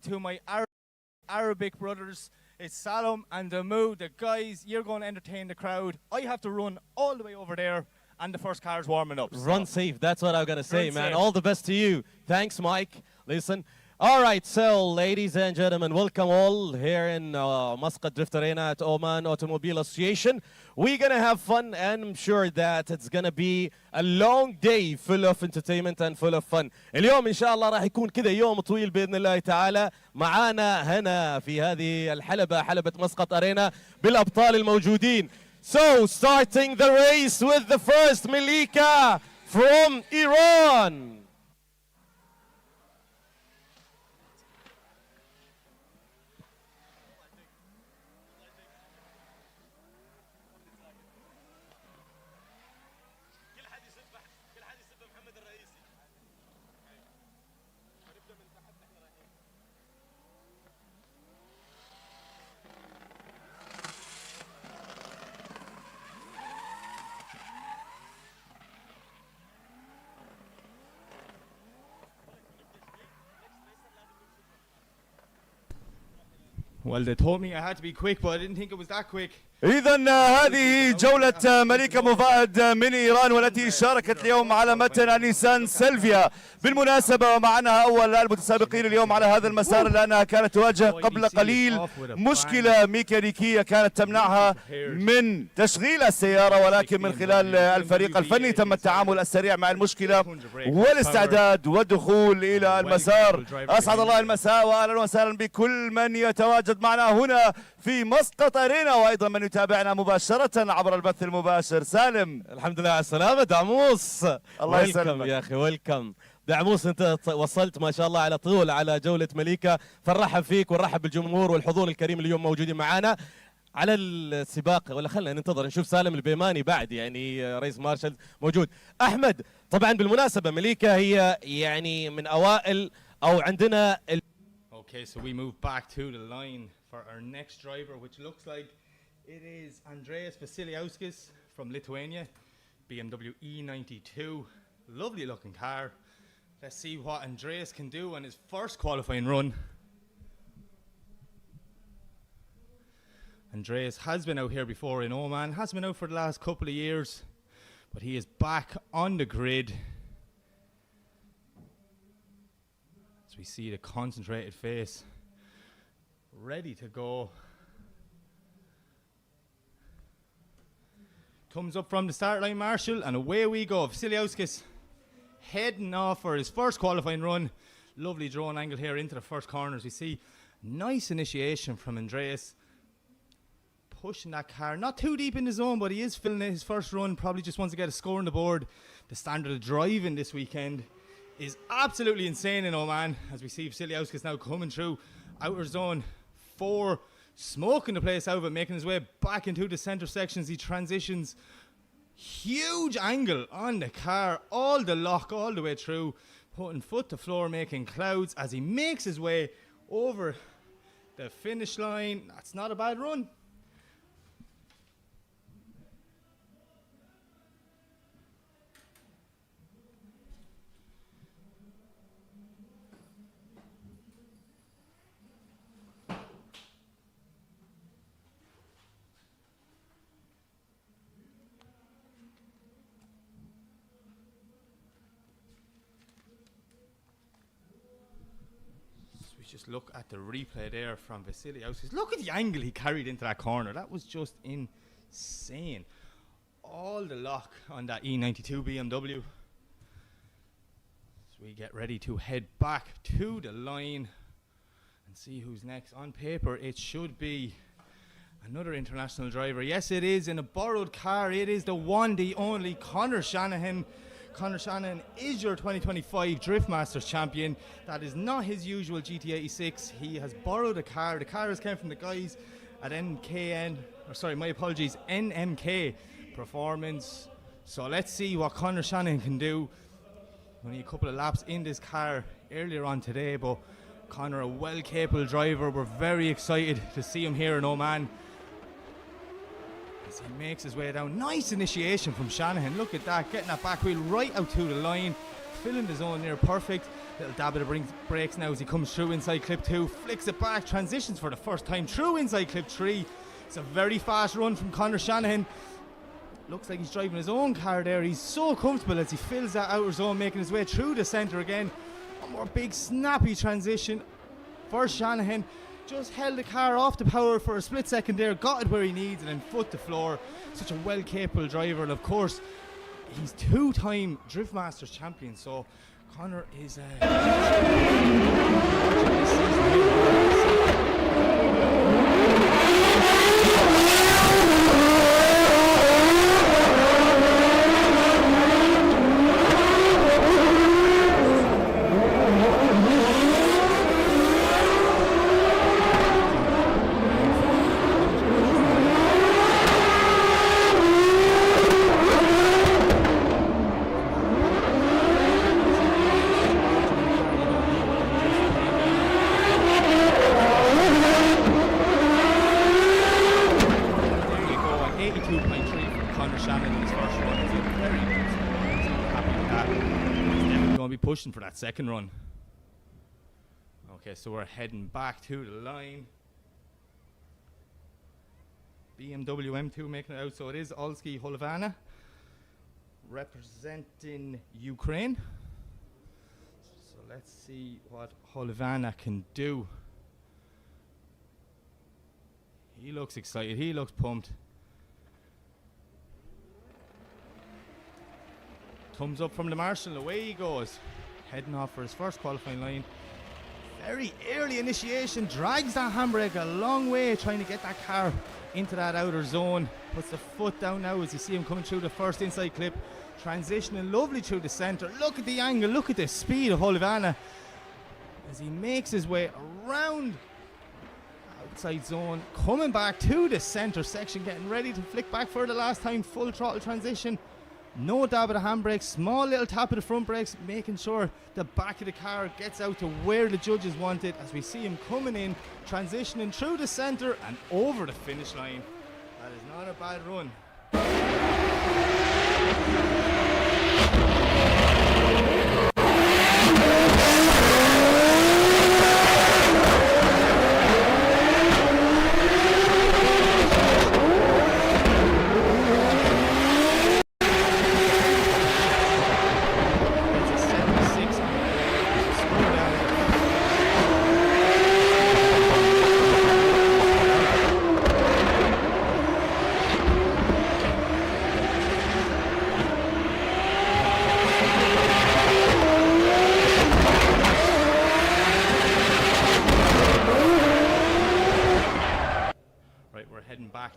to my Arabic brothers. It's Salam and Damu, the guys. You're going to entertain the crowd. I have to run all the way over there, and the first car's warming up. Run safe. That's what I'm going to say, Run man. safe. All the best to you. Thanks, Mike. Listen. All right, so ladies and gentlemen, welcome all here in Muscat Drift Arena at Oman Automobile Association. We're going to have fun, and I'm sure that it's going to be a long day full of entertainment and full of fun. اليوم إن شاء الله راح يكون كذا يوم طويل بإذن الله تعالى. معانا هنا في هذه الحلبة، حلبة مسقط أرينا بالأبطال الموجودين. So, starting the race with the first Melika from Iran. Well, they told me I had to be quick, but I didn't think it was that quick. إذا هذه جولة ملكة مفائد من إيران والتي شاركت اليوم على متن نيسان سيلفيا. بالمناسبة معنا أول المتسابقين اليوم على هذا المسار لأنها كانت تواجه قبل قليل مشكلة ميكانيكية كانت تمنعها من تشغيل السيارة، ولكن من خلال الفريق الفني تم التعامل السريع مع المشكلة والاستعداد والدخول إلى المسار. أسعد الله المساء وأهلا وسهلا بكل من يتواجد معنا هنا في مسقط أرينا، وأيضا من يتابعنا مباشرة عبر البث المباشر. سالم، الحمد لله على السلامة دعموس. الله يسلمك يا أخي. ويلكم دعموس، أنت وصلت ما شاء الله على طول على جولة مليكة، فنرحب فيك ونرحب بالجمهور والحضور الكريم اليوم موجودين معانا على السباق. ولا خلينا ننتظر نشوف سالم البيماني بعد، يعني رئيس مارشال موجود. أحمد، طبعا بالمناسبة مليكة هي يعني من أوائل أو عندنا Okay, so we move back to the line for our next driver, which looks like it is Andreas Vasiliauskas from Lithuania, BMW E92. Lovely looking car. Let's see what Andreas can do on his first qualifying run. Andreas has been out here before in Oman, has been out for the last couple of years, but he is back on the grid. As we see the concentrated face, ready to go. Comes up from the start line, Marshall, and away we go. Vasiliauskas heading off for his first qualifying run. Lovely drone angle here into the first corners. We see nice initiation from Andreas. Pushing that car, not too deep in the zone, but he is filling his first run. Probably just wants to get a score on the board. The standard of driving this weekend is absolutely insane in Oman, as we see Vasiliauskas now coming through outer zone 4, smoking the place out of it, making his way back into the center sections. He transitions, huge angle on the car, all the lock all the way through, putting foot to floor, making clouds as he makes his way over the finish line. That's not a bad run. Just look at the replay there from Vasiliauskas. Look at the angle he carried into that corner. That was just insane. All the lock on that E92 BMW. So we get ready to head back to the line and see who's next. On paper, it should be another international driver. Yes, it is in a borrowed car. It is the one, the only Conor Shanahan. Conor Shanahan is your 2025 Drift Masters champion. That is not his usual GT86. He has borrowed a car. The car has come from the guys at NMK Performance. So let's see what Conor Shanahan can do. Only a couple of laps in this car earlier on today, but Conor, a well capable driver. We're very excited to see him here in Oman as he makes his way down. Nice initiation from Shanahan. Look at that, getting that back wheel right out to the line. filling the zone near perfect. Little dab of the brakes now as he comes through inside clip 2, flicks it back, transitions for the first time through inside clip 3. It's a very fast run from Conor Shanahan. Looks like he's driving his own car there. He's so comfortable as he fills that outer zone, making his way through the centre again. One more big snappy transition for Shanahan. Just held the car off the power for a split second there, got it where he needs, and then foot to floor. Such a well capable driver, and of course he's 2-time Drift Masters champion, so Conor is pushing for that second run. Okay, so we're heading back to the line. BMW M2 making it out, so it is Olski Holovana representing Ukraine. So let's see what Holovana can do. He looks excited, he looks pumped. Thumbs up from the marshal, away he goes. Heading off for his first qualifying line. Very early initiation, drags that handbrake a long way, trying to get that car into that outer zone. Puts the foot down now as you see him coming through the first inside clip. Transitioning lovely through the centre. Look at the angle, look at the speed of Holovana as he makes his way around outside zone, coming back to the centre section, getting ready to flick back for the last time. Full throttle transition. No dab of the handbrake, small little tap of the front brakes, making sure the back of the car gets out to where the judges want it as we see him coming in, transitioning through the centre and over the finish line. That is not a bad run.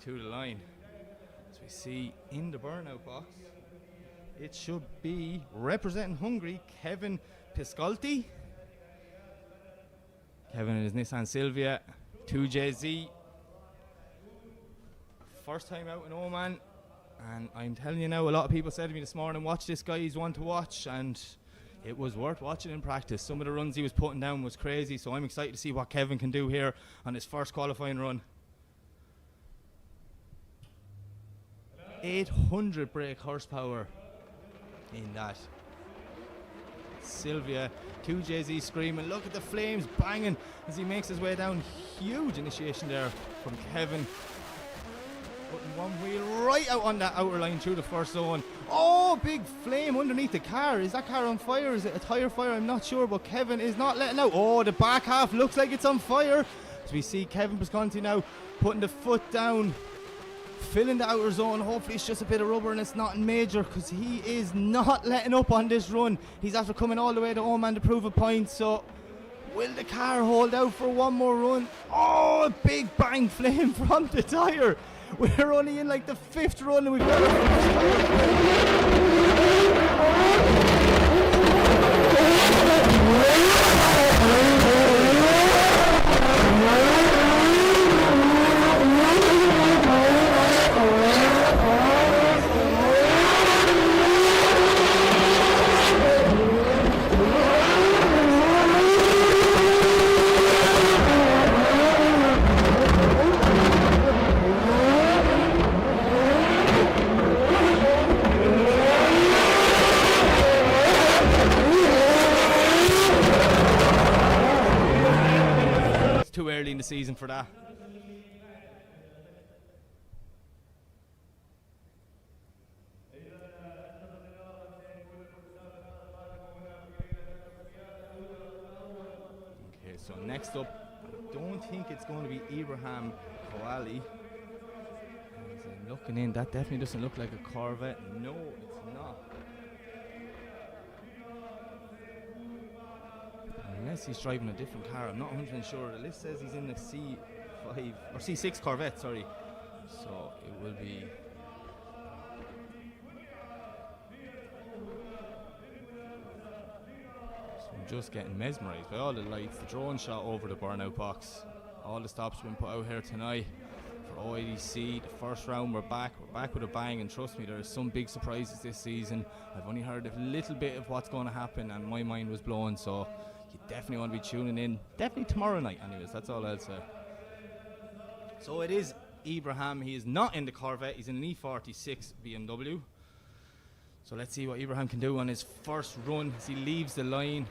To the line as we see in the burnout box, it should be representing Hungary, Kevin Piscolti. Kevin in his Nissan Silvia 2JZ, first time out in Oman, and I'm telling you now, a lot of people said to me this morning, watch this guy, he's one to watch, and it was worth watching in practice. Some of the runs he was putting down was crazy, so I'm excited to see what Kevin can do here on his first qualifying run. 800 brake horsepower in that Silvia 2JZ screaming. Look at the flames banging as he makes his way down. Huge initiation there from Kevin, putting one wheel right out on that outer line through the first zone. Oh, big flame underneath the car. Is that car on fire? Is it a tyre fire? I'm not sure, but Kevin is not letting out. Oh, the back half looks like it's on fire. As we see Kevin Pisconti now putting the foot down, filling the outer zone. Hopefully it's just a bit of rubber and it's not major, because he is not letting up on this run. He's after coming all the way to Oman to prove a point, so will the car hold out for one more run? Oh, a big bang flame from the tyre. We're only in like the 5th run and we've got just too early in the season for that. Okay, so next up, I don't think it's going to be Ibrahim Kowali. Looking in, that definitely doesn't look like a Corvette. No, it's not. Unless he's driving a different car, I'm not 100% sure. The list says he's in the C5 or C6 Corvette, sorry. So it will be. So I'm just getting mesmerised by all the lights, the drone shot over the burnout box. All the stops have been put out here tonight for OADC. The first round, we're back with a bang, and trust me, there are some big surprises this season. I've only heard a little bit of what's going to happen, and my mind was blown, so you definitely want to be tuning in. Definitely tomorrow night, anyways, that's all I'll say. So it is Ibrahim. He is not in the Corvette, he's in an E46 BMW. So let's see what Ibrahim can do on his first run as he leaves the line.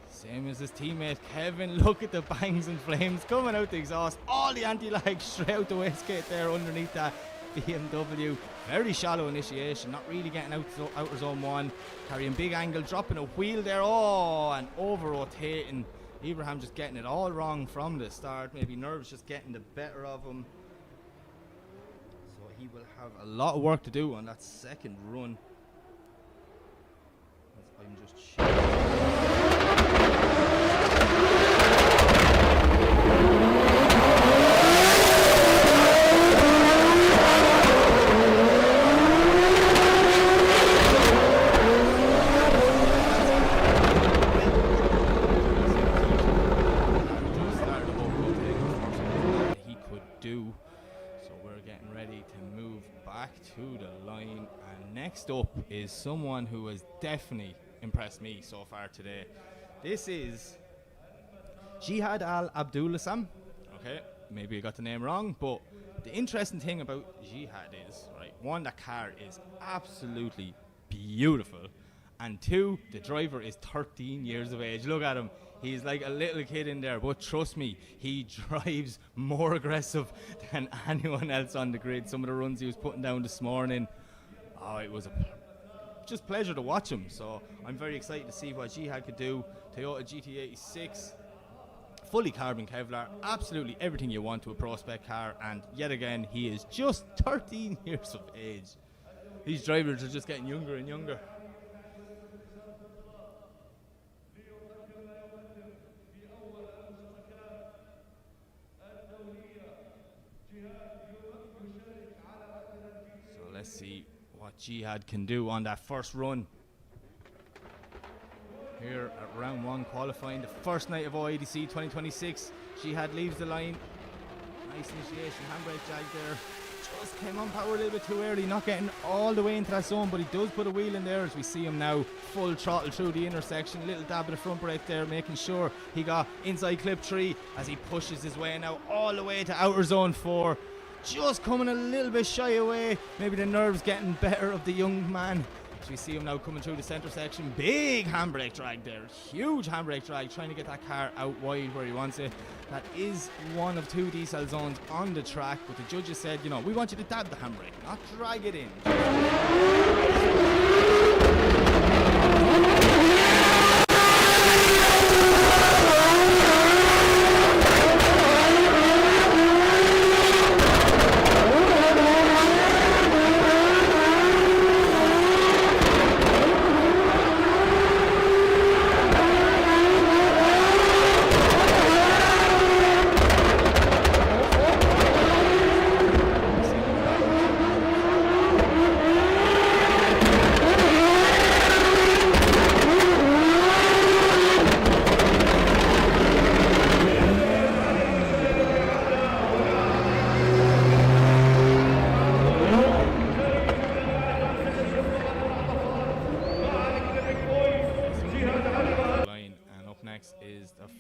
Same as his teammate Kevin. Look at the bangs and flames coming out the exhaust. All the anti-lag straight out the wastegate there underneath that BMW. Very shallow initiation, not really getting out to outer zone 1. Carrying big angle, dropping a wheel there. Oh, and over-rotating. Ibrahim just getting it all wrong from the start. Maybe nerves just getting the better of him. So he will have a lot of work to do on that second run. As I'm just to the line, and next up is someone who has definitely impressed me so far today. This is Jihad Al Abdulasam. Okay, maybe I got the name wrong, but the interesting thing about Jihad is, right, one, that car is absolutely beautiful, and two, the driver is 13 years of age. Look at him. He's like a little kid in there, but trust me, he drives more aggressive than anyone else on the grid. Some of the runs he was putting down this morning, oh, it was just pleasure to watch him. So I'm very excited to see what Jihad could do. Toyota GT86, fully carbon Kevlar, absolutely everything you want to a pro spec car, and yet again, he is just 13 years of age. These drivers are just getting younger and younger. Let's see what Jihad can do on that first run. Here at round 1 qualifying, the first night of OADC 2026. Jihad leaves the line. Nice initiation, handbrake jag there. Just came on power a little bit too early, not getting all the way into that zone, but he does put a wheel in there as we see him now full throttle through the intersection. Little dab of the front brake there, making sure he got inside clip 3 as he pushes his way now all the way to outer zone 4. Just coming a little bit shy away. Maybe the nerves getting better of the young man. As we see him now coming through the centre section. Big handbrake drag there. Huge handbrake drag, trying to get that car out wide where he wants it. That is one of 2 decel zones on the track, but the judges said, you know, we want you to dab the handbrake, not drag it in.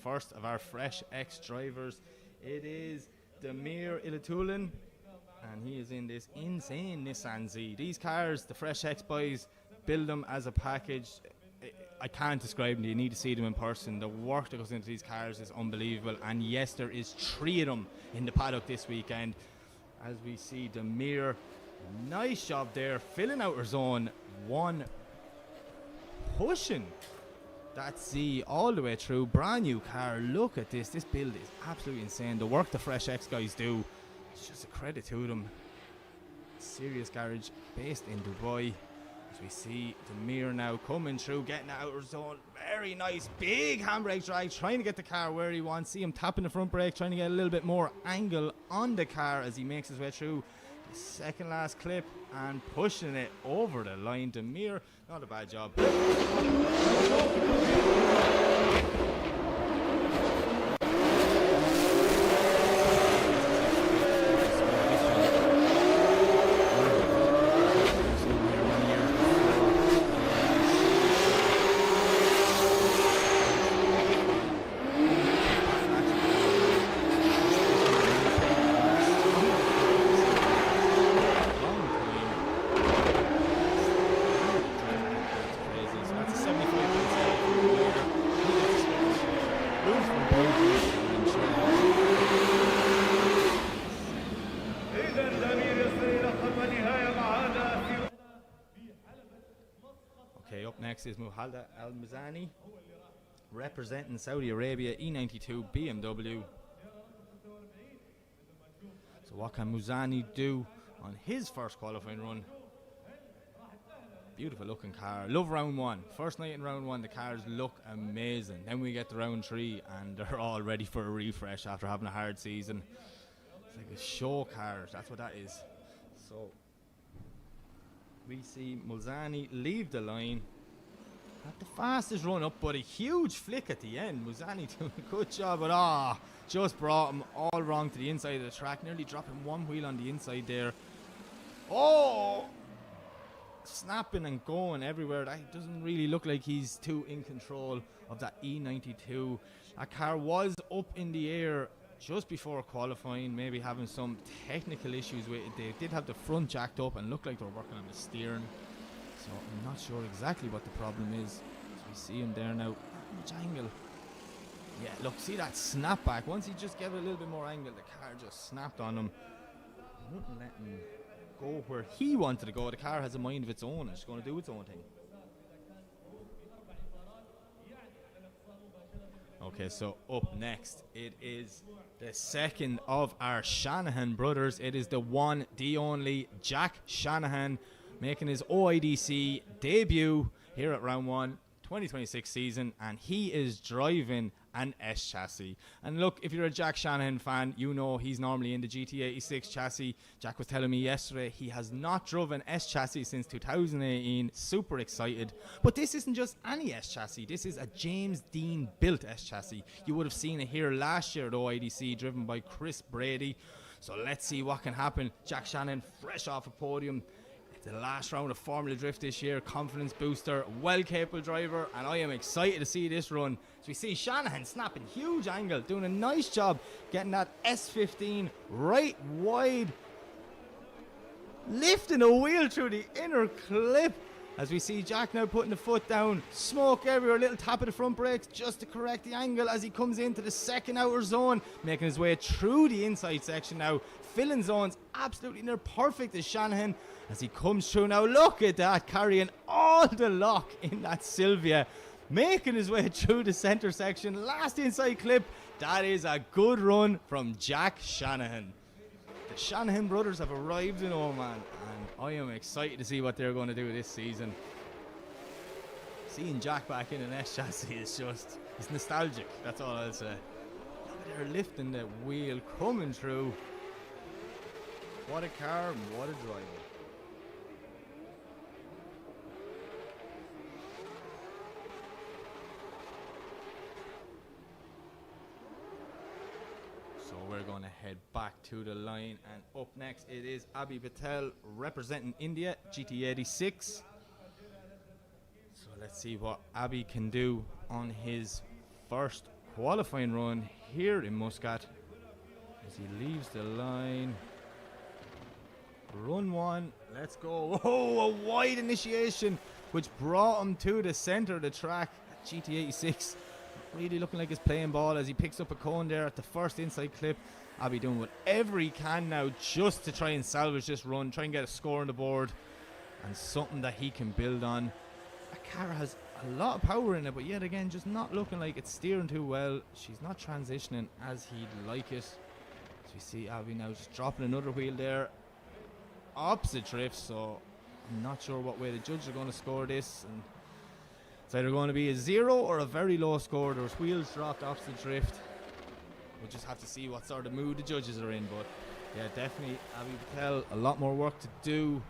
First of our Fresh X drivers, it is Demir Ilatullin, and he is in this insane Nissan Z. These cars, the Fresh X boys, build them as a package. I can't describe them. You need to see them in person. The work that goes into these cars is unbelievable. And yes, there is 3 of them in the paddock this weekend. As we see Demir, nice job there, filling out her zone 1, pushing that Z all the way through. Brand new car. Look at this. This build is absolutely insane. The work the Fresh X guys do, it's just a credit to them. Serious garage based in Dubai. As we see Demir now coming through, getting out of zone. Very nice, big handbrake drive, trying to get the car where he wants. See him tapping the front brake, trying to get a little bit more angle on the car as he makes his way through the second last clip and pushing it over the line. Demir, not a bad job. Okay, up next is Muhalda Al-Mizani, representing Saudi Arabia, E92 BMW. So what can Muzani do on his first qualifying run? Beautiful looking car. Love round 1. First night in round 1, the cars look amazing. Then we get to round 3 and they're all ready for a refresh after having a hard season. It's like a show car, that's what that is. So we see Mulzani leave the line. Not the fastest run up, but a huge flick at the end. Mulzani doing a good job, but just brought him all wrong to the inside of the track. Nearly dropping 1 wheel on the inside there. Oh! Snapping and going everywhere. That doesn't really look like he's too in control of that E92. That car was up in the air just before qualifying, maybe having some technical issues with it. They did have the front jacked up and looked like they were working on the steering. So I'm not sure exactly what the problem is. So we see him there now. Not much angle. Yeah, look, see that snapback. Once he just gave it a little bit more angle, the car just snapped on him. Wouldn't let him go where he wanted to go. The car has a mind of its own. It's going to do its own thing. Okay, so up next, it is the second of our Shanahan brothers. It is the one, the only Jack Shanahan, making his OIDC debut here at round 1, 2026 season, and he is driving an S chassis. And look, if you're a Jack Shanahan fan, you know he's normally in the GT86 chassis. Jack was telling me yesterday he has not driven S chassis since 2018. Super excited. But this isn't just any S chassis. This is a James Dean built S chassis. You would have seen it here last year at OIDC, driven by Chris Brady. So let's see what can happen. Jack Shanahan fresh off a podium. The last round of Formula Drift this year, confidence booster, well capable driver, and I am excited to see this run. So we see Shanahan snapping huge angle, doing a nice job getting that S15 right wide, lifting a wheel through the inner clip. As we see Jack now putting the foot down, smoke everywhere, little tap of the front brakes just to correct the angle as he comes into the second outer zone, making his way through the inside section now. Filling zones absolutely near perfect as Shanahan as he comes through now. Look at that, carrying all the lock in that Sylvia, making his way through the center section. Last inside clip. That is a good run from Jack Shanahan. The Shanahan brothers have arrived in Oman, and I am excited to see what they're going to do this season. Seeing Jack back in an S chassis is just, it's nostalgic, that's all I'll say. Look at her lifting the wheel, coming through. What a car and what a driver. So we're going to head back to the line, and up next it is Abhi Patel representing India, GT86. So let's see what Abhi can do on his first qualifying run here in Muscat as he leaves the line. Run 1, let's go. Oh, a wide initiation. which brought him to the centre of the track. GT86 really looking like he's playing ball as he picks up a cone there at the first inside clip. I'll be doing whatever he can now just to try and salvage this run, try and get a score on the board, and something that he can build on. That car has a lot of power in it, but yet again, just not looking like it's steering too well. She's not transitioning as he'd like it. As we see Abby now just dropping another wheel there. Opposite drift, so I'm not sure what way the judges are going to score this. And it's either going to be a 0 or a very low score. There's wheels dropped opposite drift. We'll just have to see what sort of mood the judges are in. But yeah, definitely Abby Patel, a lot more work to do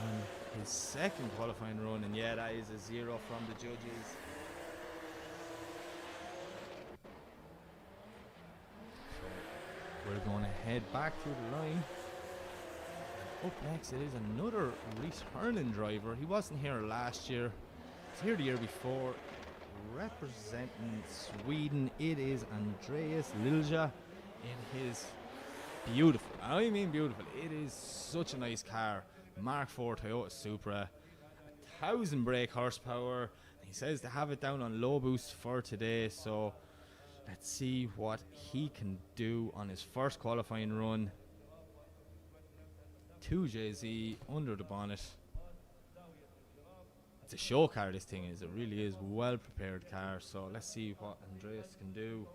on his second qualifying run. And yeah, that is a 0 from the judges. So we're going to head back through the line. Up next, it is another returning driver. He wasn't here last year. He was here the year before. Representing Sweden, it is Andreas Lilja in his beautiful, I mean beautiful, it is such a nice car. Mark IV Toyota Supra, 1,000 brake horsepower. He says to have it down on low boost for today, so let's see what he can do on his first qualifying run. 2JZ under the bonnet. It's a show car, this thing is. It really is well prepared car. So let's see what Andreas can do.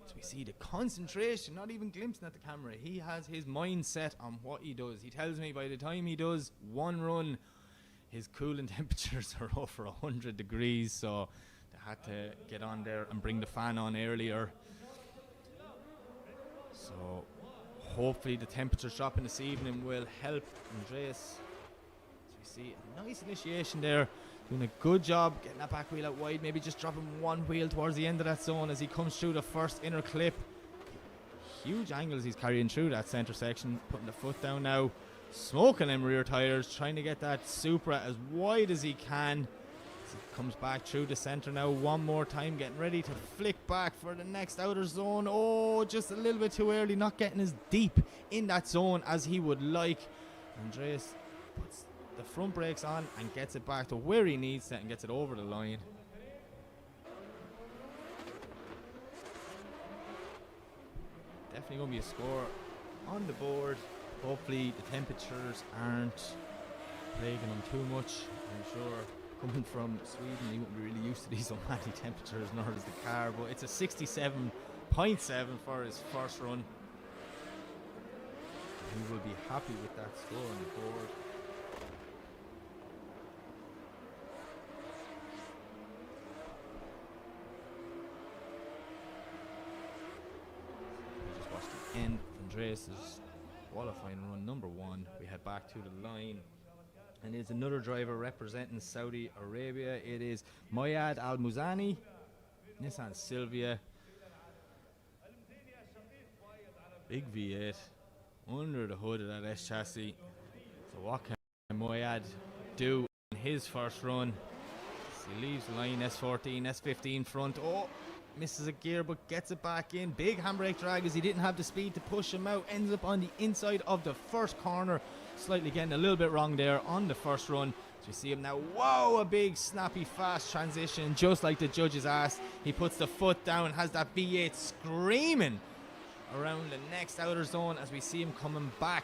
So we see the concentration, not even glimpsing at the camera. He has his mind set on what he does. He tells me by the time he does one run, his coolant temperatures are over 100 degrees. So they had to get on there and bring the fan on earlier. So hopefully the temperatures dropping this evening will help Andreas. So we see a nice initiation there, doing a good job getting that back wheel out wide, maybe just dropping one wheel towards the end of that zone as he comes through the first inner clip. Huge angles he's carrying through that centre section, putting the foot down now, smoking them rear tyres, trying to get that Supra as wide as he can. He comes back through the centre now one more time, getting ready to flick back for the next outer zone. Oh, just a little bit too early, not getting as deep in that zone as he would like. Andreas puts the front brakes on and gets it back to where he needs it and gets it over the line. Definitely going to be a score on the board. Hopefully the temperatures aren't plaguing him too much. I'm sure coming from Sweden, he won't be really used to these unmanly temperatures, nor is the car, but it's a 67.7 for his first run. He will be happy with that score on the board. We just watched the end of Andreas's qualifying run number 1. We head back to the line. And it's another driver representing Saudi Arabia. It is Moyad Al Muzani, Nissan Silvia. Big V8 under the hood of that S chassis. So what can Moyad do in his first run? So he leaves the line, S14, S15 front. Oh, misses a gear but gets it back in. Big handbrake drag as he didn't have the speed to push him out. Ends up on the inside of the first corner. Slightly getting a little bit wrong there on the first run. So you see him now, whoa, a big snappy fast transition just like the judges asked. He puts the foot down, has that V8 screaming around the next outer zone as we see him coming back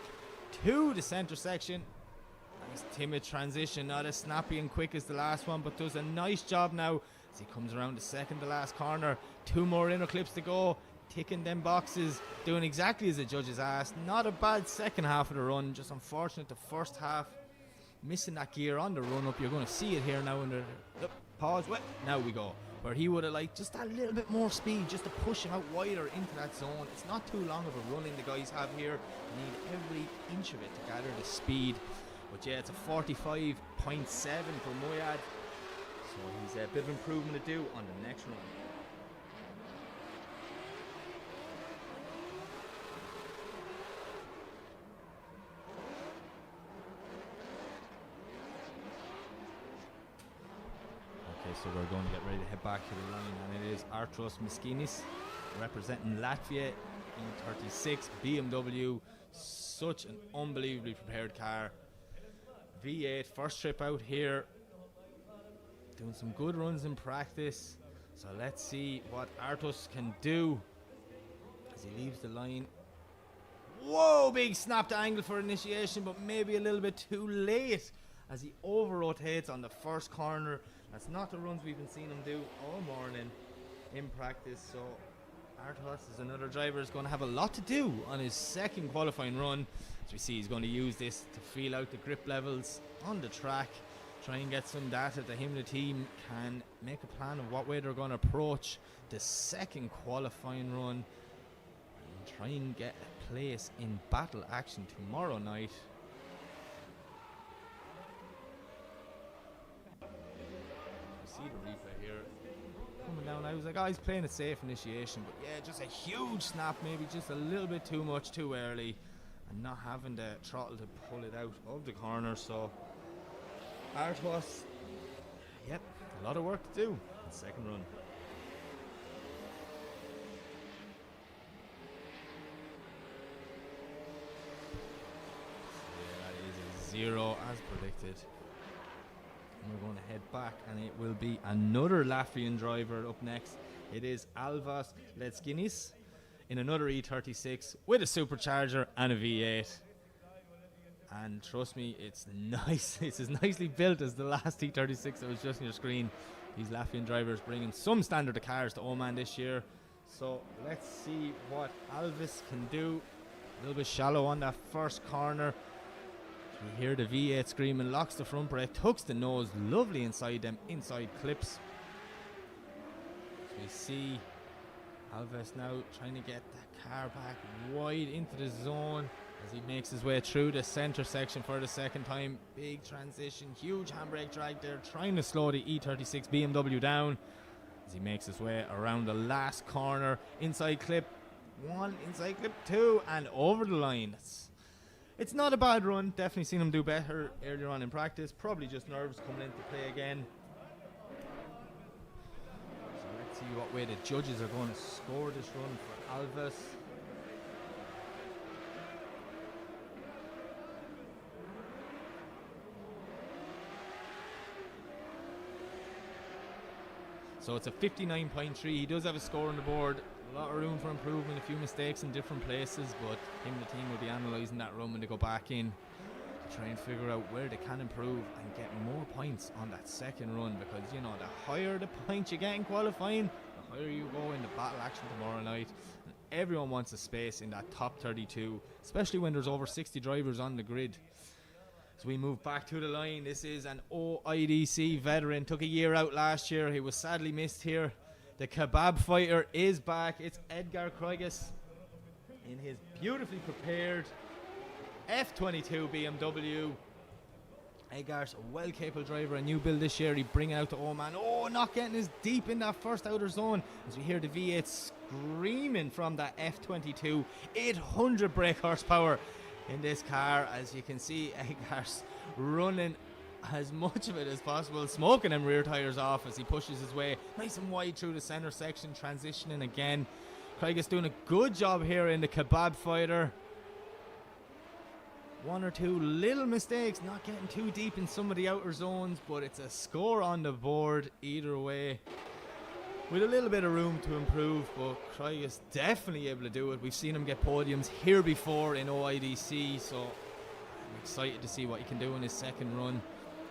to the centre section. Nice timid transition, not as snappy and quick as the last one, but does a nice job now as he comes around the second to last corner. 2 more inner clips to go. Ticking them boxes, doing exactly as the judges asked. Not a bad second half of the run, just unfortunate the first half. Missing that gear on the run up. You're going to see it here now in the pause. Well, now we go. Where he would have liked just that little bit more speed, just to push him out wider into that zone. It's not too long of a running the guys have here. They need every inch of it to gather the speed. But yeah, it's a 45.7 for Moyad. So he's a bit of improvement to do on the next run. So we're going to get ready to head back to the line, and it is Artros Miskinis representing Latvia, E36 BMW. Such an unbelievably prepared car. V8, first trip out here. Doing some good runs in practice. So let's see what Artus can do as he leaves the line. Whoa, big snap to angle for initiation, but maybe a little bit too late as he over-rotates on the first corner. That's not the runs we've been seeing him do all morning in practice. So Artus is another driver who's going to have a lot to do on his second qualifying run. As we see, he's going to use this to feel out the grip levels on the track, try and get some data that him and the team can make a plan of what way they're going to approach the second qualifying run and try and get a place in battle action tomorrow night. You see the replay here coming down. I was like, oh, he's playing a safe initiation, but yeah, just a huge snap, maybe just a little bit too much too early, and not having the throttle to pull it out of the corner. So Artus, yep, a lot of work to do in the second run. Yeah, that is a 0 as predicted. And we're going to head back, and it will be another Latvian driver up next. It is Alvas Letskinis in another E36 with a supercharger and a V8. And trust me, it's nice. It's as nicely built as the last E36 that was just on your screen. These Latvian drivers bringing some standard of cars to Oman this year. So let's see what Alvis can do. A little bit shallow on that first corner. You hear the V8 screaming, locks the front brake, tucks the nose, lovely inside them inside clips. So we see Alves now trying to get the car back wide into the zone as he makes his way through the center section for the second time. Big transition, huge handbrake drag there, trying to slow the E36 BMW down as he makes his way around the last corner. Inside clip 1, inside clip 2, and over the line. It's not a bad run. Definitely seen him do better earlier on in practice. Probably just nerves coming into play again. So let's see what way the judges are going to score this run for Alves. So it's a 59.3. He does have a score on the board. A lot of room for improvement, a few mistakes in different places, but him and the team will be analysing that run when they go back in to try and figure out where they can improve and get more points on that second run, because, you know, the higher the points you get in qualifying, the higher you go in the battle action tomorrow night. And everyone wants a space in that top 32, especially when there's over 60 drivers on the grid. So we move back to the line. This is an OIDC veteran, took a year out last year. He was sadly missed here. The kebab fighter is back. It's Edgar Kreuges in his beautifully prepared F22 BMW. Edgar's a well-capable driver, a new build this year. He bring it out to Oman. Oh, not getting as deep in that first outer zone as we hear the V8 screaming from that F22. 800 brake horsepower in this car. As you can see, Edgar's running as much of it as possible, smoking them rear tires off as he pushes his way nice and wide through the center section, transitioning again. Craig is doing a good job here in the kebab fighter. One or two little mistakes, not getting too deep in some of the outer zones, but it's a score on the board either way, with a little bit of room to improve. But Craig is definitely able to do it. We've seen him get podiums here before in OIDC, so I'm excited to see what he can do in his second run.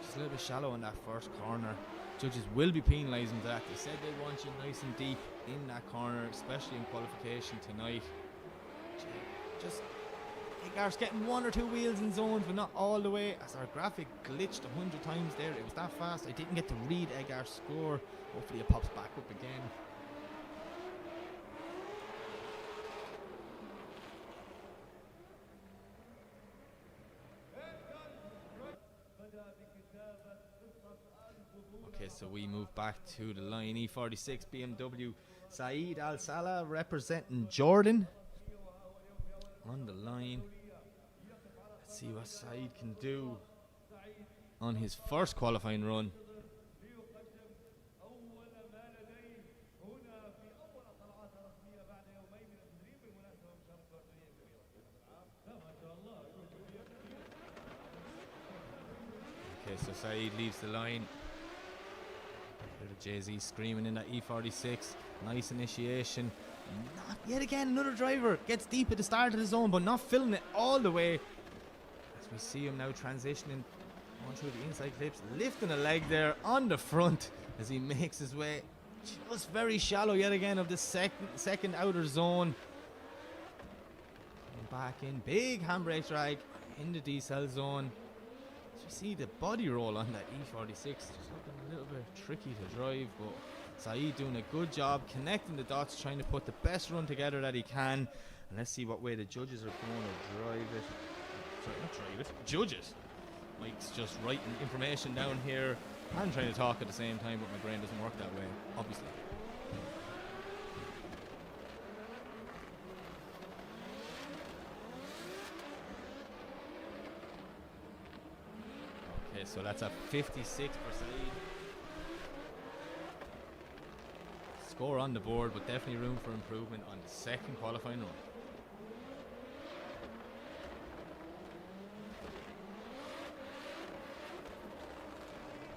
Just a little bit shallow on that first corner. Judges will be penalising that. They said they want you nice and deep in that corner, especially in qualification tonight. Just Edgar's getting one or two wheels in zones, but not all the way, as our graphic glitched 100 times there. It was that fast. I didn't get to read Edgar's score. Hopefully it pops back up again. Okay, so we move back to the line. E46 BMW Saeed Al Salah representing Jordan on the line. Let's see what Saeed can do on his first qualifying run. lead leaves the line. Hear the Jay-Z screaming in that E46. Nice initiation. Not yet again, another driver gets deep at the start of the zone, but not filling it all the way. As we see him now transitioning on through the inside clips, lifting a leg there on the front as he makes his way just very shallow yet again of the second outer zone. And back in, big handbrake drag in the decel zone. As you see the body roll on that E46, just looking a little bit tricky to drive, but Saeed doing a good job connecting the dots, trying to put the best run together that he can. And let's see what way the judges are going to drive it. Sorry, not drive it, judge it. Mike's just writing information down here. I'm trying to talk at the same time, but my brain doesn't work that way, obviously. Okay, so that's a 56 per side. Score on the board, but definitely room for improvement on the second qualifying run.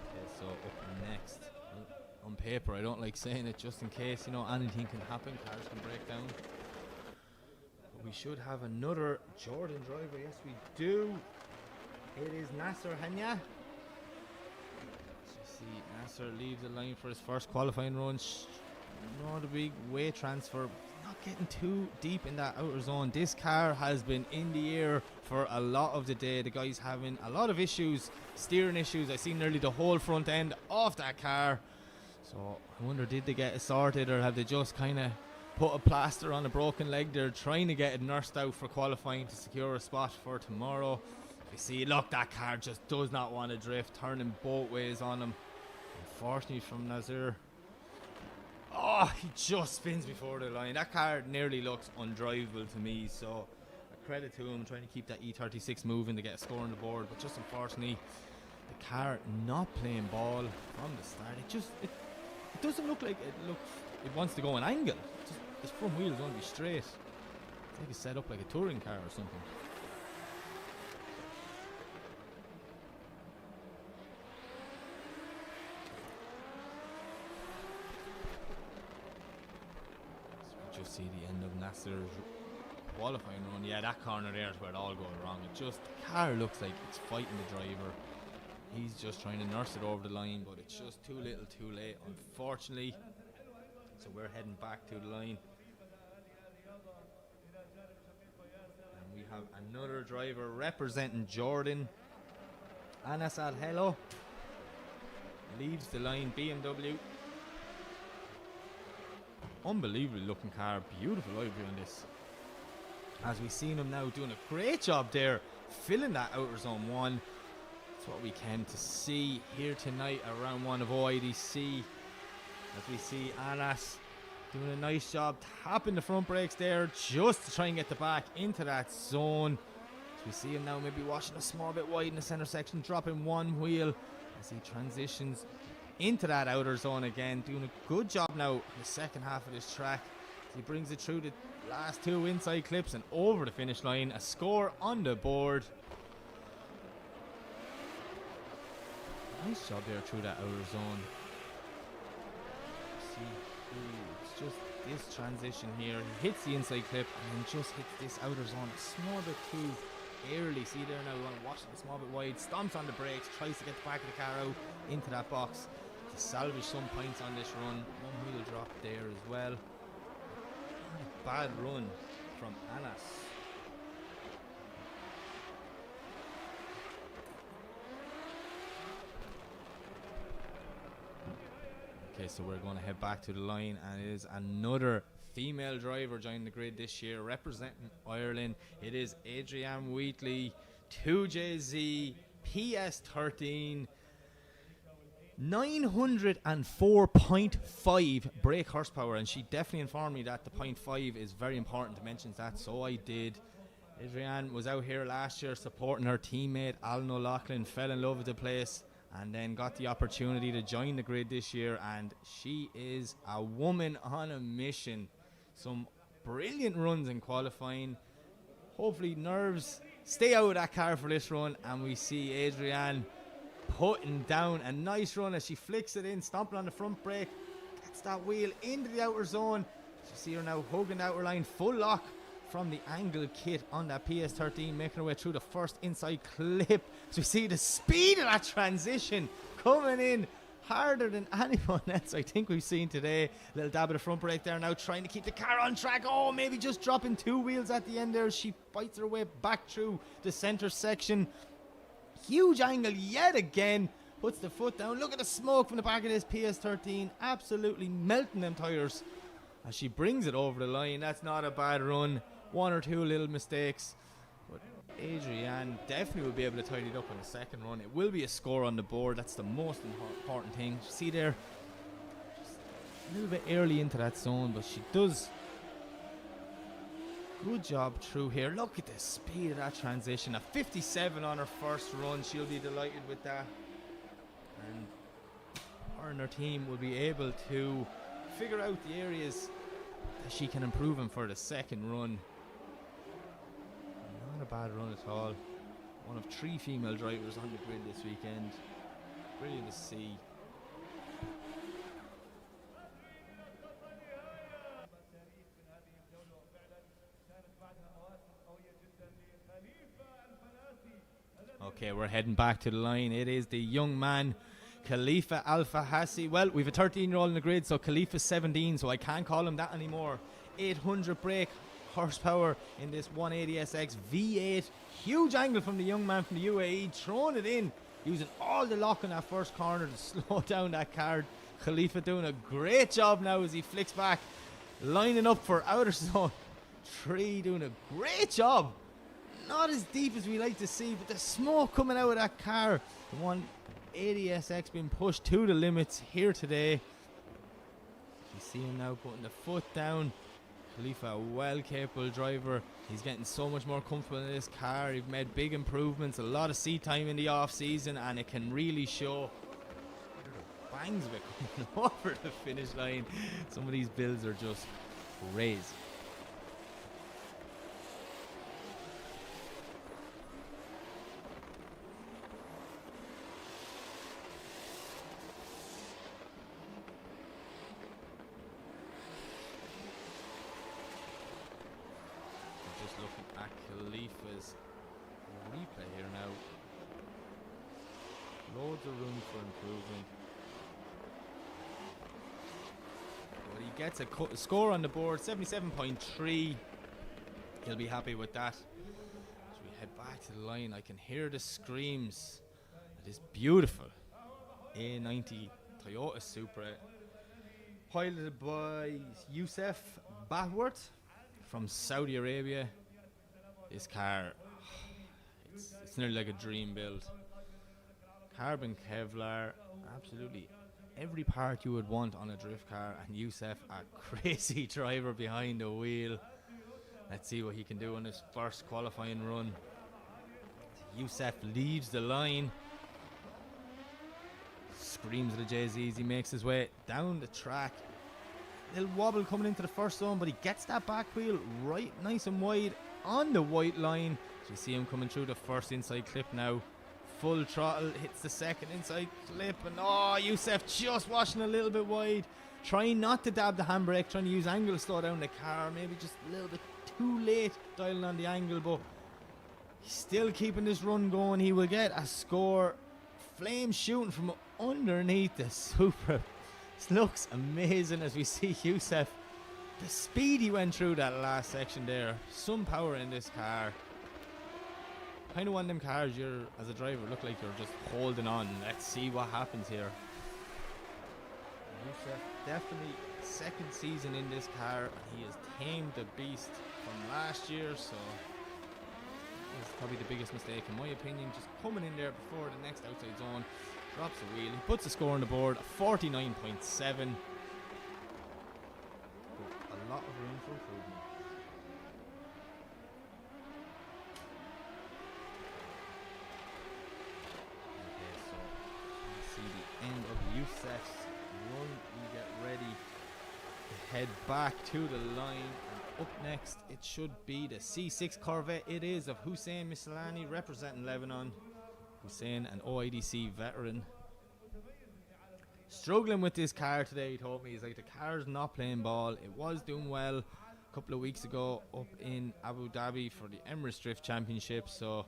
Okay, so up next, on paper, I don't like saying it just in case, you know, anything can happen, cars can break down. But we should have another Jordan driver, yes we do. It is Nasser Hanya. As you see, Nasser leaves the line for his first qualifying run. Not a big weight transfer, not getting too deep in that outer zone. This car has been in the air for a lot of the day. The guy's having a lot of issues, steering issues. I seen nearly the whole front end off that car. So I wonder, did they get it sorted, or have they just kind of put a plaster on a broken leg? They're trying to get it nursed out for qualifying to secure a spot for tomorrow. You see, look, that car just does not want to drift, turning both ways on him. Unfortunately from Nazir. Oh, he just spins before the line. That car nearly looks undrivable to me, so a credit to him trying to keep that E36 moving to get a score on the board. But just unfortunately, the car not playing ball from the start. It doesn't look like it wants to go an angle. Its front wheels want to be straight. It's like it's set up like a touring car or something. See the end of Nasser's qualifying run. Yeah, that corner there is where it all goes wrong. The car looks like it's fighting the driver. He's just trying to nurse it over the line, but it's just too little too late, unfortunately. So we're heading back to the line. And we have another driver representing Jordan. Anas Al-Helo leaves the line, BMW. Unbelievably looking car, beautiful livery on this. As we seen him now doing a great job there, filling that outer zone one. That's what we came to see here tonight at round one of OIDC. As we see Anas doing a nice job tapping the front brakes there just to try and get the back into that zone. As we see him now maybe washing a small bit wide in the center section, dropping one wheel as he transitions into that outer zone again, doing a good job now in the second half of this track. He brings it through the last two inside clips and over the finish line. A score on the board. Nice job there through that outer zone. See, it's just this transition here. He hits the inside clip and then just hits this outer zone a small bit too early. See there now, we want to watch it a small bit wide. Stomps on the brakes, tries to get the back of the car out into that box to salvage some points on this run. One wheel drop there as well. Not a bad run from Anas. Okay, so we're going to head back to the line, and it is another female driver joining the grid this year representing Ireland. It is Adrienne Wheatley, 2JZ, PS13. 904.5 brake horsepower, and she definitely informed me that the 0.5 is very important to mention that, so I did. Adrienne was out here last year supporting her teammate Alan O'Loughlin, fell in love with the place and then got the opportunity to join the grid this year, and she is a woman on a mission. Some brilliant runs in qualifying. Hopefully nerves stay out of that car for this run, and we see Adrienne putting down a nice run as she flicks it in, stomping on the front brake, gets that wheel into the outer zone. You see her now hugging the outer line, full lock from the angle kit on that PS13, making her way through the first inside clip. So we see the speed of that transition coming in harder than anyone else I think we've seen today. Little dab of the front brake there now, trying to keep the car on track. Oh, maybe just dropping 2 wheels at the end there. She fights her way back through the center section. Huge angle yet again. Puts the foot down. Look at the smoke from the back of this PS13. Absolutely melting them tires as she brings it over the line. That's not a bad run. 1 or 2 little mistakes, but Adrienne definitely will be able to tidy it up on the second run. It will be a score on the board. That's the most important thing. See there, just a little bit early into that zone, but she does good job through here. Look at the speed of that transition. A 57 on her first run. She'll be delighted with that, and her and her team will be able to figure out the areas that she can improve in for the second run. Not a bad run at all. One of 3 female drivers on the grid this weekend. Brilliant to see. Okay, we're heading back to the line. It is the young man, Khalifa Alpha Hassi. Well, we've a 13-year-old in the grid, so Khalifa's 17, so I can't call him that anymore. 800 brake horsepower in this 180SX V8. Huge angle from the young man from the UAE, throwing it in, using all the lock in that first corner to slow down that car. Khalifa doing a great job now as he flicks back, lining up for outer zone 3, doing a great job. Not as deep as we like to see, but the smoke coming out of that car. The 180SX being pushed to the limits here today. You see him now putting the foot down. Khalifa, a well capable driver. He's getting so much more comfortable in this car. He's made big improvements, a lot of seat time in the off season, and it can really show. Bangs of it coming over the finish line. Some of these builds are just crazy. Just looking at Khalifa's replay here now. Loads of room for improvement. But he gets a score on the board, 77.3. He'll be happy with that. As we head back to the line, I can hear the screams of this beautiful A90 Toyota Supra, piloted by Youssef Bahwart from Saudi Arabia. This car, it's nearly like a dream build. Carbon Kevlar, absolutely every part you would want on a drift car, and Youssef, a crazy driver behind the wheel. Let's see what he can do on his first qualifying run. Youssef leaves the line, screams at the Jay-Z's. He makes his way down the track. Little wobble coming into the first zone, but he gets that back wheel right nice and wide on the white line. So you see him coming through the first inside clip now. Full throttle, hits the second inside clip, and oh, Youssef just washing a little bit wide. Trying not to dab the handbrake, trying to use angle to slow down the car. Maybe just a little bit too late dialing on the angle, but he's still keeping this run going. He will get a score. Flame shooting from underneath the Supra. This looks amazing as we see Youssef. The speed he went through that last section there. Some power in this car. Kind of one of them cars you're, as a driver, look like you're just holding on. Let's see what happens here. Youssef, definitely second season in this car. He has tamed the beast from last year, so it's probably the biggest mistake in my opinion. Just coming in there before the next outside zone, drops the wheel, he puts the score on the board, 49.7. A lot of room for improvement. Okay, so you see the end of Youssef's run. We get ready to head back to the line, and up next it should be the C6 Corvette. It is of Hussein Mislani representing Lebanon. Hussein, an OIDC veteran. Struggling with this car today, he told me. He's like, the car's not playing ball. It was doing well a couple of weeks ago up in Abu Dhabi for the Emirates Drift Championship. So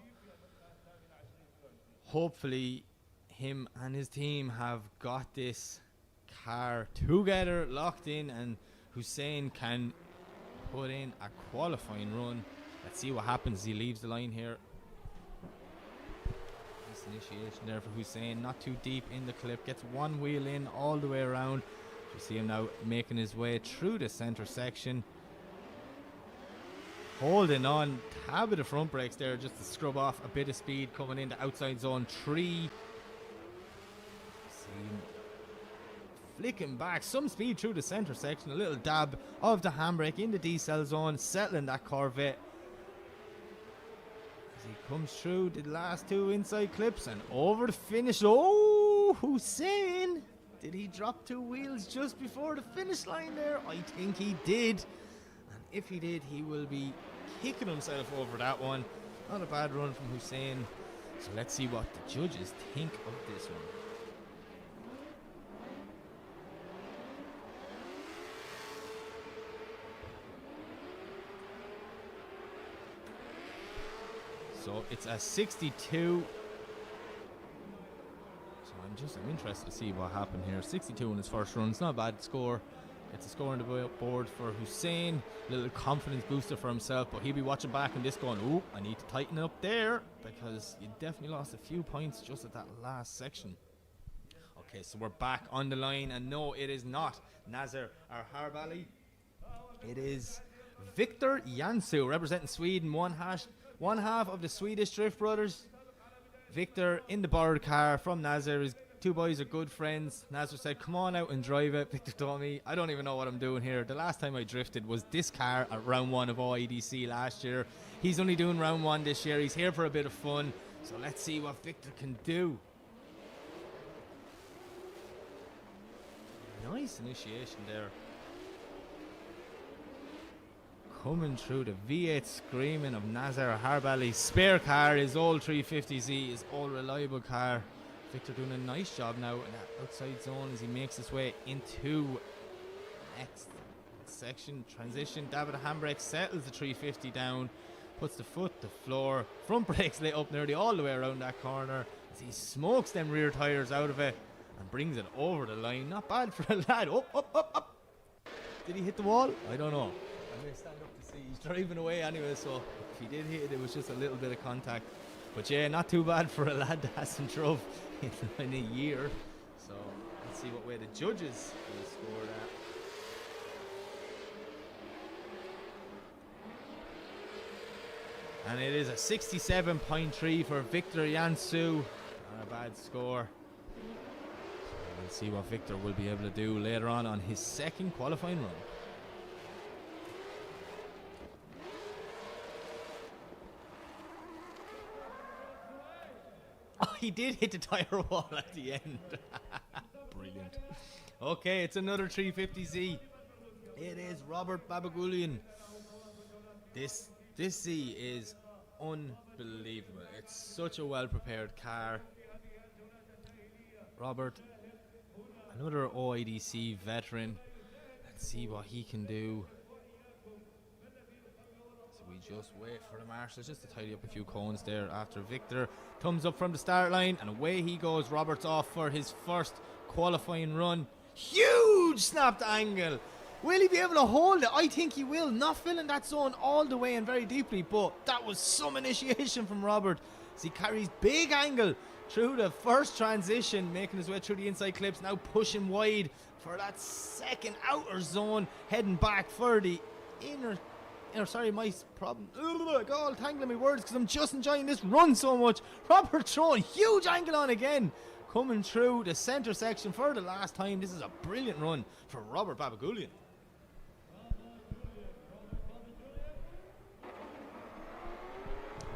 hopefully him and his team have got this car together, locked in, and Hussein can put in a qualifying run. Let's see what happens as he leaves the line here. Nice initiation there for Hussein, not too deep in the clip, gets one wheel in all the way around. You see him now making his way through the center section, holding on, tab of the front brakes there just to scrub off a bit of speed coming into outside zone 3. See him flicking back some speed through the center section, a little dab of the handbrake in the decel zone, settling that Corvette as he comes through the last two inside clips and over the finish. Oh, Hussein, did he drop two wheels just before the finish line there? I think he did, and if he did, he will be kicking himself over that one. Not a bad run from Hussein. So let's see what the judges think of this one. So it's a 62. So I'm interested to see what happened here. 62 in his first run. It's not a bad score. Gets a score on the board for Hussein. Little confidence booster for himself, but he'll be watching back and this going, ooh, I need to tighten it up there because you definitely lost a few points just at that last section. Okay, so we're back on the line, and no, it is not Nazar or Harbali. It is Victor Jansu representing Sweden, one half of the Swedish Drift Brothers. Victor in the borrowed car from Nazar. His two boys are good friends. Nazar said, come on out and drive it. Victor told me, I don't even know what I'm doing here. The last time I drifted was this car at round 1 of OIDC last year. He's only doing round 1 this year. He's here for a bit of fun. So let's see what Victor can do. Nice initiation there. Coming through the V8 screaming of Nazar Harbali's spare car, his old 350Z, his old reliable car. Victor doing a nice job now in that outside zone as he makes his way into next section. Transition, dab of the handbrake, settles the 350 down, puts the foot to floor, front brakes lit up nearly all the way around that corner as he smokes them rear tyres out of it and brings it over the line. Not bad for a lad. Up. Did he hit the wall? I don't know. I may stand up to see. He's driving away anyway, so if he did hit it, it was just a little bit of contact. But yeah, not too bad for a lad that hasn't drove in a year. So let's see what way the judges will score that. And it is a 67.3 for Victor Jansu. Not a bad score. So we'll see what Victor will be able to do later on his second qualifying run. Oh, he did hit the tire wall at the end. Brilliant. Okay, it's another 350Z. It is Robert Babagulian. This Z is unbelievable. It's such a well-prepared car. Robert, another OIDC veteran. Let's see what he can do. We just wait for the marshals just to tidy up a few cones there after Victor. Thumbs up from the start line and away he goes. Robert's off for his first qualifying run. Huge snapped angle. Will he be able to hold it? I think he will. Not filling that zone all the way and very deeply, but that was some initiation from Robert as he carries big angle through the first transition, making his way through the inside clips, now pushing wide for that second outer zone, heading back for the inner. Sorry, my problem. God, tangling my words because I'm just enjoying this run so much. Robert throwing huge angle on again, coming through the center section for the last time. This is a brilliant run for Robert Babagulian.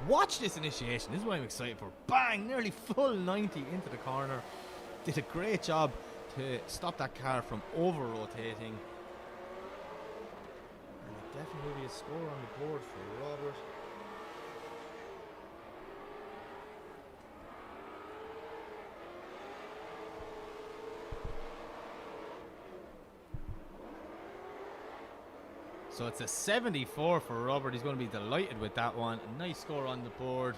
Watch this initiation. This is what I'm excited for. Bang! Nearly full 90 into the corner. Did a great job to stop that car from over-rotating. Definitely a score on the board for Robert. So it's a 74 for Robert. He's going to be delighted with that one. A nice score on the board.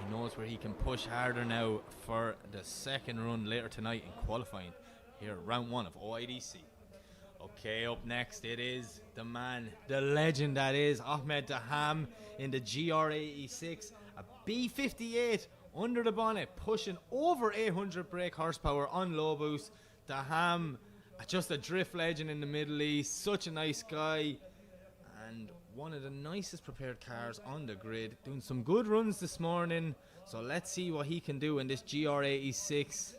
He knows where he can push harder now for the second run later tonight in qualifying here at round 1 of OIDC. Okay, up next it is the man, the legend that is Ahmed Daham in the GR86, a B58 under the bonnet, pushing over 800 brake horsepower on low boost. Daham, just a drift legend in the Middle East, such a nice guy, and one of the nicest prepared cars on the grid, doing some good runs this morning. So let's see what he can do in this GR86.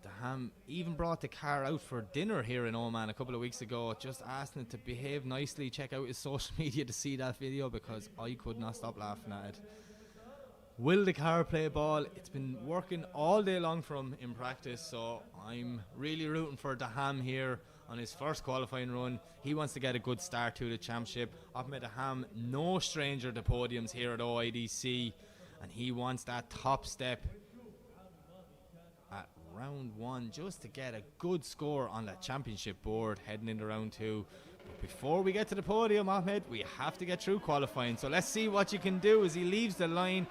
Daham even brought the car out for dinner here in Oman a couple of weeks ago, just asking it to behave nicely. Check out his social media to see that video, because I could not stop laughing at it. Will the car play ball? It's been working all day long for him in practice, so I'm really rooting for Daham here on his first qualifying run. He wants to get a good start to the championship. Ahmed Daham, no stranger to podiums here at OIDC, and he wants that top step at round 1 just to get a good score on that championship board heading into round 2. But before we get to the podium, Ahmed, we have to get through qualifying. So let's see what you can do as he leaves the line.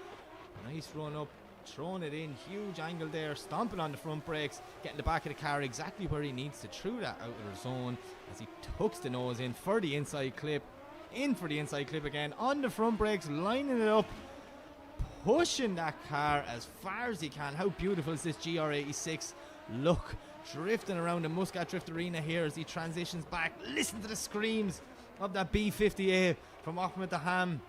Nice run up, throwing it in, huge angle there, stomping on the front brakes, getting the back of the car exactly where he needs to through that outer zone as he tucks the nose in for the inside clip, in for the inside clip again, on the front brakes, lining it up, pushing that car as far as he can. How beautiful is this GR86? Look, drifting around the Muscat Drift Arena here as he transitions back. Listen to the screams of that B58 from Ahmed Daham.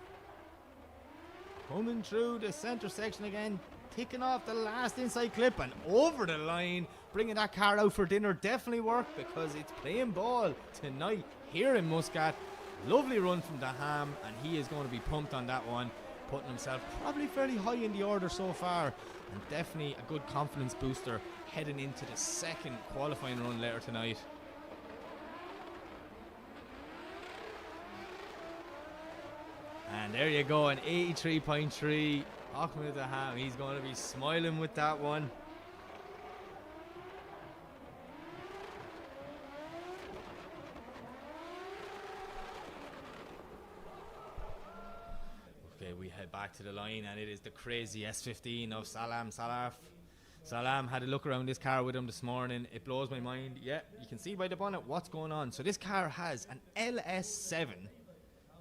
Coming through the centre section again, ticking off the last inside clip and over the line. Bringing that car out for dinner definitely worked, because it's playing ball tonight here in Muscat. Lovely run from Daham, and he is going to be pumped on that one, putting himself probably fairly high in the order so far, and definitely a good confidence booster heading into the second qualifying run later tonight. And there you go, an 83.3. Ahmed Daham, he's going to be smiling with that one. Okay, we head back to the line, and it is the crazy S15 of Salam Salaf. Salam had a look around this car with him this morning. It blows my mind. Yeah, you can see by the bonnet what's going on. So this car has an LS7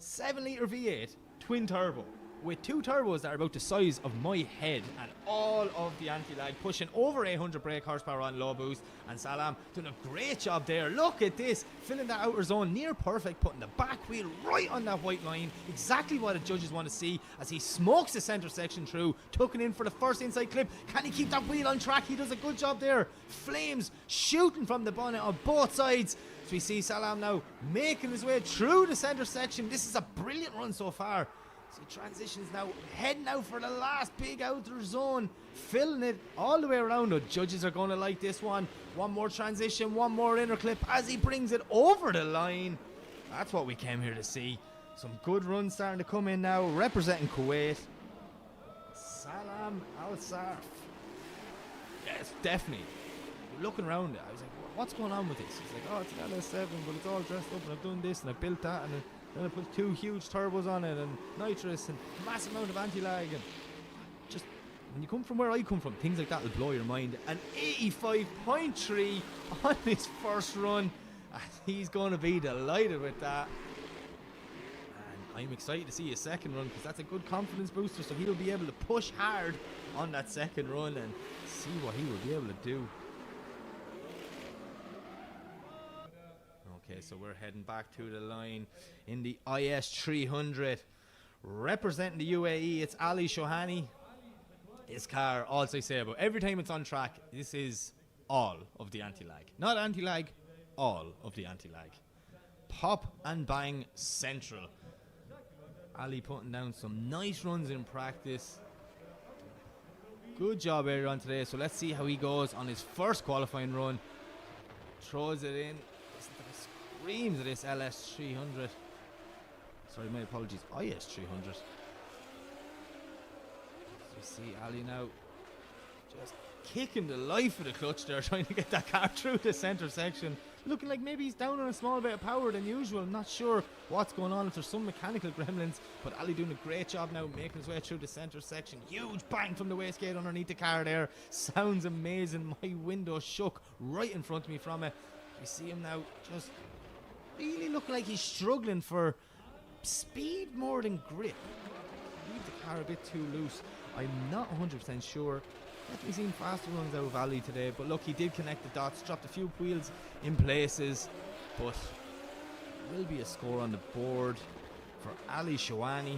7-litre V8 twin turbo with 2 turbos that are about the size of my head, and all of the anti-lag, pushing over 800 brake horsepower on low boost. And Salam doing a great job there. Look at this, filling that outer zone near perfect, putting the back wheel right on that white line, exactly what the judges want to see as he smokes the centre section through, tucking in for the first inside clip. Can he keep that wheel on track? He does a good job there. Flames shooting from the bonnet on both sides. So we see Salam now making his way through the centre section. This is a brilliant run so far. So he transitions now, heading out for the last big outer zone, filling it all the way around. The judges are going to like this one. One more transition, one more inner clip as he brings it over the line. That's what we came here to see. Some good runs starting to come in now, representing Kuwait. Salam Al-Sarf. Yes, definitely. Looking around it, I was like, what's going on with this? He's like, oh, it's an LS7, but it's all dressed up, and I've done this, and I've built that, and then I put 2 huge turbos on it, and nitrous, and massive amount of anti-lag, and just, when you come from where I come from, things like that will blow your mind. An 85.3 on his first run, and he's going to be delighted with that. And I'm excited to see his second run, because that's a good confidence booster, so he'll be able to push hard on that second run and see what he will be able to do. Okay, so we're heading back to the line in the IS300. Representing the UAE, it's Ali Shohani. His car, all I say about every time it's on track, this is all of the anti-lag. Not anti-lag, all of the anti-lag. Pop and bang central. Ali putting down some nice runs in practice. Good job earlier on today, so let's see how he goes on his first qualifying run. Throws it in. Screams of this LS300. Sorry, my apologies, IS300. So you see Ali now Just kicking the life of the clutch there, trying to get that car through the centre section. Looking like maybe he's down on a small bit of power than usual. I'm not sure what's going on, if there's some mechanical gremlins. But Ali doing a great job now, making his way through the centre section. Huge bang from the wastegate underneath the car there. Sounds amazing. My window shook right in front of me from it. We see him now just really look like he's struggling for speed more than grip. Leave the car a bit too loose. I'm not 100% sure. Definitely seen faster runs out of Ali today, but look, he did connect the dots, dropped a few wheels in places, but will be a score on the board for Ali Shawani.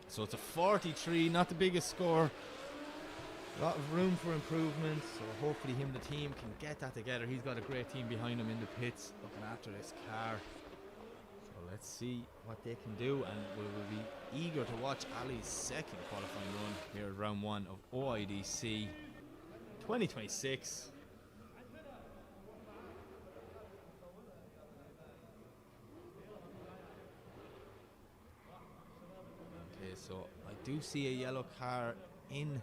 So it's a 43, not the biggest score. A lot of room for improvement, so hopefully him and the team can get that together. He's got a great team behind him in the pits looking after this car. So let's see what they can do, and we will be eager to watch Ali's second qualifying run here at round 1 of OIDC 2026. Okay, so I do see a yellow car in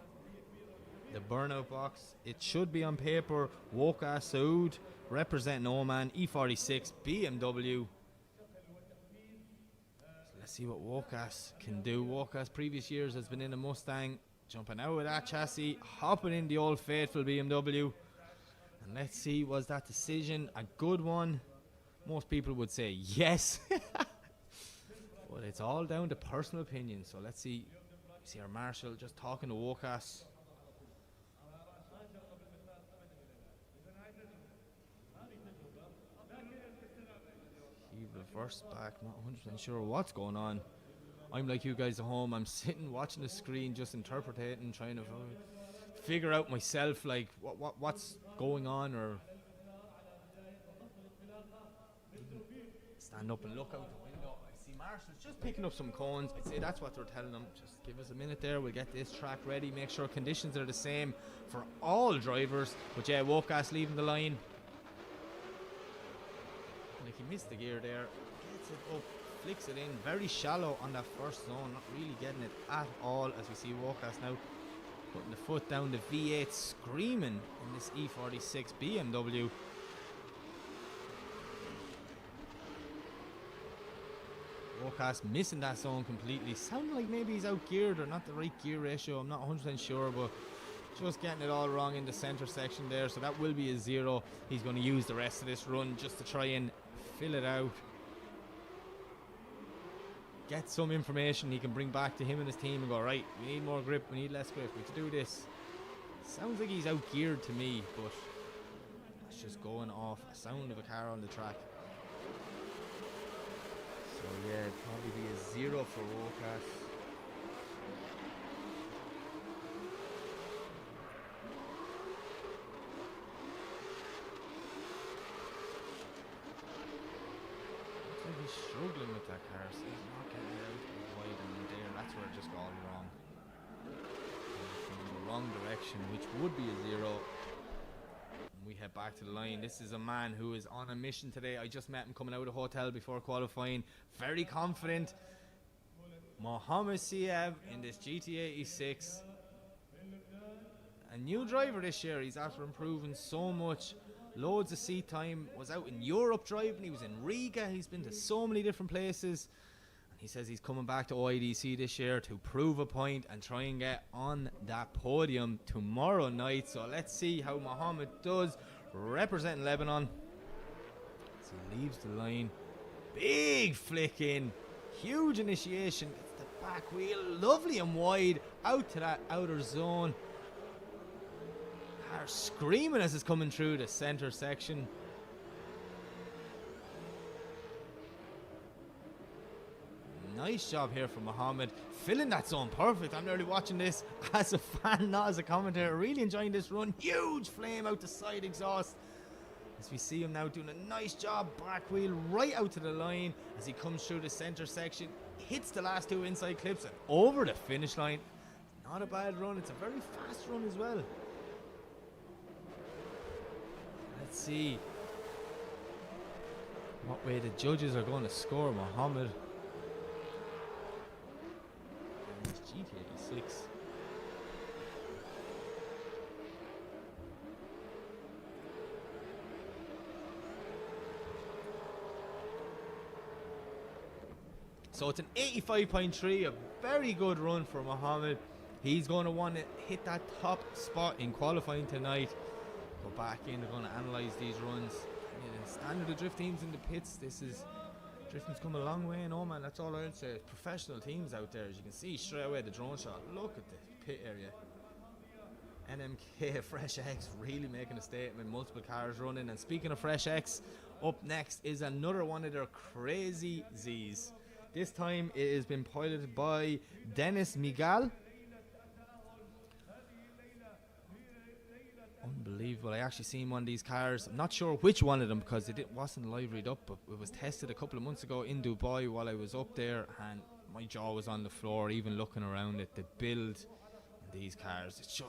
the burnout box. It should be on paper Woka Saud representing Oman, E46 BMW. So let's see what Wokas can do. Wokas previous years has been in a Mustang, jumping out with that chassis, hopping in the old faithful BMW. And let's see, was that decision a good one? Most people would say yes. But it's all down to personal opinion. So let's see. See our marshal just talking to Wokas. He reversed back, not 100% sure what's going on. I'm like you guys at home, I'm sitting watching the screen, just interpreting, trying to figure out myself, like what's going on, or stand up and look out the window. I see Marshall's just picking up some cones. I'd say that's what they're telling them. Just give us a minute there, we'll get this track ready, make sure conditions are the same for all drivers. But yeah, Wokas leaving the line. Like he missed the gear there, gets it up, flicks it in, very shallow on that first zone, not really getting it at all, as we see Wokas now putting the foot down, the V8 screaming in this E46 BMW. Wokas missing that zone completely, sounding like maybe he's out geared or not the right gear ratio, I'm not 100% sure, but just getting it all wrong in the center section there, so that will be a 0. He's going to use the rest of this run just to try and fill it out, get some information he can bring back to him and his team and go, right, we need more grip, we need less grip, we can do this. Sounds like he's out geared to me, but that's just going off a sound of a car on the track. So yeah, it'd probably be a 0 for Wokas. He's struggling with that car, so he's not getting it out wide and there. That's where it just got all wrong. In the wrong direction, which would be a 0. And we head back to the line. This is a man who is on a mission today. I just met him coming out of the hotel before qualifying. Very confident. Mohammed Siev in this GT86. A new driver this year. He's after improving so much. Loads of seat time, was out in Europe driving, he was in Riga, he's been to so many different places. And he says he's coming back to OIDC this year to prove a point and try and get on that podium tomorrow night. So let's see how Mohammed does, representing Lebanon. As he leaves the line, big flick in, huge initiation, gets the back wheel, lovely and wide, out to that outer zone. Car screaming as it's coming through the center section. Nice job here from Mohammed, filling that zone perfect. I'm nearly watching this as a fan, not as a commentator. Really enjoying this run. Huge flame out the side exhaust. As we see him now doing a nice job, back wheel right out to the line as he comes through the center section, hits the last 2 inside clips and over the finish line. Not a bad run, it's a very fast run as well. Let's see what way the judges are going to score Mohammed. GT86. So it's an 85.3, a very good run for Mohammed. He's going to want to hit that top spot in qualifying tonight. Go back in, they're going to analyse these runs. Yeah, standard of drift teams in the pits. Drifting's come a long way in Oman, that's all I'd say. Professional teams out there, as you can see straight away the drone shot. Look at the pit area. NMK Fresh X really making a statement, multiple cars running. And speaking of Fresh X, up next is another one of their crazy Z's. This time it has been piloted by Dennis Miguel. Unbelievable. I actually seen one of these cars. I'm not sure which one of them because it wasn't live up, but it was tested a couple of months ago in Dubai while I was up there, and my jaw was on the floor even looking around it. The build in these cars, it's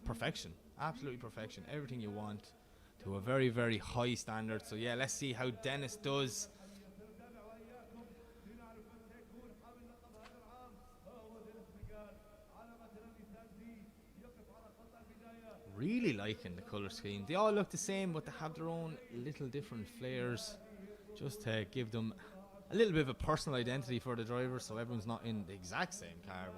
perfection. Absolutely perfection. Everything you want to a very, very high standard. So yeah, let's see how Dennis does. Really liking the colour scheme. They all look the same, but they have their own little different flares, just to give them a little bit of a personal identity for the driver, so everyone's not in the exact same car.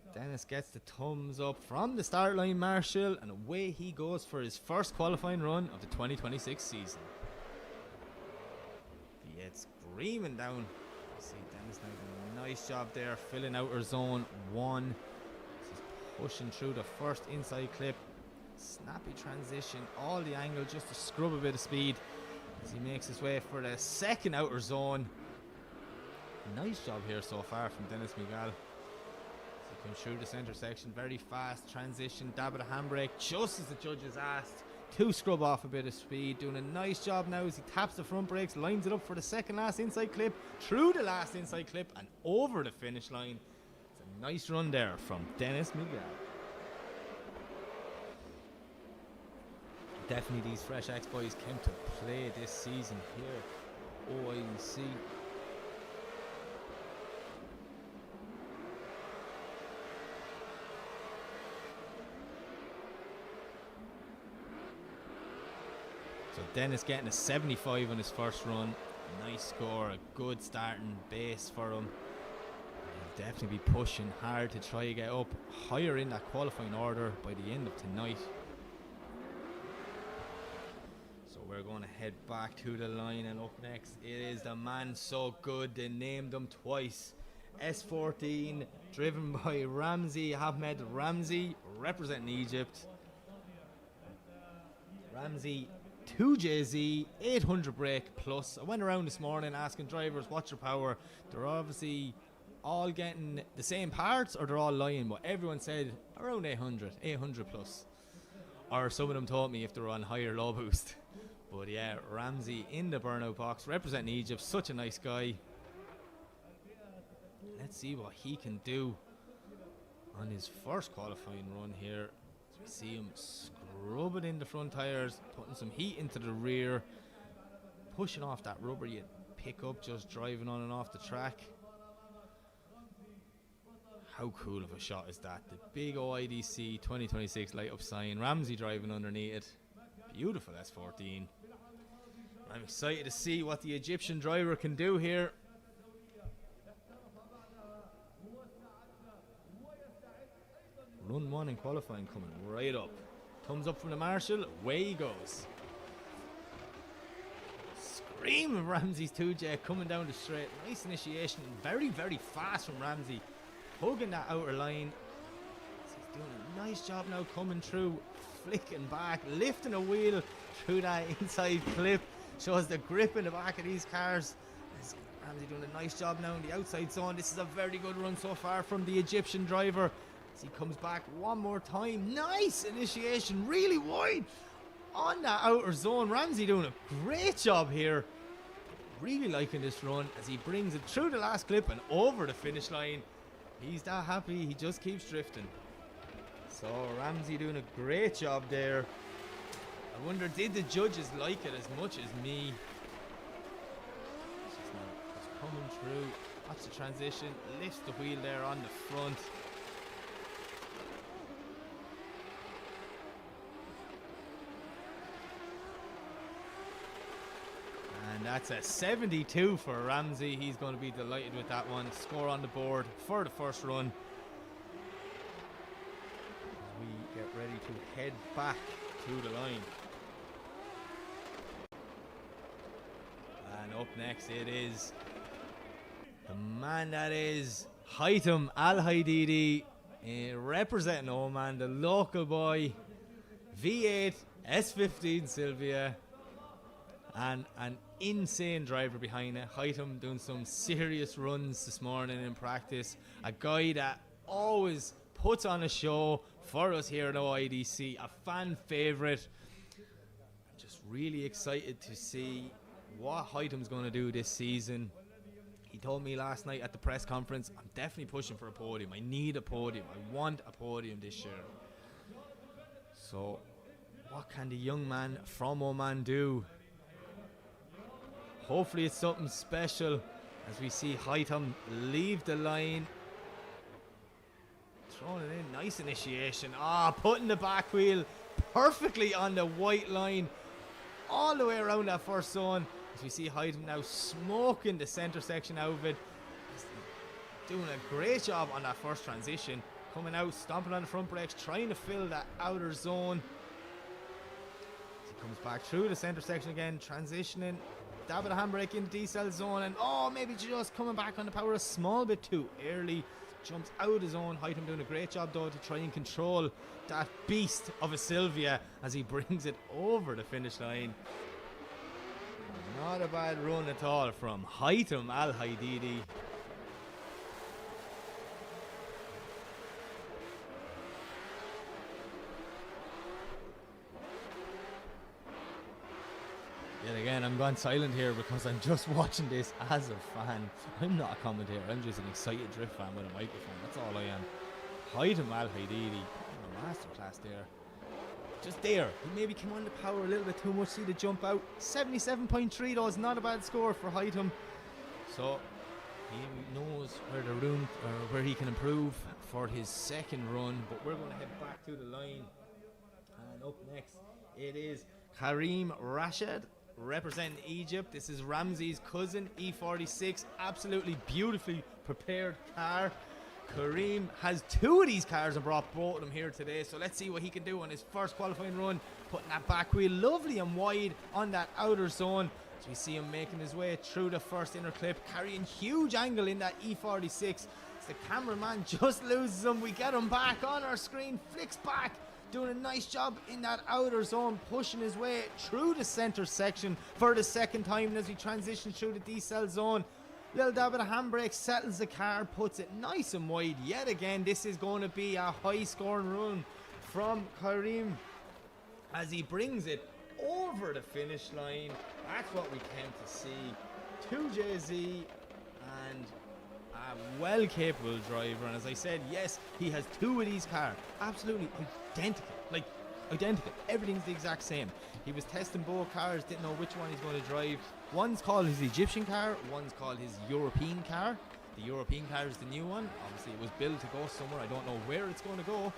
But Dennis gets the thumbs up from the start line, Marshall, and away he goes for his first qualifying run of the 2026 season. He gets screaming down. You see Dennis now doing a nice job there, filling out her zone 1. Pushing through the first inside clip. Snappy transition, all the angle just to scrub a bit of speed as he makes his way for the second outer zone. Nice job here so far from Dennis Miguel. As he comes through this intersection, very fast transition, dab of the handbrake just as the judges asked to scrub off a bit of speed. Doing a nice job now as he taps the front brakes, lines it up for the second last inside clip, through the last inside clip and over the finish line. Nice run there from Dennis Miguel. Definitely these Fresh X boys came to play this season here. OIC. So Dennis getting a 75 on his first run. Nice score, a good starting base for him. Definitely be pushing hard to try to get up higher in that qualifying order by the end of tonight. So we're going to head back to the line, and up next it is the man so good they named him twice. S14 driven by Ramzi Ahmed Ramzi, representing Egypt. Ramzi 2JZ 800 brake plus. I went around this morning asking drivers what's your power. They're obviously all getting the same parts, or they're all lying, but everyone said around 800 plus, or some of them told me if they were on high or low boost. But yeah, Ramzi in the burnout box representing Egypt, such a nice guy. Let's see what he can do on his first qualifying run here. So we see him scrubbing in the front tires, putting some heat into the rear, pushing off that rubber you pick up just driving on and off the track. How cool of a shot is that? The big OIDC 2026 light up sign, Ramzi driving underneath it. Beautiful S14. I'm excited to see what the Egyptian driver can do here. Run 1 in qualifying coming right up. Thumbs up from the marshal, away he goes. Screaming Ramzi's 2J coming down the straight. Nice initiation, very, very fast from Ramzi. Hugging that outer line. He's doing a nice job now coming through, flicking back, lifting a wheel through that inside clip. Shows the grip in the back of these cars. Ramzi doing a nice job now in the outside zone. This is a very good run so far from the Egyptian driver. As he comes back one more time. Nice initiation, really wide on that outer zone. Ramzi doing a great job here. Really liking this run as he brings it through the last clip and over the finish line. He's that happy, he just keeps drifting. So Ramzi doing a great job there. I wonder, did the judges like it as much as me? It's coming through. Watch the transition, lifts the wheel there on the front. And that's a 72 for Ramsey. He's going to be delighted with that one. Score on the board for the first run. As we get ready to head back to the line. And up next it is the man that is Haitham Al Haididi, representing Oman, the local boy. V8 S15 Sylvia, and an insane driver behind it. Haitham doing some serious runs this morning in practice. A guy that always puts on a show for us here at OIDC. A fan favourite. Just really excited to see what Haitham's going to do this season. He told me last night at the press conference, I'm definitely pushing for a podium. I need a podium. I want a podium this year. So what can the young man from Oman do? Hopefully it's something special as we see Haitham leave the line. Throwing it in, nice initiation. Putting the back wheel perfectly on the white line all the way around that first zone. As we see Haitham now smoking the centre section out of it. He's doing a great job on that first transition. Coming out, stomping on the front brakes, trying to fill that outer zone. As he comes back through the centre section again, transitioning. Dab of the handbrake in the decel zone, and maybe just coming back on the power a small bit too early. Jumps out of the zone. Haitham doing a great job though to try and control that beast of a Sylvia as he brings it over the finish line. Not a bad run at all from Haitham Al Haididi. Yet again, I'm gone silent here because I'm just watching this as a fan. I'm not a commentator, I'm just an excited drift fan with a microphone. That's all I am. Haitham Al Haididi, a masterclass there. Just there, he maybe came on the power a little bit too much. See the jump out. 77.3 though is not a bad score for Haitham. So he knows where the room, where he can improve for his second run. But we're going to head back to the line. And up next, it is Karim Rashid, representing Egypt. This is Ramsey's cousin, E46. Absolutely beautifully prepared car. Karim has two of these cars and brought both of them here today, so let's see what he can do on his first qualifying run. Putting that back wheel lovely and wide on that outer zone. So we see him making his way through the first inner clip, carrying huge angle in that E46. As the cameraman just loses him, we get him back on our screen, flicks back, doing a nice job in that outer zone, pushing his way through the centre section for the second time. And as we transition through the decel zone, little dab of the handbrake settles the car, puts it nice and wide. Yet again, this is going to be a high scoring run from Karim as he brings it over the finish line. That's what we came to see. 2JZ and a well capable driver, and as I said, yes, he has two of these cars, absolutely identical, like identical, everything's the exact same. He was testing both cars, didn't know which one he's going to drive. One's called his Egyptian car, one's called his European car. The European car is the new one. Obviously it was built to go somewhere, I don't know where it's going to go.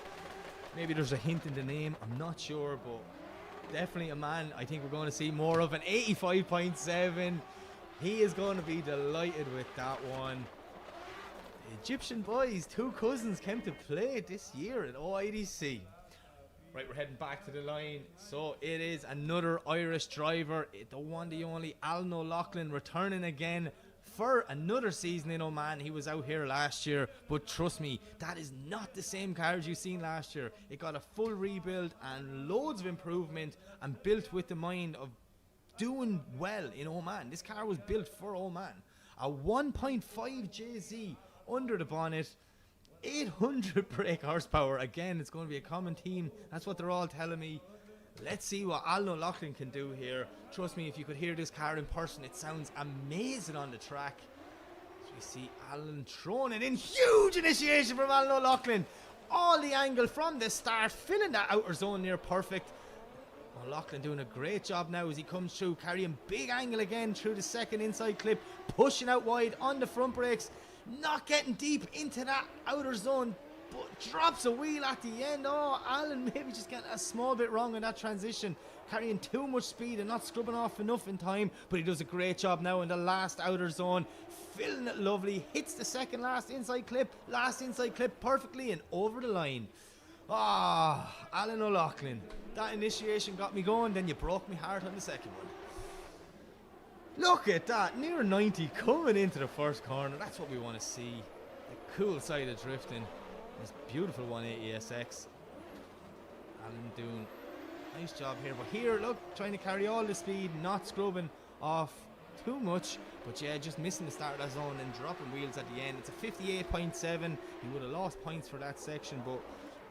Maybe there's a hint in the name, I'm not sure, but definitely a man I think we're going to see more of. An 85.7, he is going to be delighted with that one. The Egyptian boys, two cousins, came to play this year at OIDC. Right, we're heading back to the line. So it is another Irish driver, the one, the only, Alan O'Loughlin, returning again for another season in Oman. He was out here last year, but trust me, that is not the same car as you've seen last year. It got a full rebuild and loads of improvement, and built with the mind of doing well in Oman. This car was built for Oman. A 1.5 JZ under the bonnet, 800 brake horsepower. Again, it's going to be a common theme. That's what they're all telling me. Let's see what Alan O'Loughlin can do here. Trust me, if you could hear this car in person, it sounds amazing on the track. So we see Alan throwing it in. Huge initiation from Alan O'Loughlin. All the angle from the start, filling that outer zone near perfect. O'Loughlin doing a great job now as he comes through, carrying big angle again through the second inside clip, pushing out wide on the front brakes, not getting deep into that outer zone, but drops a wheel at the end. Oh, Alan maybe just getting a small bit wrong in that transition, carrying too much speed and not scrubbing off enough in time, but he does a great job now in the last outer zone, filling it lovely, hits the second last inside clip perfectly and over the line. Ah, Alan O'Loughlin, that initiation got me going, then you broke me heart on the second one. Look at that, near 90 coming into the first corner. That's what we want to see. The cool side of drifting. This beautiful 180 SX. Alan doing a nice job here. But here, look, trying to carry all the speed, not scrubbing off too much. But yeah, just missing the start of that zone and dropping wheels at the end. It's a 58.7. He would have lost points for that section, but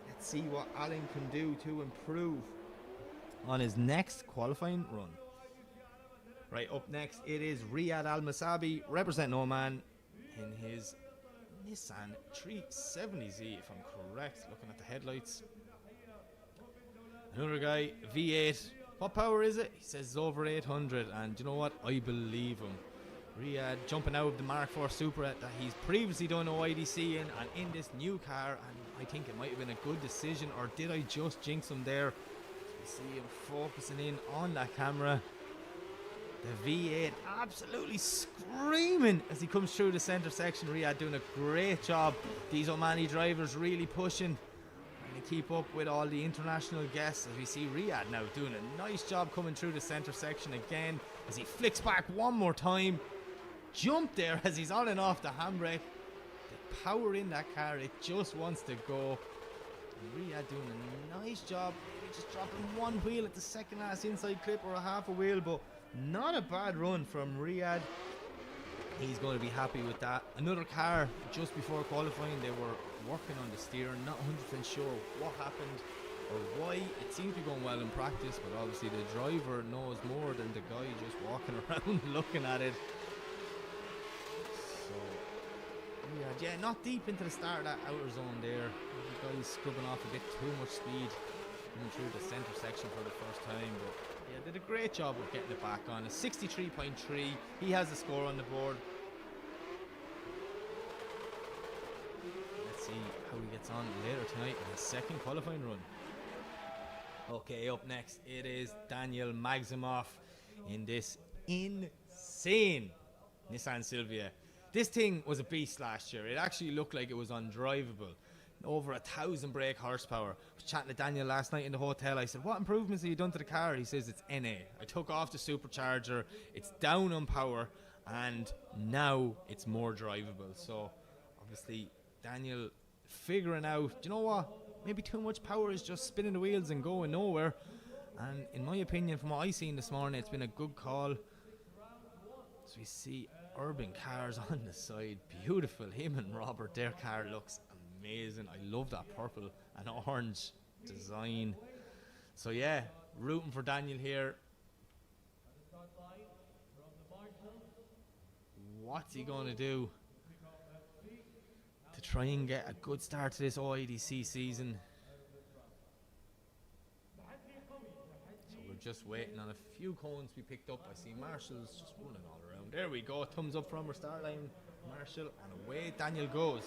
let's see what Alan can do to improve on his next qualifying run. Right, up next it is Riyad Al Masabi representing Oman in his Nissan 370Z, if I'm correct, looking at the headlights. Another guy, V8. What power is it? He says it's over 800, and you know what? I believe him. Riyad jumping out of the Mark IV Superette that he's previously done OIDC in, and in this new car, and I think it might have been a good decision, or did I just jinx him there? You see him focusing in on that camera. The V8 absolutely screaming as he comes through the centre section. Riyad doing a great job. These Omani drivers really pushing, trying to keep up with all the international guests, as we see Riyad now doing a nice job coming through the centre section again as he flicks back one more time. Jump there as he's on and off the handbrake. The power in that car, it just wants to go. And Riyad doing a nice job, maybe just dropping one wheel at the second last inside clip or a half a wheel, but not a bad run from Riyad. He's going to be happy with that. Another car just before qualifying, they were working on the steering, not 100% sure what happened or why. It seemed to be going well in practice, but obviously the driver knows more than the guy just walking around looking at it. So Riyad, yeah, not deep into the start of that outer zone there. The guy's scrubbing off a bit too much speed coming through the centre section for the first time, but yeah, did a great job of getting it back on. A 63.3. He has the score on the board. Let's see how he gets on later tonight in his second qualifying run. Okay, up next it is Daniel Maximoff in this insane Nissan Silvia. This thing was a beast last year. It actually looked like it was undrivable. Over 1,000 brake horsepower. I was chatting to Daniel last night in the hotel. I said, what improvements have you done to the car? He says it's NA. I took off the supercharger, it's down on power, and now it's more drivable. So obviously Daniel figuring out, you know what, maybe too much power is just spinning the wheels and going nowhere. And in my opinion, from what I seen this morning, it's been a good call. So we see urban cars on the side, beautiful. Him and Robert, their car looks amazing. I love that purple and orange design. So yeah, rooting for Daniel here. What's he going to do to try and get a good start to this OIDC season? So we're just waiting on a few cones we picked up. I see Marshall's just running all around. There we go, thumbs up from our start line, Marshall, and away Daniel goes.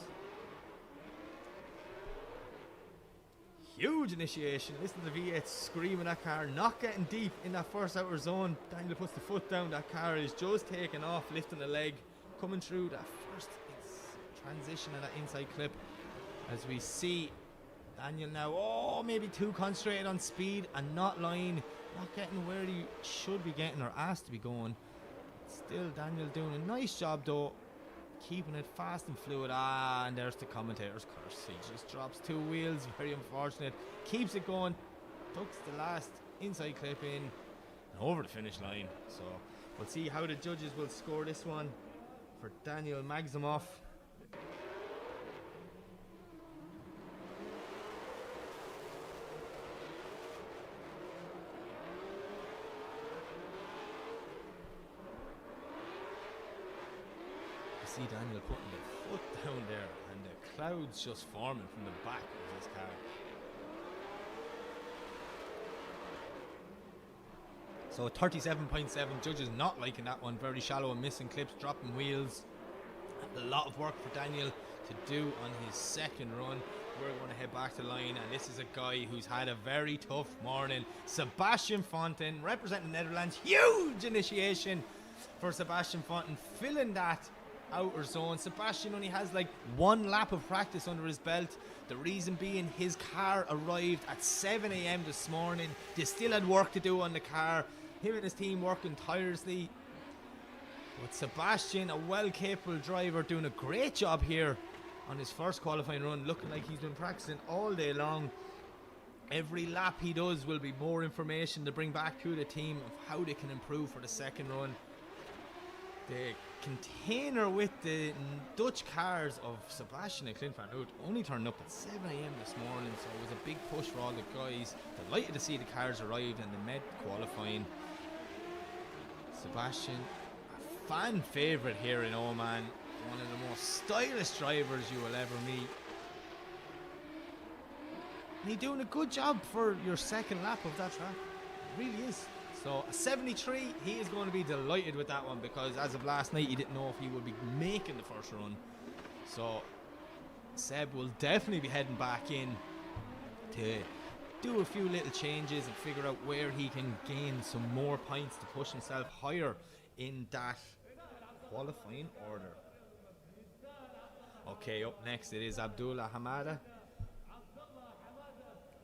Huge initiation. Listen to the V8 screaming that car, not getting deep in that first outer zone. Daniel puts the foot down. That car is just taking off, lifting the leg, coming through that first transition and that inside clip. As we see Daniel now, oh, maybe too concentrated on speed and not line, not getting where he should be getting or asked to be going. Still Daniel doing a nice job though, keeping it fast and fluid. And there's the commentator's curse. He just drops two wheels, very unfortunate. Keeps it going, tucks the last inside clip in and over the finish line. So we'll see how the judges will score this one for Daniel Maximoff. See Daniel putting the foot down there and the clouds just forming from the back of his car. So 37.7, judges not liking that one. Very shallow and missing clips, dropping wheels. A lot of work for Daniel to do on his second run. We're going to head back to line, and this is a guy who's had a very tough morning. Sebastian Fonten, representing the Netherlands. Huge initiation for Sebastian Fonten, filling that outer zone. Sebastian only has like 1 lap of practice under his belt. The reason being, his car arrived at 7 a.m. this morning. They still had work to do on the car. Him and his team working tirelessly. But Sebastian, a well-capable driver, doing a great job here on his first qualifying run, looking like he's been practicing all day long. Every lap he does will be more information to bring back to the team of how they can improve for the second run. The container with the Dutch cars of Sebastian and Clint Van Hout only turned up at 7 a.m. this morning, so it was a big push for all the guys. Delighted to see the cars arrived and they met qualifying. Sebastian, a fan favourite here in Oman, one of the most stylish drivers you will ever meet. And he's doing a good job for your second lap of that track. It really is. So a 73, he is going to be delighted with that one, because as of last night he didn't know if he would be making the first run. So Seb will definitely be heading back in to do a few little changes and figure out where he can gain some more points to push himself higher in that qualifying order. Okay, up next it is Abdullah Hamada,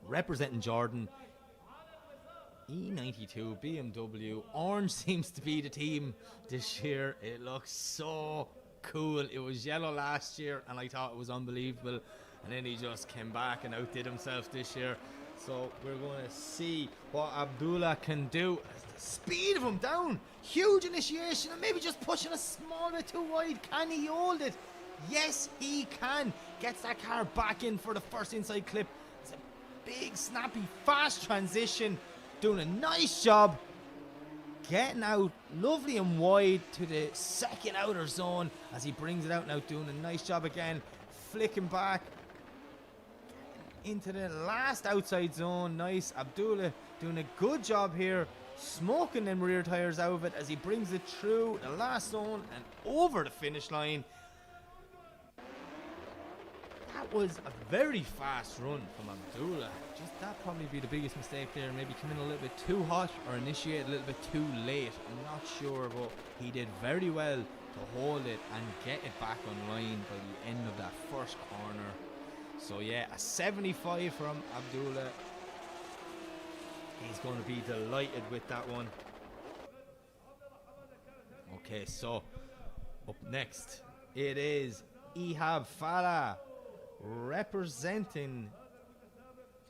representing Jordan. E92 BMW. Orange seems to be the team this year. It looks so cool. It was yellow last year and I thought it was unbelievable, and then he just came back and outdid himself this year. So we're going to see what Abdullah can do. The speed of him down, huge initiation, and maybe just pushing a small bit too wide. Can he hold it? Yes, he can. Gets that car back in for the first inside clip. It's a big, snappy, fast transition. Doing a nice job getting out lovely and wide to the second outer zone as he brings it out now. Doing a nice job again, flicking back into the last outside zone. Nice. Abdullah doing a good job here, smoking them rear tires out of it as he brings it through the last zone and over the finish line. That was a very fast run from Abdullah. Just that probably be the biggest mistake there. Maybe come in a little bit too hot or initiate a little bit too late. I'm not sure, but he did very well to hold it and get it back online by the end of that first corner. So yeah, a 75 from Abdullah. He's going to be delighted with that one. Okay, so up next it is Ihab Farah, representing,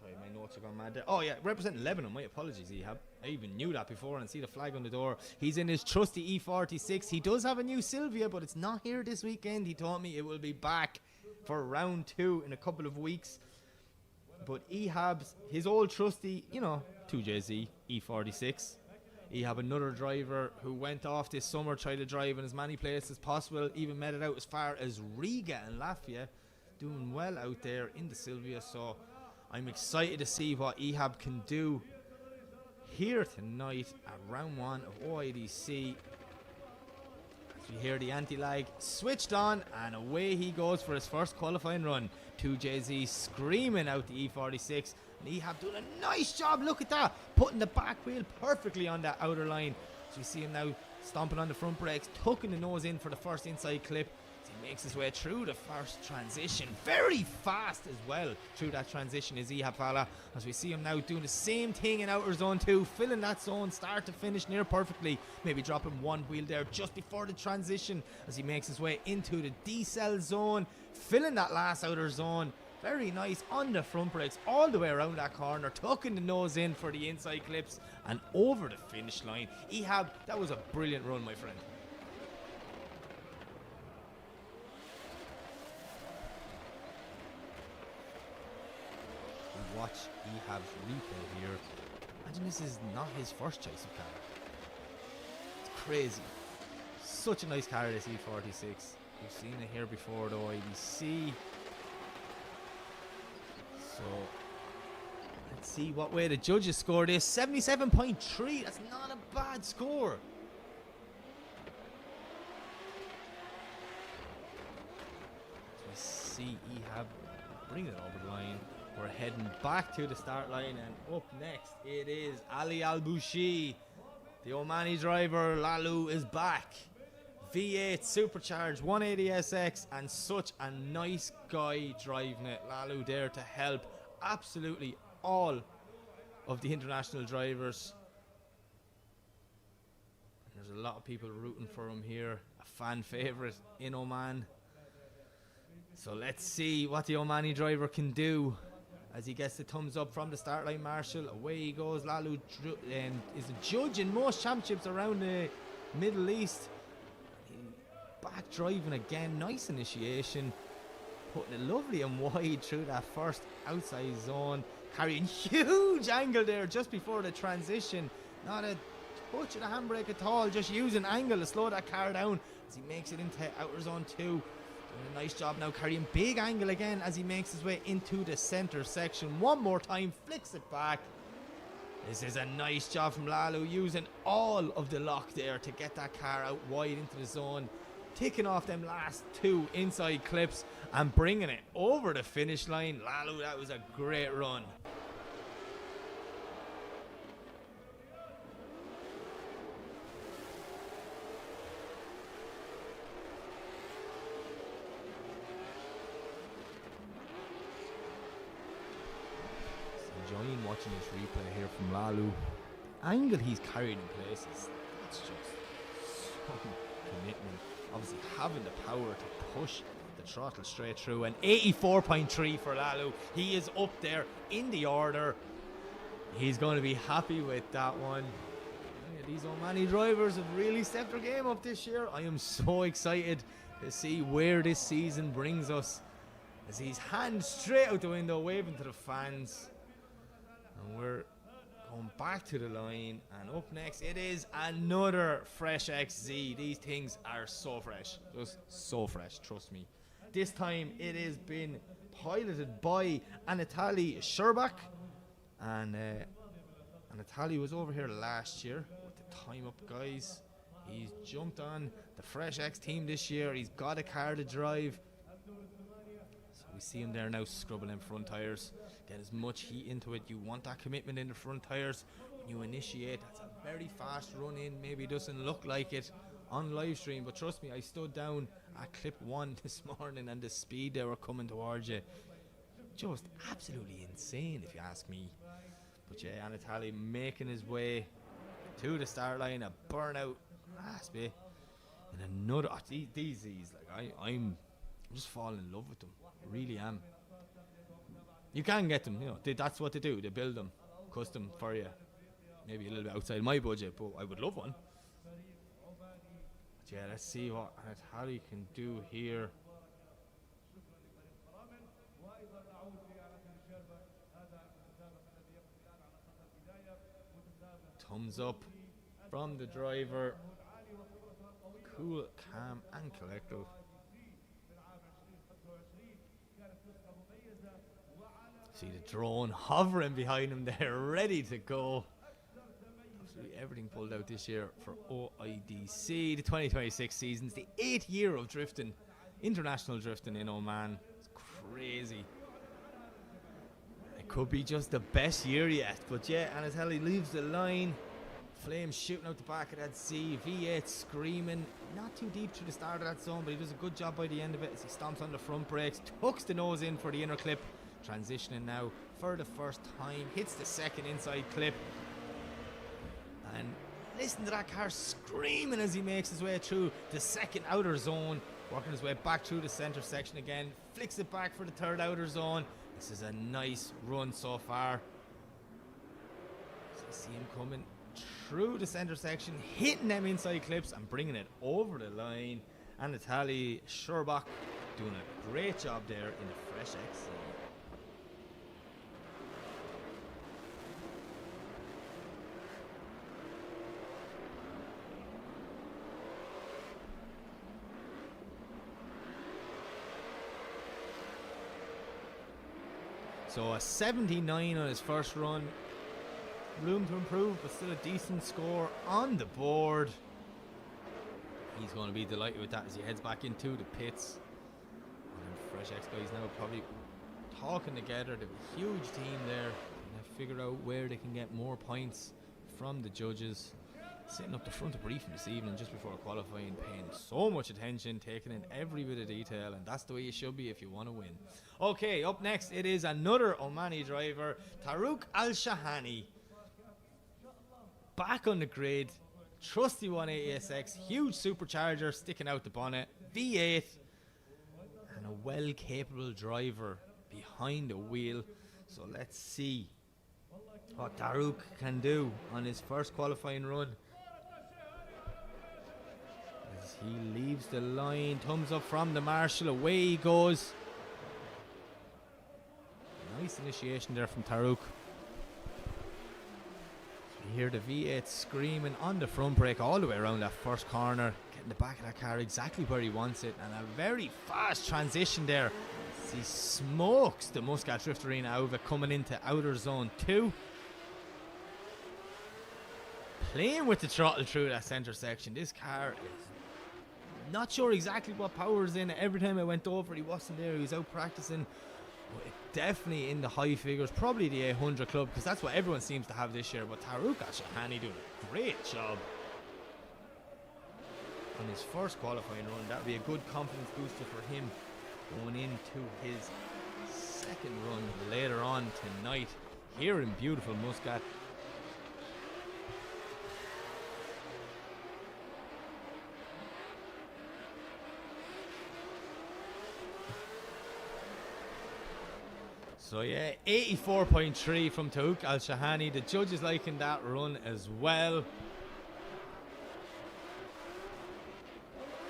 sorry, my notes are gone mad there. Oh yeah, representing Lebanon. My apologies, Ihab. I even knew that before and see the flag on the door. He's in his trusty E46. He does have a new Sylvia, but it's not here this weekend. He told me it will be back for round 2 in a couple of weeks. But Ehab's, his old trusty, you know, 2JZ E46. Ehab, another driver who went off this summer, tried to drive in as many places as possible, even made it out as far as Riga and Latvia. Doing well out there in the Sylvia, so I'm excited to see what Ehab can do here tonight at round 1 of OIDC. As we hear the anti-lag switched on, and away he goes for his first qualifying run. 2JZ screaming out the E46, and Ehab doing a nice job. Look at that, putting the back wheel perfectly on that outer line. So you see him now stomping on the front brakes, tucking the nose in for the first inside clip. He makes his way through the first transition, very fast as well through that transition is Ihab Fala, as we see him now doing the same thing in outer zone 2, filling that zone start to finish near perfectly, maybe dropping one wheel there just before the transition as he makes his way into the D-cell zone, filling that last outer zone. Very nice on the front brakes all the way around that corner, tucking the nose in for the inside clips and over the finish line. Ihab, that was a brilliant run, my friend. Watch Ehab's replay here. Imagine this is not his first choice of car. It's crazy. Such a nice car, this E46. We've seen it here before though, IBC. So let's Let's see what way the judges score this. 77.3. That's not a bad score. We see Ehab bring it over the line. We're heading back to the start line, and up next it is Ali Al-Bushi. The Omani driver Lalu is back. V8 supercharged 180SX, and such a nice guy driving it. Lalu there to help absolutely all of the international drivers. There's a lot of people rooting for him here. A fan favourite in Oman. So let's see what the Omani driver can do as he gets the thumbs up from the start line marshal. Away he goes. Lalu is a judge in most championships around the Middle East. Back driving again. Nice initiation. Putting it lovely and wide through that first outside zone. Carrying huge angle there just before the transition. Not a touch of the handbrake at all. Just using angle to slow that car down as he makes it into outer zone 2. Doing a nice job now, carrying big angle again as he makes his way into the center section. One more time, flicks it back. This is a nice job from Lalu, using all of the lock there to get that car out wide into the zone. Ticking off them last 2 inside clips and bringing it over the finish line. Lalu, that was a great run. Enjoying watching this replay here from Lalu. Angle he's carried in places, that's just some commitment. Obviously having the power to push the throttle straight through. And 84.3 for Lalu. He is up there in the order. He's going to be happy with that one. Yeah, these Omani drivers have really stepped their game up this year. I am so excited to see where this season brings us, as he's hands straight out the window waving to the fans. And we're going back to the line, and up next it is another fresh XZ. These things are so fresh, just so fresh, trust me. This time it has been piloted by Anatoly Sherbak, and Anatoly was over here last year with the time up guys. He's jumped on the Fresh X team this year. He's got a car to drive. So we see him there now scrubbing them front tyres. Get as much heat into it. You want that commitment in the front tyres. When you initiate, that's a very fast run in. Maybe it doesn't look like it on live stream, but trust me, I stood down at clip 1 this morning, and the speed they were coming towards you, just absolutely insane if you ask me. But yeah, Anatoly making his way to the start line. A burnout raspy, and another these like I'm just falling in love with them. I really am. You can get them, you know. That's what they do. They build them custom for you. Maybe a little bit outside my budget, but I would love one. But yeah, let's see what Anatoly can do here. Thumbs up from the driver. Cool, calm, and collective. See the drone hovering behind him there, ready to go. Absolutely everything pulled out this year for OIDC. The 2026 season's the 8th year of drifting, international drifting in Oman. It's crazy. It could be just the best year yet. But yeah, Anatoly leaves the line. Flames shooting out the back of that Z. V8 screaming. Not too deep through the start of that zone, but he does a good job by the end of it as he stomps on the front brakes, tucks the nose in for the inner clip. Transitioning now for the first time, hits the second inside clip, and listen to that car screaming as he makes his way through the second outer zone, working his way back through the center section again, flicks it back for the third outer zone. This is a nice run so far. So you see him coming through the center section, hitting them inside clips and bringing it over the line. Anatoly Sherbak doing a great job there in the Fresh X. So a 79 on his first run. Room to improve, but still a decent score on the board. He's going to be delighted with that as he heads back into the pits. And Fresh X guys now probably talking together. They've a huge team there. And they've figured out where they can get more points from the judges. Sitting up the front of briefing this evening just before qualifying, paying so much attention, taking in every bit of detail, and that's the way you should be if you want to win. Okay, up next it is another Omani driver, Tarouk Al-Shahani. Back on the grid, trusty 180SX, huge supercharger sticking out the bonnet, V8, and a well-capable driver behind the wheel. So let's see what Tarouk can do on his first qualifying run. As he leaves the line, thumbs up from the marshal, away he goes. Nice initiation there from Tarouk. You hear the V8 screaming on the front brake all the way around that first corner, getting the back of that car exactly where he wants it, and a very fast transition there as he smokes the Muscat Drift Arena out of it, coming into outer zone 2. Playing with the throttle through that centre section. This car is not sure exactly what power is in it. Every time I went over, he wasn't there. He was out practicing. But definitely in the high figures, probably the 800 club, because that's what everyone seems to have this year. But Tarouk Al-Shahani doing a great job on his first qualifying run. That would be a good confidence booster for him going into his second run later on tonight here in beautiful Muscat. So yeah, 84.3 from Tarouk Al-Shahani. The judges liking that run as well.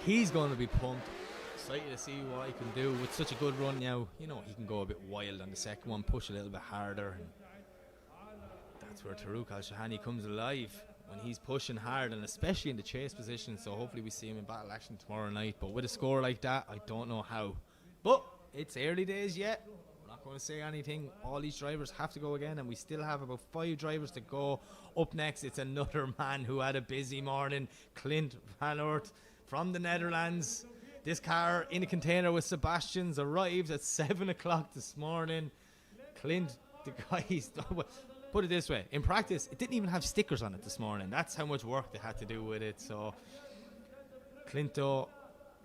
He's going to be pumped. Excited to see what he can do with such a good run now. You know, he can go a bit wild on the second one, push a little bit harder. And that's where Tarouk Al-Shahani comes alive, when he's pushing hard, and especially in the chase position. So hopefully we see him in battle action tomorrow night. But with a score like that, I don't know how. But it's early days yet. Not going to say anything. All these drivers have to go again, and we still have about 5 drivers to go. Up next, it's another man who had a busy morning, Clint Van Oort from the Netherlands. This car in a container with Sebastian's arrived at 7 o'clock this morning. Clint, the guys, put it this way, in practice it didn't even have stickers on it this morning. That's how much work they had to do with it. So Clinto,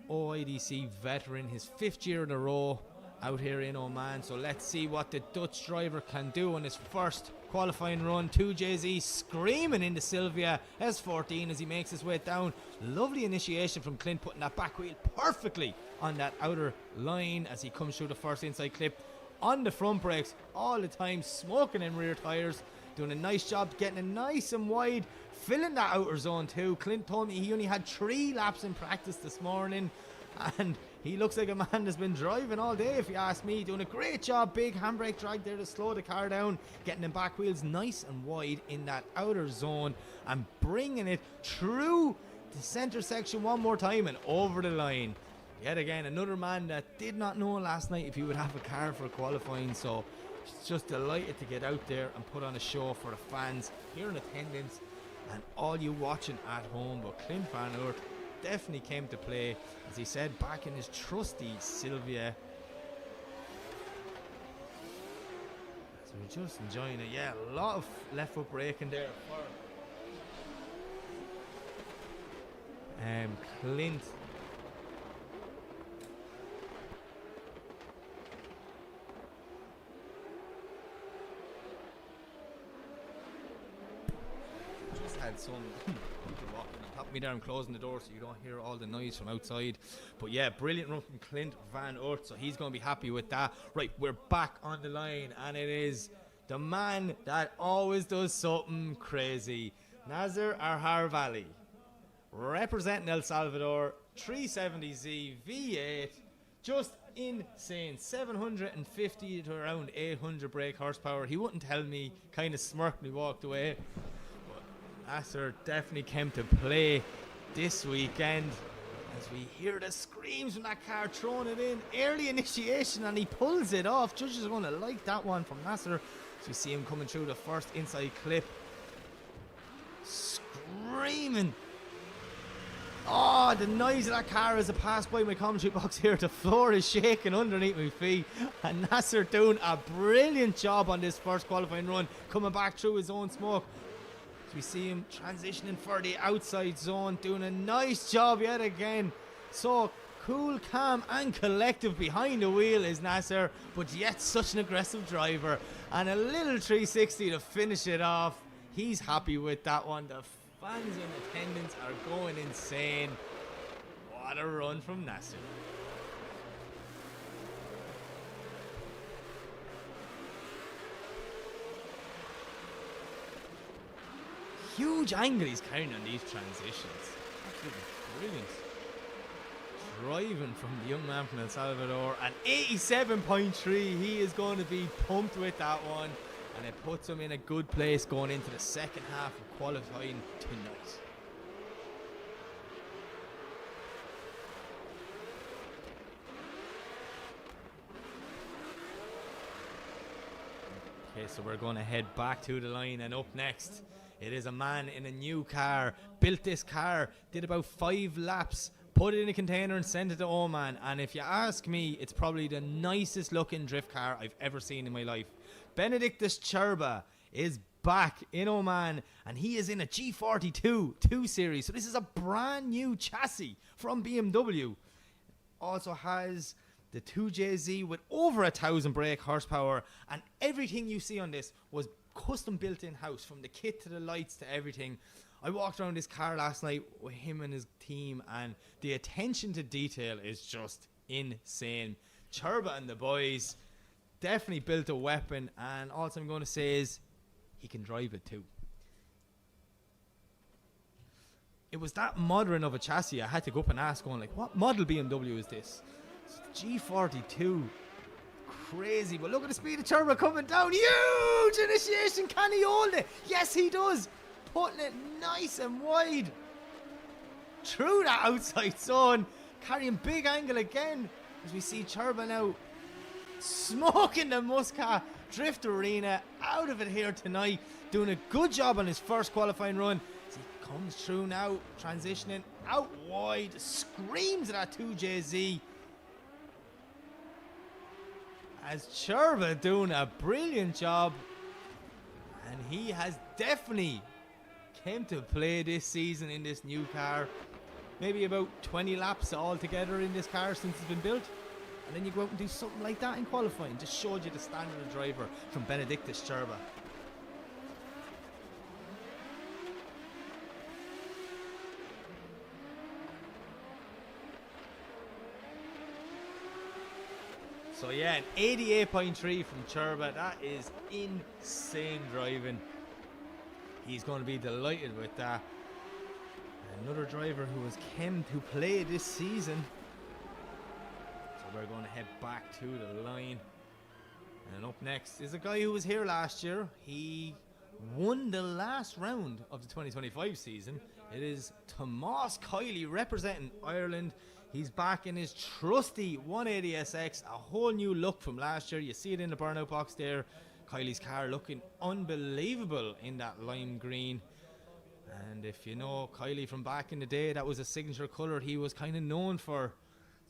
OIDC veteran, his 5th year in a row out here in Oman. So let's see what the Dutch driver can do on his first qualifying run. 2JZ screaming into Sylvia S14 as he makes his way down. Lovely initiation from Clint, putting that back wheel perfectly on that outer line as he comes through the first inside clip. On the front brakes all the time, smoking in rear tyres, doing a nice job getting it nice and wide, filling that outer zone too. Clint told me he only had 3 laps in practice this morning, and he looks like a man that's been driving all day, if you ask me. Doing a great job. Big handbrake drag there to slow the car down. Getting them back wheels nice and wide in that outer zone. And bringing it through the centre section one more time and over the line. Yet again, another man that did not know last night if he would have a car for qualifying. So just delighted to get out there and put on a show for the fans here in attendance and all you watching at home. But Clint Van Oort definitely came to play, as he said, back in his trusty Sylvia. So we're just enjoying it. Yeah, a lot of left foot braking there for Clint. Just had some people walking on top of me there. I'm closing the door so you don't hear all the noise from outside. But yeah, brilliant run from Clint Van Oort, so he's going to be happy with that. Right, we're back on the line, and it is the man that always does something crazy, Nazar Arhar Valley, representing El Salvador, 370Z V8, just insane, 750 to around 800 brake horsepower. He wouldn't tell me, kind of smirked and he walked away. But Nasser definitely came to play this weekend, As we hear the screams from that car throwing it in. Early initiation and he pulls it off. Judges are going to like that one from Nasser. So we see him coming through the first inside clip. Screaming. Oh, the noise of that car as it passed by my commentary box here. The floor is shaking underneath my feet. And Nasser doing a brilliant job on this first qualifying run. Coming back through his own smoke. So we see him transitioning for the outside zone. Doing a nice job yet again. So cool, calm and collective behind the wheel is Nasser. But yet such an aggressive driver. And a little 360 to finish it off. He's happy with that one. The fans in attendance are going insane. What a run from Nasser. Huge angle he's carrying on these transitions. Absolutely brilliant. Driving from the young man from El Salvador. And 87.3. He is going to be pumped with that one. And it puts him in a good place going into the second half of qualifying tonight. Okay, so we're going to head back to the line, and up next it is a man in a new car. Built this car, did about 5 laps, put it in a container and sent it to Oman. And if you ask me, it's probably the nicest looking drift car I've ever seen in my life. Benedictus Cherba is back in Oman, and he is in a G42 2 Series. So this is a brand new chassis from BMW. Also has the 2JZ with over 1,000 brake horsepower, and everything you see on this was custom built in-house, from the kit to the lights to everything. I walked around this car last night with him and his team, and the attention to detail is just insane. Cherba and the boys definitely built a weapon, and all I'm going to say is he can drive it too. It was that modern of a chassis I had to go up and ask, going like, what model BMW is this? It's the G42. Crazy, but look at the speed of Cherba coming down. Huge initiation. Can he hold it? Yes, he does. Putting it nice and wide through that outside zone, carrying big angle again, as we see Cherba now smoking the Muscat Drift Arena out of it here tonight, doing a good job on his first qualifying run. As he comes through now, transitioning out wide, screams at that 2JZ. As Cherba doing a brilliant job, and he has definitely came to play this season in this new car. Maybe about 20 laps altogether in this car since it's been built. And then you go out and do something like that in qualifying. Just showed you the standard of driver from Benedictus Cherba. So yeah, an 88.3 from Cherba. That is insane driving. He's going to be delighted with that. Another driver who has come to play this season. So we're going to head back to the line. And up next is a guy who was here last year. He won the last round of the 2025 season. It is Tomas Kiley representing Ireland. He's back in his trusty 180SX, a whole new look from last year. You see it in the burnout box there. Kiley's car looking unbelievable in that lime green. And if you know Kiley from back in the day, that was a signature colour he was kind of known for.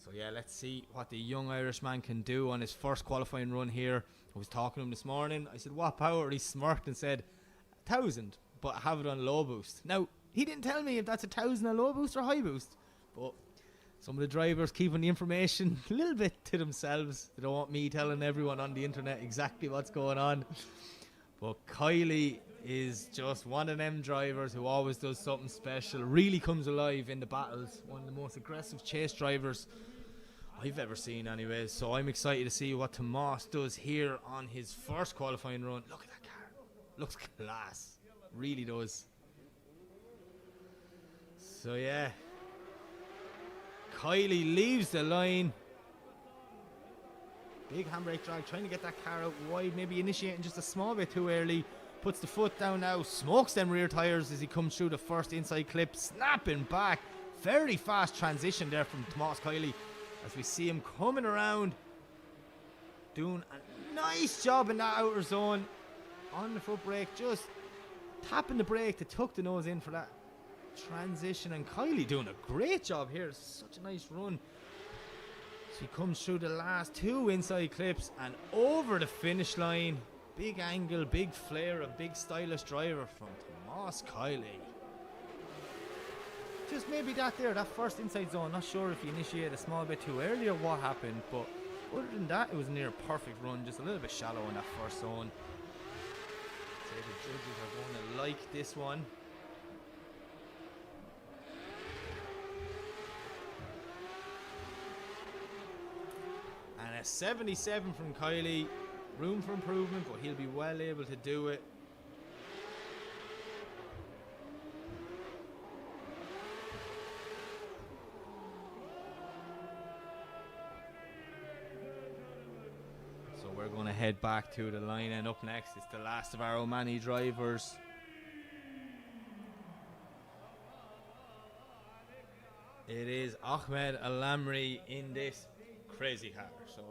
So yeah, let's see what the young Irishman can do on his first qualifying run here. I was talking to him this morning. I said, what power? He smirked and said, 1,000, but I have it on low boost. Now, he didn't tell me if that's 1,000 on low boost or high boost. But some of the drivers keeping the information a little bit to themselves. They don't want me telling everyone on the internet exactly what's going on. But Kiley is just one of them drivers who always does something special, really comes alive in the battles. One of the most aggressive chase drivers I've ever seen anyways. So I'm excited to see what Tomas does here on his first qualifying run. Look at that car. Looks class. Really does. So yeah, Kiley leaves the line. Big handbrake drag, trying to get that car out wide, maybe initiating just a small bit too early. Puts the foot down now, smokes them rear tyres as he comes through the first inside clip, snapping back. very fast transition there from Tomas Kiley as we see him coming around, doing a nice job in that outer zone on the foot brake, just tapping the brake to tuck the nose in for that transition. And Kiley doing a great job here. Such a nice run. So he comes through the last two inside clips and over the finish line. Big angle, big flare, a big stylish driver from Tomas Kiley. Just maybe that first inside zone. Not sure if he initiated a small bit too early or what happened, but other than that, it was a near perfect run. Just a little bit shallow in that first zone. So the judges are going to like this one. And a 77 from Kiley. Room for improvement, but he'll be well able to do it. So we're going to head back to the line, and up next is the last of our Omani drivers. It is Ahmed Al-Amri in this crazy car. So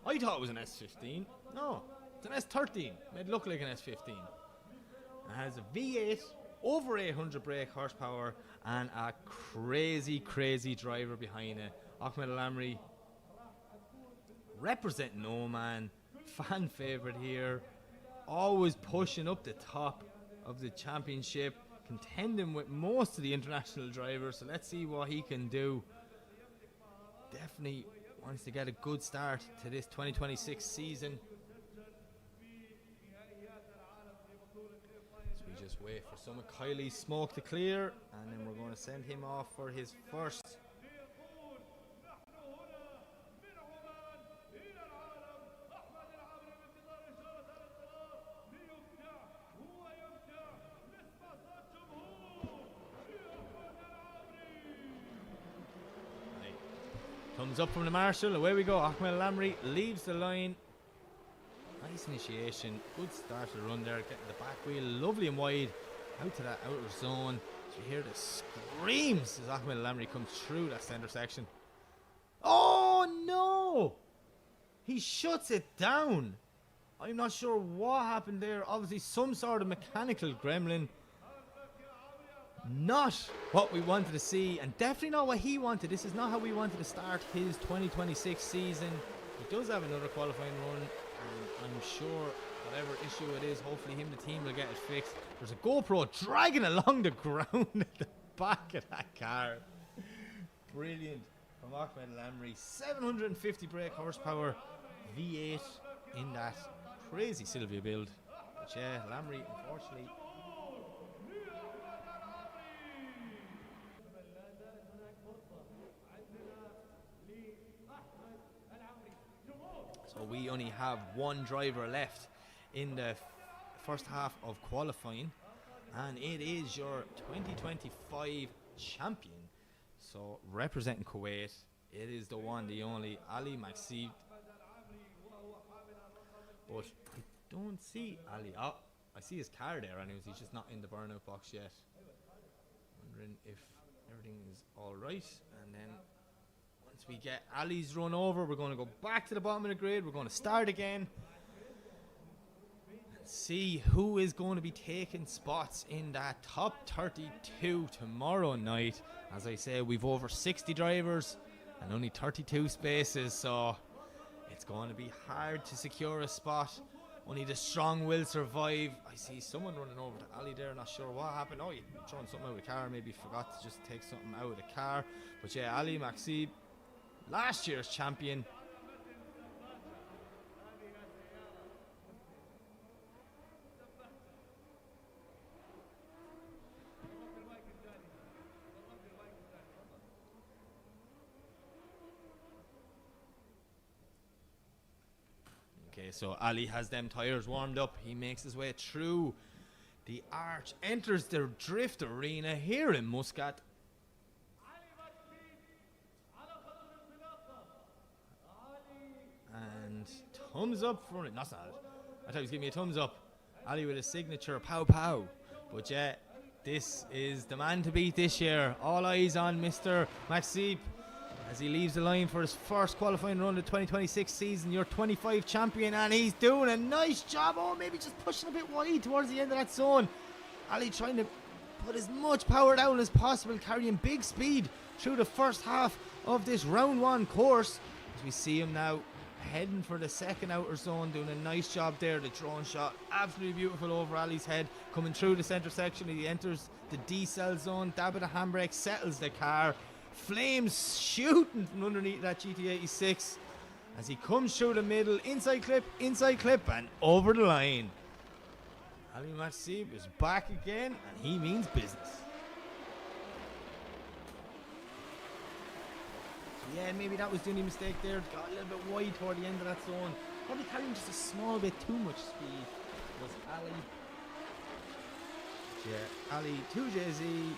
I thought it was an S15. No, it's an S13. Made it look like an S15. It has a V8, over 800 brake horsepower, and a crazy, crazy driver behind it. Ahmed Al-Amri representing Oman, fan favourite here, always pushing up the top of the championship, contending with most of the international drivers. So let's see what he can do. Definitely wants to get a good start to this 2026 season. So we just wait for some of Kiley's smoke to clear, and then we're going to send him off for his first. Thumbs up from the marshal. Away we go. Ahmed Al-Amri leaves the line. Nice initiation. Good start to the run there. Getting the back wheel lovely and wide out to that outer zone. So you hear the screams as Ahmed Al-Amri comes through that centre section. Oh no! He shuts it down. I'm not sure what happened there. Obviously some sort of mechanical gremlin. Not what we wanted to see, and definitely not what he wanted. This is not how we wanted to start his 2026 season. He does have another qualifying run, and I'm sure whatever issue it is, hopefully him and the team will get it fixed. There's a GoPro dragging along the ground at the back of that car. Brilliant from Ahmed Al-Amri. 750 brake horsepower, V8 in that crazy Sylvia build. But yeah, Al-Amri unfortunately. So we only have one driver left in the first half of qualifying, and it is your 2025 champion. So representing Kuwait, it is the one, the only Ali Maksib. But I don't see Ali. Oh, I see his car there anyways, he's just not in the burnout box yet. Wondering if everything is alright, and then once we get Ali's run over, we're going to go back to the bottom of the grid. We're going to start again and see who is going to be taking spots in that top 32 tomorrow night. As I say, we've over 60 drivers and only 32 spaces, so it's going to be hard to secure a spot. Only the strong will survive. I see someone running over to Ali there, not sure what happened. Oh, you're throwing something out of the car, maybe forgot to just take something out of the car. But yeah, Ali Maksib, last year's champion. Okay, so Ali has them tyres warmed up. He makes his way through the arch, enters the drift arena here in Muscat. And thumbs up for it. Not sad. I thought he was giving me a thumbs up. Ali with his signature pow pow. But yeah, This is the man to beat this year. All eyes on Mr. Maxip as he leaves the line for his first qualifying run of the 2026 season. Your 25 champion, and he's doing a nice job. Oh, maybe just pushing a bit wide towards the end of that zone. Ali trying to put as much power down as possible, carrying big speed through the first half of this round one course. As we see him now heading for the second outer zone, doing a nice job there. The drone shot, absolutely beautiful over Ali's head. Coming through the centre section, he enters the D-cell zone, dab of the handbrake, settles the car. Flames shooting from underneath that GT86 as he comes through the middle, inside clip, and over the line. Ali Maxib is back again, and he means business. Yeah, maybe that was the only mistake there. Got a little bit wide toward the end of that zone. Probably carrying just a small bit too much speed. Was Ali. Yeah, Ali 2JZ.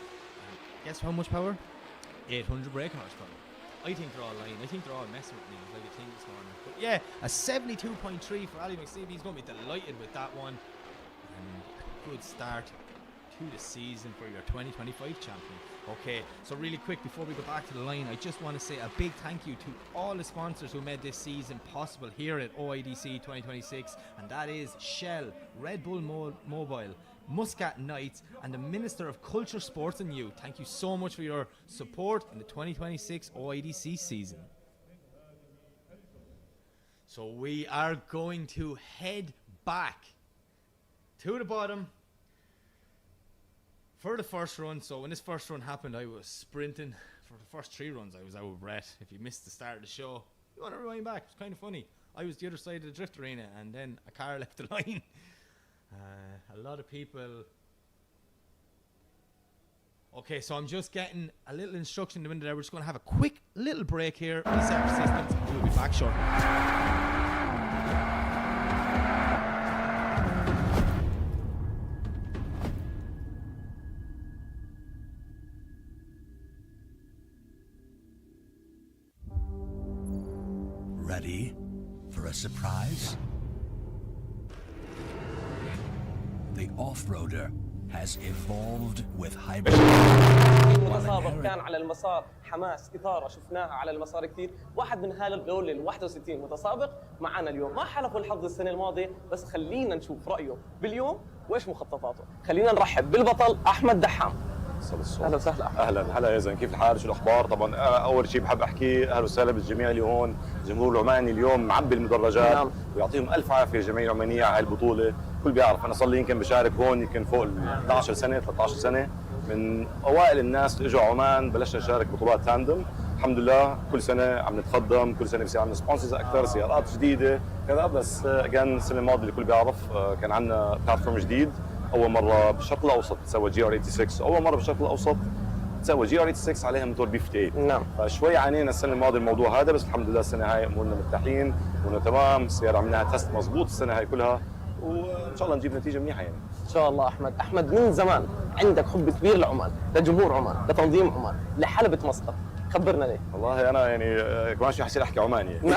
Guess how much power? 800 brake horsepower. I think they're all lying. I think they're all messing with me. It was like a thing this morning. But yeah, a 72.3 for Ali McStevie. He's going to be delighted with that one. And a good start to the season for your 2025 champion. Okay, so really quick before we go back to the line, I just want to say a big thank you to all the sponsors who made this season possible here at OIDC 2026, and that is Shell, Red Bull Mobile, Muscat Knights, and the Minister of Culture, Sports and Youth. Thank you so much for your support in the 2026 OIDC season. So we are going to head back to the bottom for the first run. So when this first run happened, I was sprinting. For the first 3 runs, I was out of breath. If you missed the start of the show, you want to rewind back. It's kind of funny. I was the other side of the drift arena, and then a car left the line. A lot of people. Okay, so I'm just getting a little instruction in the window there. We're just going to have a quick little break here. Reset the systems, and we'll be back shortly. Ready for a surprise? The off-roader has evolved with hybrid. المتسابق كان على المسار حماس إثارة شفناها على المسار كثير. واحد من هؤلاء ال 61 متسابق معنا اليوم ما حالفوا الحظ السنة الماضية، بس خلينا نشوف رأيه باليوم وايش مخططاته. خلينا نرحب بالبطل أحمد دحام. اهلا وسهلا. اهلا هلا يا زين، كيف الحال؟ شو الاخبار؟ طبعا اول شيء بحب احكي اهلا وسهلا بالجميع اللي هون، الجمهور العماني اليوم معبي المدرجات. نعم. ويعطيهم الف عافيه الجمعيه العمانيه على هاي البطوله. الكل بيعرف انا صار لي يمكن بشارك هون يمكن فوق ال 12 سنه 13 سنه، من اوائل الناس اللي اجوا عمان بلشنا نشارك بطولات تاندم. الحمد لله كل سنه عم نتقدم، كل سنه بصير عندنا سبونسرز اكثر، سيارات جديده كذا. بس كان السنه الماضيه الكل بيعرف كان عندنا بلاتفورم جديد، اول مره بالشرق الاوسط تسوى جي ار 86، اول مره بالشرق الاوسط تسوى جي ار 86 عليها موتور بي 58. نعم. فشوي عانينا السنه الماضيه الموضوع هذا، بس الحمد لله السنه هاي امورنا مرتاحين امورنا تمام، السياره عملناها تست مضبوط السنه هاي كلها، وان شاء الله نجيب نتيجه منيحه يعني. ان شاء الله. احمد من زمان عندك حب كبير لعمان، لجمهور عمان، لتنظيم عمان، لحلبة مسقط، خبرنا ليه؟ والله انا يعني كمان شوي حصير احكي عماني يعني.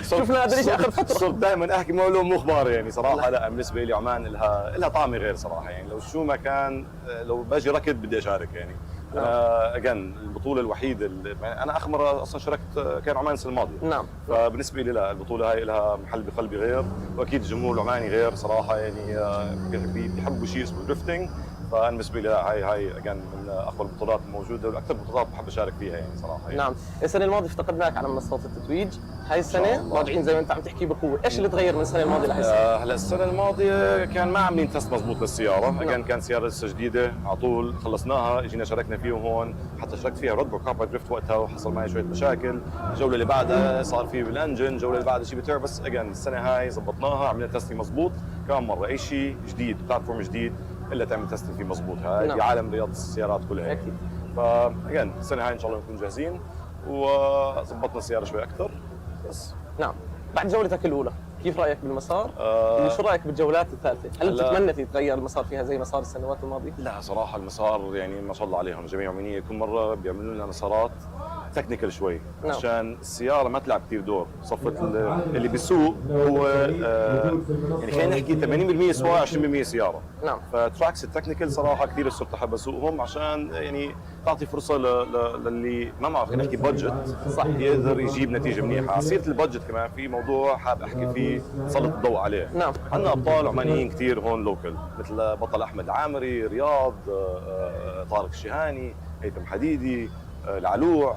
شفنا هذا الشيء اخر فتره صرت دائما احكي معلوم مو اخبار يعني صراحه. لا بالنسبه لي عمان لها طعم غير صراحه يعني، لو شو ما كان لو باجي ركض بدي اشارك يعني. اجان البطوله الوحيده اللي انا اخر مره اصلا شاركت كان عمان السنه الماضيه. نعم. فبالنسبه لي لا البطوله هاي لها محل بقلبي غير، واكيد الجمهور العماني غير صراحه يعني، بيحبوا شيء اسمه دريفتنج. فانا بالنسبه لي لا هاي اجان من اقوى البطولات الموجوده والاكثر بطولات بحب اشارك فيها يعني صراحه يعني. نعم. السنه الماضيه افتقدناك على منصات التتويج، هاي السنه راجعين زي ما انت عم تحكي بقوه، ايش اللي تغير من السنه الماضيه لهي السنه؟ هلا السنه الماضيه كان ما عاملين تست مضبوط للسياره، كان سياره لسه جديده، على طول خلصناها اجينا شاركنا فيهم هون، حتى شاركت فيها رود بول كاربا دريفت وقتها وحصل معي شويه مشاكل، الجوله اللي بعدها صار في بالانجن، الجوله اللي بعدها شيء بتير، بس اجان السنه هاي ظبطناها عملنا تستنج مضبوط، كمان مره اي شيء جديد بلاتفورم جديد الا تعمل تستنج فيه مضبوط، هاي بعالم رياضه السيارات كلها يعني. اكيد. فاجان السنه هاي ان شاء الله نكون جاهزين وظبطنا السياره شوي اكثر بس. نعم. بعد جولتك الاولى كيف رايك بالمسار؟ شو رايك بالجولات الثالثه؟ هل بتتمنى تتغير المسار فيها زي مسار السنوات الماضيه؟ لا صراحه المسار يعني ما شاء الله عليهم، جميع عمانيه كل مره بيعملوا لنا مسارات تكنيكال شوي نعم. عشان السياره ما تلعب كثير دور. صفت اللي بيسوق هو يعني خلينا نحكي 80% سواقه 20% سياره. نعم. فتراكس التكنيكال صراحه كثير صرت احب اسوقهم عشان يعني تعطي فرصه للي ما معه خلينا نحكي بادجت صح. يقدر يجيب نتيجه منيحه. سيره البادجت كمان في موضوع حاب احكي فيه سلط الضوء عليه. نعم. عندنا ابطال عمانيين كثير هون لوكل مثل بطل احمد عامري، رياض، طارق الشهاني، هيثم حديدي، العلوع.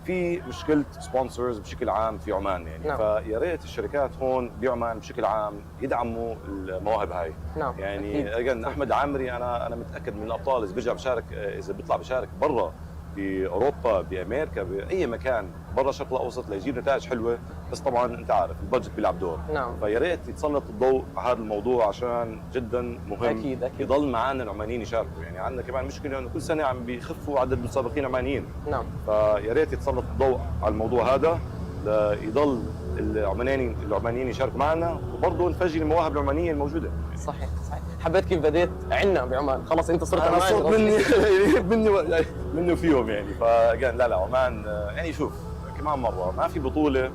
في مشكله سبونسرز بشكل عام في عمان يعني. نعم. فيا ريت الشركات هون بعمان بشكل عام يدعموا المواهب هاي. نعم. يعني اجين احمد عامري انا متاكد من الابطال اذا بيرجع بشارك، اذا بيطلع بشارك برا باوروبا بامريكا باي مكان برا الشرق الاوسط ليجيب نتائج حلوه، بس طبعا انت عارف البادجت بيلعب دور. نعم. فيا ريت يتسلط الضوء على هذا الموضوع عشان جدا مهم. أكيد. يضل معنا العمانيين يشاركوا. يعني عندنا كمان مشكله انه كل سنه عم بيخفوا عدد المتسابقين العمانيين. نعم. فيا ريت يتسلط الضوء على الموضوع هذا ليضل العمانيين يشاركوا معنا وبرضه نفجر المواهب العمانيه الموجوده. صحيح صحيح. حبيت كيف بديت عنا بعمان، خلص انت صرت انا عماني. صرت مني فيهم يعني. فكان لا عمان يعني شوف كمان مره ما في بطوله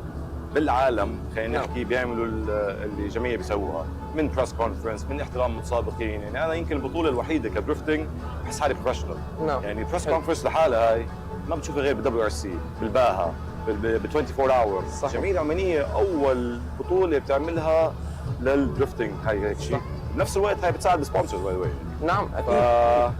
بالعالم خلينا نحكي بيعملوا اللي الجميع بيسووها من بريس كونفرنس من احترام المتسابقين. يعني انا يمكن البطوله الوحيده كدريفتنج بحس حالي بروفيشنال. نعم. يعني بريس كونفرنس لحالها هاي ما بتشوفها غير بالدبليو ار سي بالباها ب 24 اورز. الجمعيه العمانيه اول بطوله بتعملها للدريفتنج هيك شيء. بنفس الوقت هاي بتساعد السبونسرز باي ذا واي. نعم اكيد.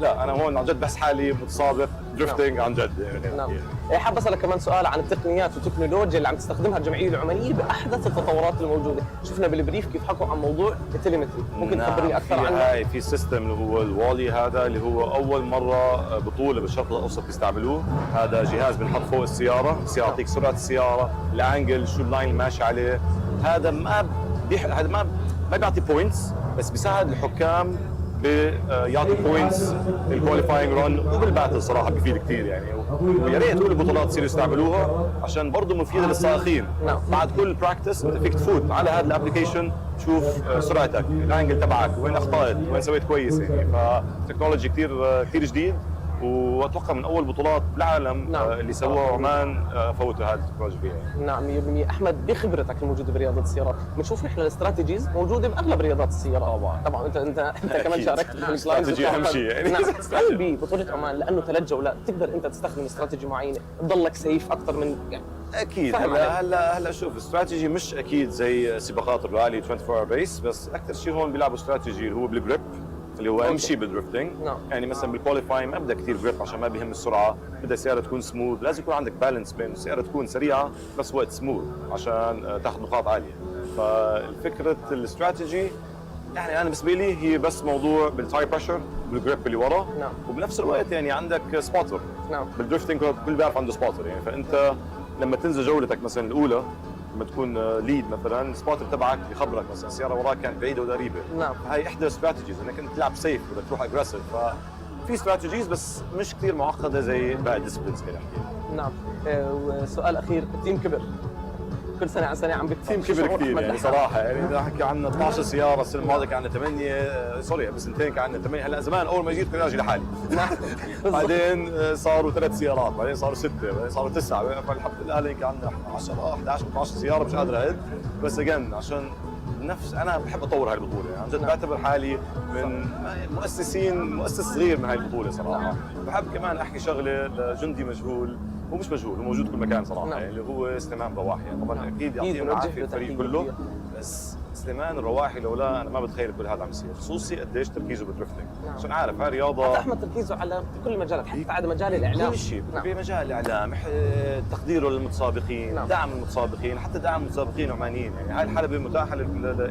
لا انا هون عن جد بحس حالي متسابق دريفتنج عن جد يعني. نعم. حاب اسالك كمان سؤال عن التقنيات والتكنولوجيا اللي عم تستخدمها الجمعيه العمانيه باحدث التطورات الموجوده، شفنا بالبريف كيف حكوا عن موضوع التليمتري، ممكن تخبرني اكثر عنه؟ هاي في سيستم اللي هو الوالي هذا اللي هو اول مره بطوله بالشرق الاوسط بيستعملوه. هذا جهاز بنحط فوق السياره يعطيك سرعه السياره، الانجل، شو اللاين اللي ماشي عليه. هذا ما بيعطي بوينتس بس بيساعد الحكام بيعطي بوينتس بالكواليفاينج رun وبالباتل. صراحه بيفيد كثير يعني. ويا ريت كل البطولات تصيروا يستعملوها عشان برضه مفيده للسائقين. نعم. بعد كل براكتس انت فيك تفوت على هذا الابلكيشن تشوف سرعتك، الانجل تبعك، وين اخطات، وين سويت كويس يعني. فتكنولوجي كثير جديد واتوقع من اول بطولات بالعالم. نعم. اللي سووها عمان فوتوا هذه التكنولوجيا فيها. نعم 100%. احمد بخبرتك الموجوده برياضه السيارات بنشوف نحن الاستراتيجيز موجوده باغلب رياضات السيارات. طبعا انت كمان شاركت استراتيجي اهم شيء يعني. نعم. هل ببطوله عمان لانه 3 جولات تقدر انت تستخدم استراتيجي معينه تضلك سيف اكثر من يعني؟ اكيد. هلا شوف استراتيجي مش اكيد زي سباقات الرالي 24 اور بيس، بس اكثر شيء هون بيلعبوا استراتيجي اللي هو بالجريب اللي هو اهم شيء بالدريفتنج. نعم. يعني مثلا بالكواليفاينج ما بدك كثير جريب عشان ما بيهم السرعه، بدها السياره تكون سموث، لازم يكون عندك بالانس بين السياره تكون سريعه بنفس الوقت سموث عشان تاخذ نقاط عاليه. فالفكره الاستراتيجي يعني انا بالنسبه لي هي بس موضوع بالتاير بريشر بالجريب اللي ورا. نعم. وبنفس الوقت يعني عندك سبوتر. نعم. بالدريفتنج كل بيعرف عنده سبوتر يعني. فانت لما تنزل جولتك مثلا الاولى لما تكون ليد مثلا السبوتر تبعك يخبرك مثلا السياره وراك كانت بعيده ولا قريبه. نعم. هاي احدى الاستراتيجيز انك انت تلعب سيف بدك تروح اجريسيف. ففي استراتيجيز بس مش كثير معقده زي باقي الديسبلينز خلينا نحكي. نعم. وسؤال اخير، التيم كبر كل سنه عن سنه عم بيكتب. التيم كبر كثير يعني صراحه. يعني بدنا نحكي عن 12 سياره، السنه الماضيه كان عندنا 8 سوري بسنتين كان عندنا 8. هلا زمان اول ما جيت كنت اجي لحالي. بعدين صاروا 3 سيارات، بعدين صاروا 6، بعدين صاروا 9. فالحمد لله هلا كان عندنا 10 11 12 سياره مش قادر اعد. بس اجين عشان نفس انا بحب اطور هاي البطوله يعني. عن جد بعتبر حالي من مؤسس صغير من هاي البطوله صراحه. بحب كمان احكي شغله لجندي مجهول، هو مش مجهول، هو موجود كل مكان صراحه. يعني اللي هو سليمان رواحي. طبعا اكيد يعطيه العافيه الفريق كله، بس سليمان الرواحي لولا انا ما بتخيل كل هذا عم يصير، خصوصي قديش تركيزه بالدريفتنج. عشان عارف هاي رياضه. حتى احمد تركيزه على كل المجالات، حتى على مجال الاعلام. كل شيء بمجال الاعلام، تقديره للمتسابقين. نعم. دعم المتسابقين، حتى دعم المتسابقين العمانيين. يعني هاي الحلبه متاحه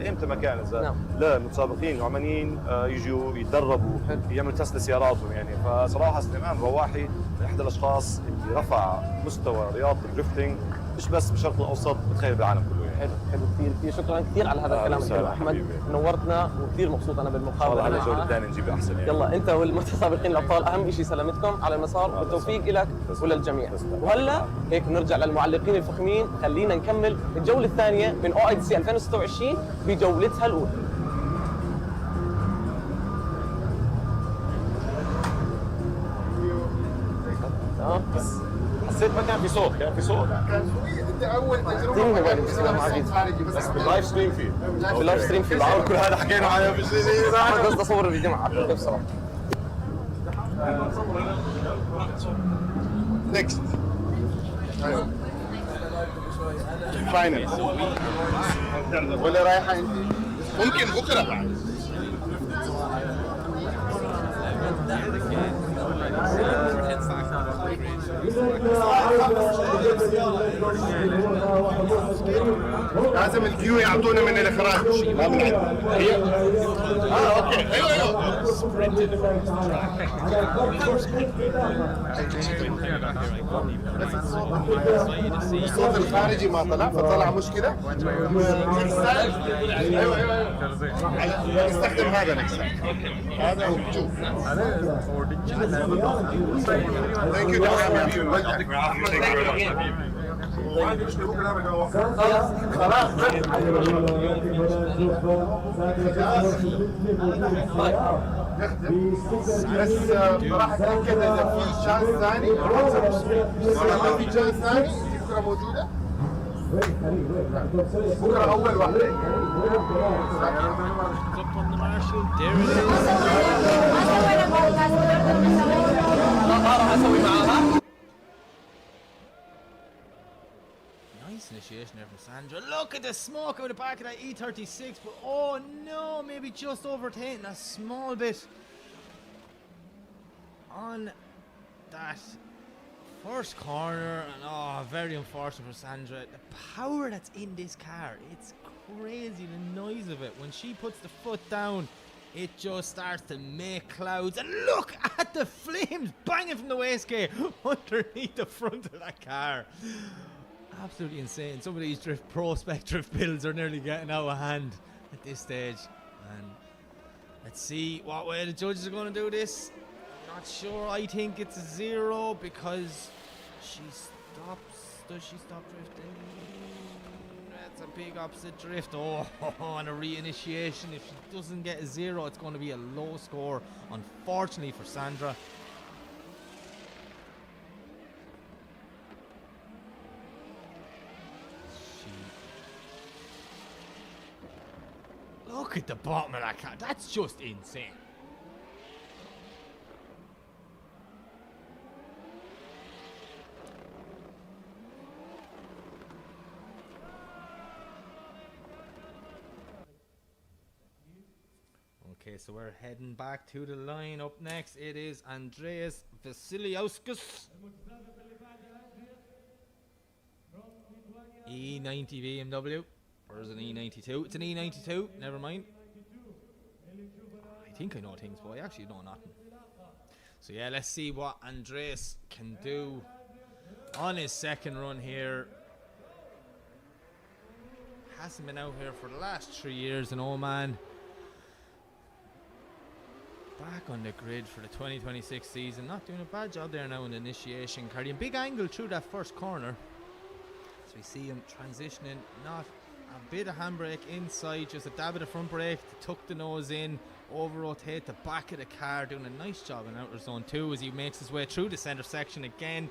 امتى ما كان اذا للمتسابقين العمانيين يجوا يتدربوا يعملوا تست لسياراتهم يعني. فصراحه سليمان رواحي من احد الاشخاص اللي رفع مستوى رياضه الدريفتنج مش بس بالشرق الاوسط، بتخيل بالعالم كله يعني. حلو كثير شكرا كثير على هذا الكلام الحلو احمد. نورتنا وكثير مبسوط انا بالمقابله. والله الجوله الثانيه نجيب احسن يعني. يلا انت والمتسابقين الابطال اهم شيء سلامتكم على المسار والتوفيق لك وللجميع. وهلا هيك نرجع للمعلقين الفخمين، خلينا نكمل الجوله الثانيه من OIDC 2026 بجولتها الاولى. حسيت ما كان في صوت، كان في صوت. انت اول تجربه كان في صوت خارجي بس باللايف ستريم فيه. باللايف ستريم في معقول كل هذا حكينا عنه بس اصور الجمعه بصراحه. نكست ايوه فاينل ولا رايحه انت؟ ممكن بكره بعد. لازم الكيو يعطونا من الاخراج ما بنعد. اوكي ايوه الصوت الخارجي ما طلع فطلع مشكله. ايوه استخدم هذا نكست هذا وشوف. ثانك يو خلاص بس راح اتاكد اذا في شانس ثاني. ما في شانس ثاني الكره موجوده بكره اول واحده. Nice initiation there from Sandra. Look at the smoke out of the back of that E36, but oh no, maybe just overtaking a small bit on that first corner. And oh, very unfortunate for Sandra. The power that's in this car, it's crazy, the noise of it. When she puts the foot down, it just starts to make clouds. And look at the flames banging from the wastegate underneath the front of that car. Absolutely insane. Some of these pro spec drift builds are nearly getting out of hand at this stage. And let's see what way the judges are going to do this. Not sure. I think it's a 0 because she stops. Does she stop drifting? That's a big opposite drift. Oh, and a reinitiation. If she doesn't get a 0, it's going to be a low score, unfortunately, for Sandra. Look at the bottom of that car. That's just insane. Okay, so we're heading back to the line. Up next, it is Andreas Vasiliauskas. E90 BMW. Or is it an E92? It's an E92, never mind. I think I know things, but I actually know nothing. So yeah, let's see what Andreas can do on his second run here. Hasn't been out here for the last 3 years in Oman. Back on the grid for the 2026 season. Not doing a bad job there now in the initiation. Carrying big angle through that first corner. So we see him transitioning, not a bit of handbrake inside, just a dab of the front brake to tuck the nose in, over rotate the back of the car, doing a nice job in outer zone 2 as he makes his way through the centre section again.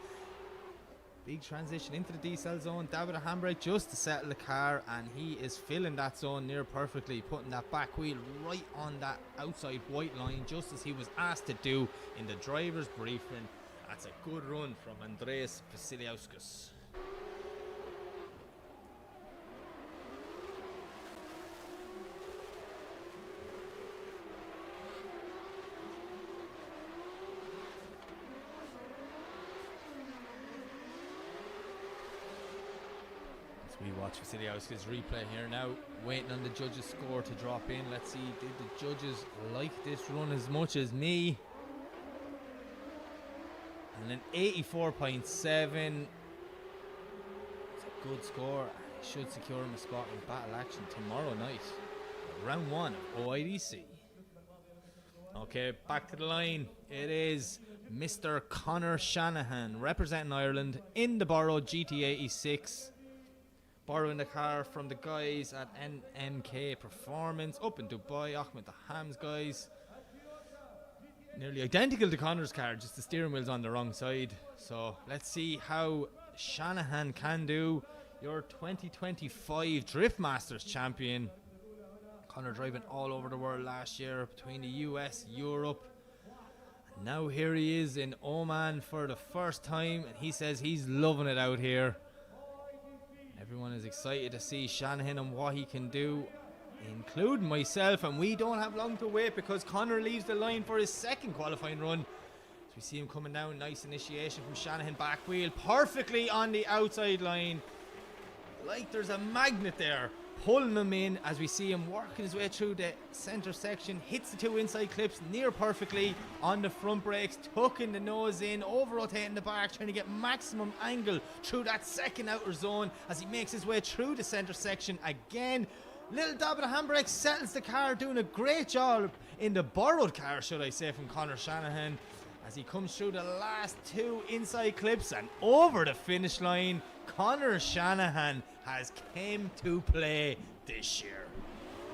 Big transition into the decel zone, dab of the handbrake just to settle the car, and he is filling that zone near perfectly, putting that back wheel right on that outside white line, just as he was asked to do in the driver's briefing. That's a good run from Andreas Vasiliauskas. We watch Vasiliauskas' replay here now, waiting on the judges' score to drop in. Let's see, did the judges like this run as much as me? And an 84.7. It's a good score. Should secure him a spot in battle action tomorrow night. Round 1 of OIDC. Okay, back to the line. It is Mr. Conor Shanahan representing Ireland in the borrowed GT86. Borrowing the car from the guys at NMK Performance up in Dubai, Ahmed the Hams guys. nearly identical to Connor's car, just the steering wheel's on the wrong side. So let's see how Shanahan can do. Your 2025 Drift Masters champion. Connor driving all over the world last year between the US, Europe. And now here he is in Oman for the first time, and he says he's loving it out here. Everyone is excited to see Shanahan and what he can do, including myself, and we don't have long to wait because Connor leaves the line for his second qualifying run. So we see him coming down, nice initiation from Shanahan, back wheel perfectly on the outside line. Like there's a magnet there, pulling him in as we see him working his way through the center section, hits the two inside clips near perfectly on the front brakes, tucking the nose in, over rotating the back, trying to get maximum angle through that second outer zone as he makes his way through the center section again. Little dab of the handbrake settles the car, doing a great job in the borrowed car, should I say, from Connor Shanahan as he comes through the last two inside clips and over the finish line. Connor Shanahan has came to play this year.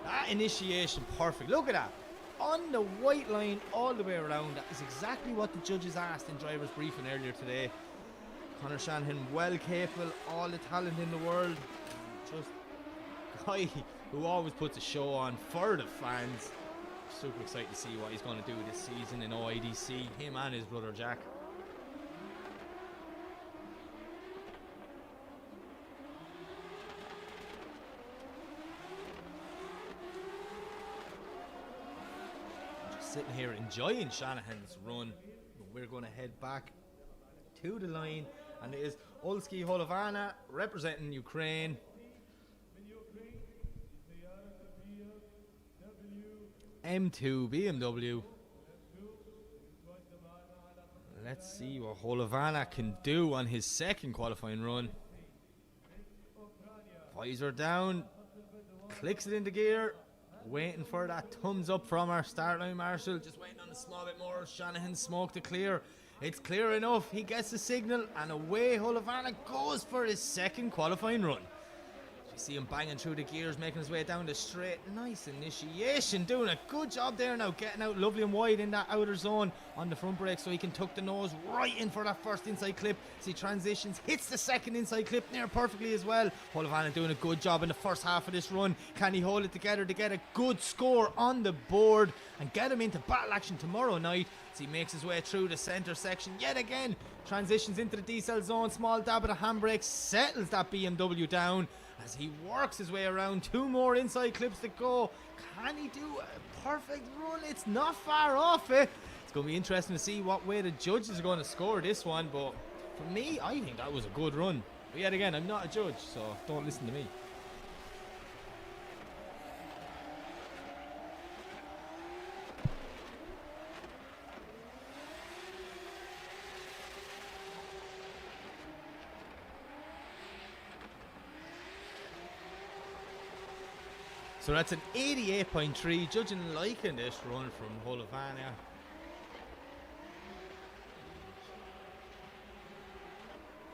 That initiation, perfect. Look at that. On the white line all the way around. That is exactly what the judges asked in driver's briefing earlier today. Connor Shanahan, well capable, all the talent in the world. Just a guy who always puts a show on for the fans. Super excited to see what he's going to do this season in OIDC. Him and his brother Jack. Sitting here enjoying Shanahan's run, but we're going to head back to the line, and it is Olski Holovana representing Ukraine. M2 BMW. Let's see what Holovana can do on his second qualifying run. Visor down, clicks it into gear. Waiting for that thumbs up from our start line marshal. Just waiting on a small bit more. Shanahan smoke to clear. It's clear enough. He gets the signal and away Holovana goes for his second qualifying run. You see him banging through the gears, making his way down the straight. Nice initiation, doing a good job there now, getting out lovely and wide in that outer zone on the front brake so he can tuck the nose right in for that first inside clip. See transitions, hits the second inside clip near perfectly as well. Holovana doing a good job in the first half of this run. Can he hold it together to get a good score on the board and get him into battle action tomorrow night as he makes his way through the center section yet again. Transitions into the decel zone, small dab of the handbrake, settles that BMW down as he works his way around. Two more inside clips to go. Can he do a perfect run? It's not far off it. It's going to be interesting to see what way the judges are going to score this one, but for me, I think that was a good run. But yet again, I'm not a judge, so don't listen to me. So that's an 88.3, judging liking this run from Holovana.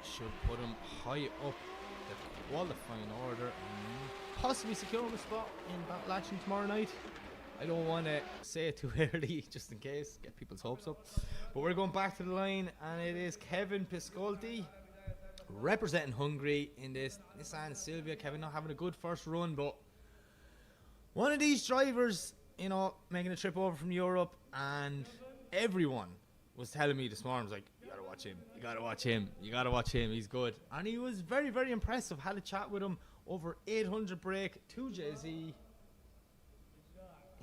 Should put him high up the qualifying order and possibly secure him a spot in battle action tomorrow night. I don't want to say it too early, just in case, get people's hopes up. But we're going back to the line, and it is Kevin Piscolti representing Hungary in this Nissan Silvia. Kevin not having a good first run, but one of these drivers, you know, making a trip over from Europe, and everyone was telling me this morning, was like, you gotta watch him, you gotta watch him, you gotta watch him, he's good. And he was very, very impressive. Had a chat with him over 800 brake, 2JZ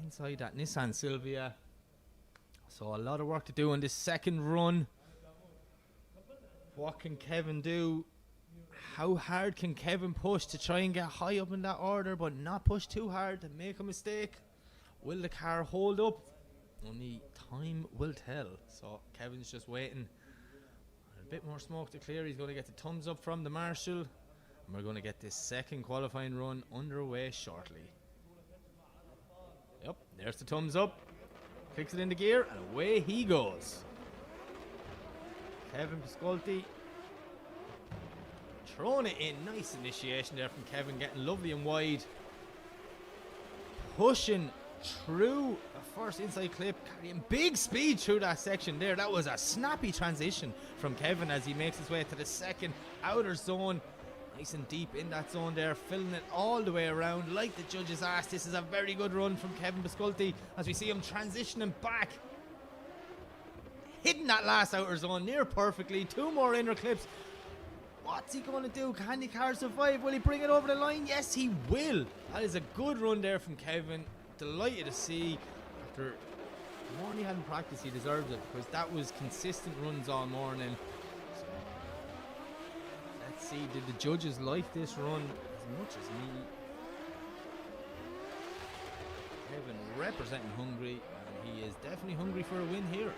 inside that Nissan Silvia. So a lot of work to do on this second run. What can Kevin do? How hard can Kevin push to try and get high up in that order, but not push too hard to make a mistake? Will the car hold up? Only time will tell. So Kevin's just waiting. A bit more smoke to clear. He's going to get the thumbs up from the marshal, and we're going to get this second qualifying run underway shortly. Yep, there's the thumbs up. Kicks it into gear, and away he goes. Kevin Piscolti throwing it in. Nice initiation there from Kevin, getting lovely and wide. Pushing through the first inside clip, carrying big speed through that section there. That was a snappy transition from Kevin as he makes his way to the second outer zone. Nice and deep in that zone there, filling it all the way around. Like the judges asked, this is a very good run from Kevin Bisculti as we see him transitioning back. Hitting that last outer zone near perfectly. 2 more inner clips. What's he going to do? Can the car survive? Will he bring it over the line? Yes, he will. That is a good run there from Kevin. Delighted to see. After more than he had in practice, he deserves it because that was consistent runs all morning. So, let's see, did the judges like this run as much as me? Kevin representing Hungary, and he is definitely hungry for a win here.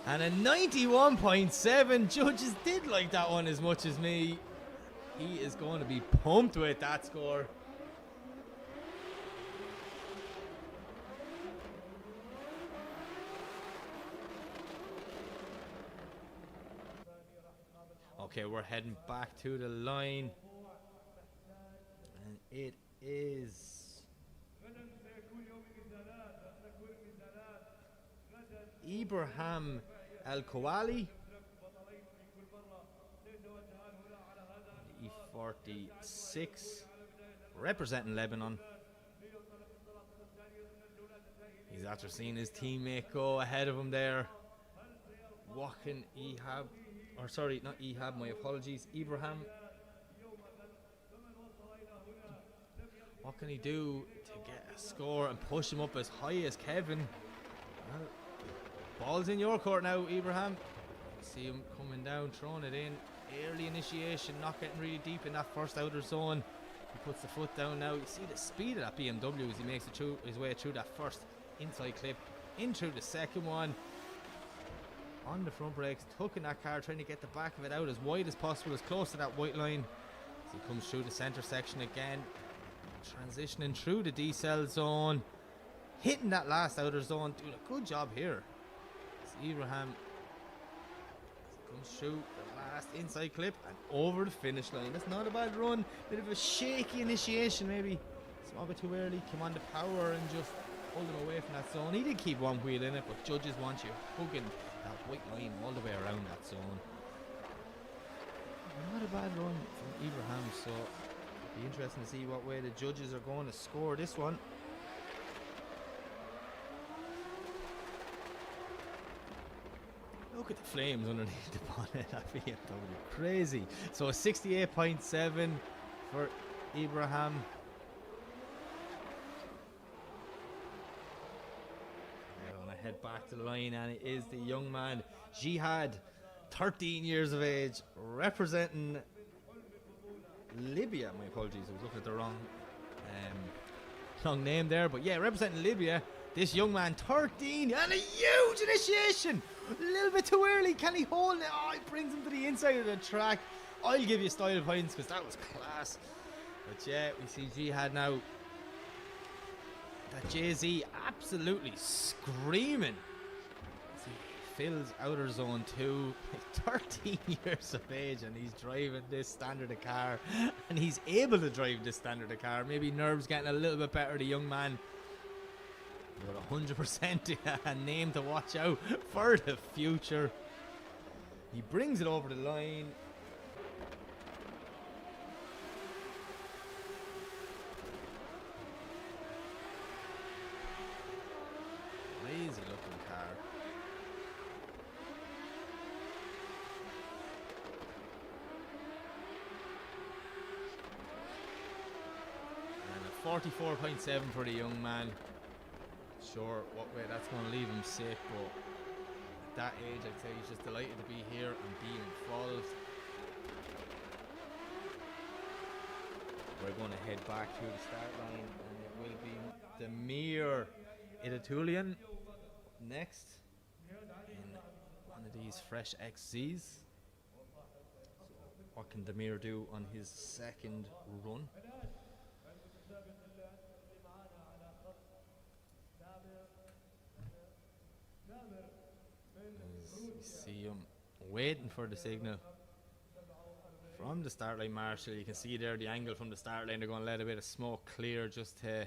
And a 91.7. Judges did like that one as much as me. He is going to be pumped with that score. Okay, we're heading back to the line. And it is Ibrahim Al-Kowali, E46, representing Lebanon. He's after seeing his teammate go ahead of him there. What can Ehab, or sorry, not Ehab, my apologies, Ibrahim. What can he do to get a score and push him up as high as Kevin? Well, ball's in your court now, Ibrahim. See him coming down, throwing it in. Early initiation, not getting really deep in that first outer zone. He puts the foot down now. You see the speed of that BMW as he makes it through his way through that first inside clip, in through the second one. On the front brakes, tucking that car, trying to get the back of it out as wide as possible, as close to that white line. As he comes through the centre section again, transitioning through the decel zone, hitting that last outer zone, doing a good job here. Ibrahim comes through the last inside clip and over the finish line. That's not a bad run. Bit of a shaky initiation, maybe small bit too early. Come on the power and just pull him away from that zone. He did keep one wheel in it, but judges want you hugging that white line all the way around that zone. Not a bad run from Ibrahim, so it'll be interesting to see what way the judges are going to score this one. Look at the flames underneath the bonnet at BMW. Crazy. So a 68.7 for Ibrahim. We're going to head back to the line, and it is the young man, Jihad, 13 years of age, representing Libya. My apologies, I was looking at the wrong name there. But yeah, representing Libya. This young man, 13, and a huge initiation. A little bit too early. Can he hold it? Oh, he brings him to the inside of the track. I'll give you style points because that was class. But yeah, we see Jihad now. That Jay-Z absolutely screaming. As he fills outer zone 2. 13 years of age, and he's driving this standard of car. And he's able to drive this standard of car. Maybe nerves getting a little bit better, the young man. But 100% a name to watch out for the future. He brings it over the line. Crazy looking car. And a 44.7 for the young man. Sure what way that's going to leave him safe, but at that age I'd say he's just delighted to be here and be involved. We're going to head back to the start line, and it will be Demir Idatulian next in one of these fresh XZs. So what can Demir do on his second run? You see him waiting for the signal from the start line marshal. You can see there the angle from the start line. They're going to let a bit of smoke clear just to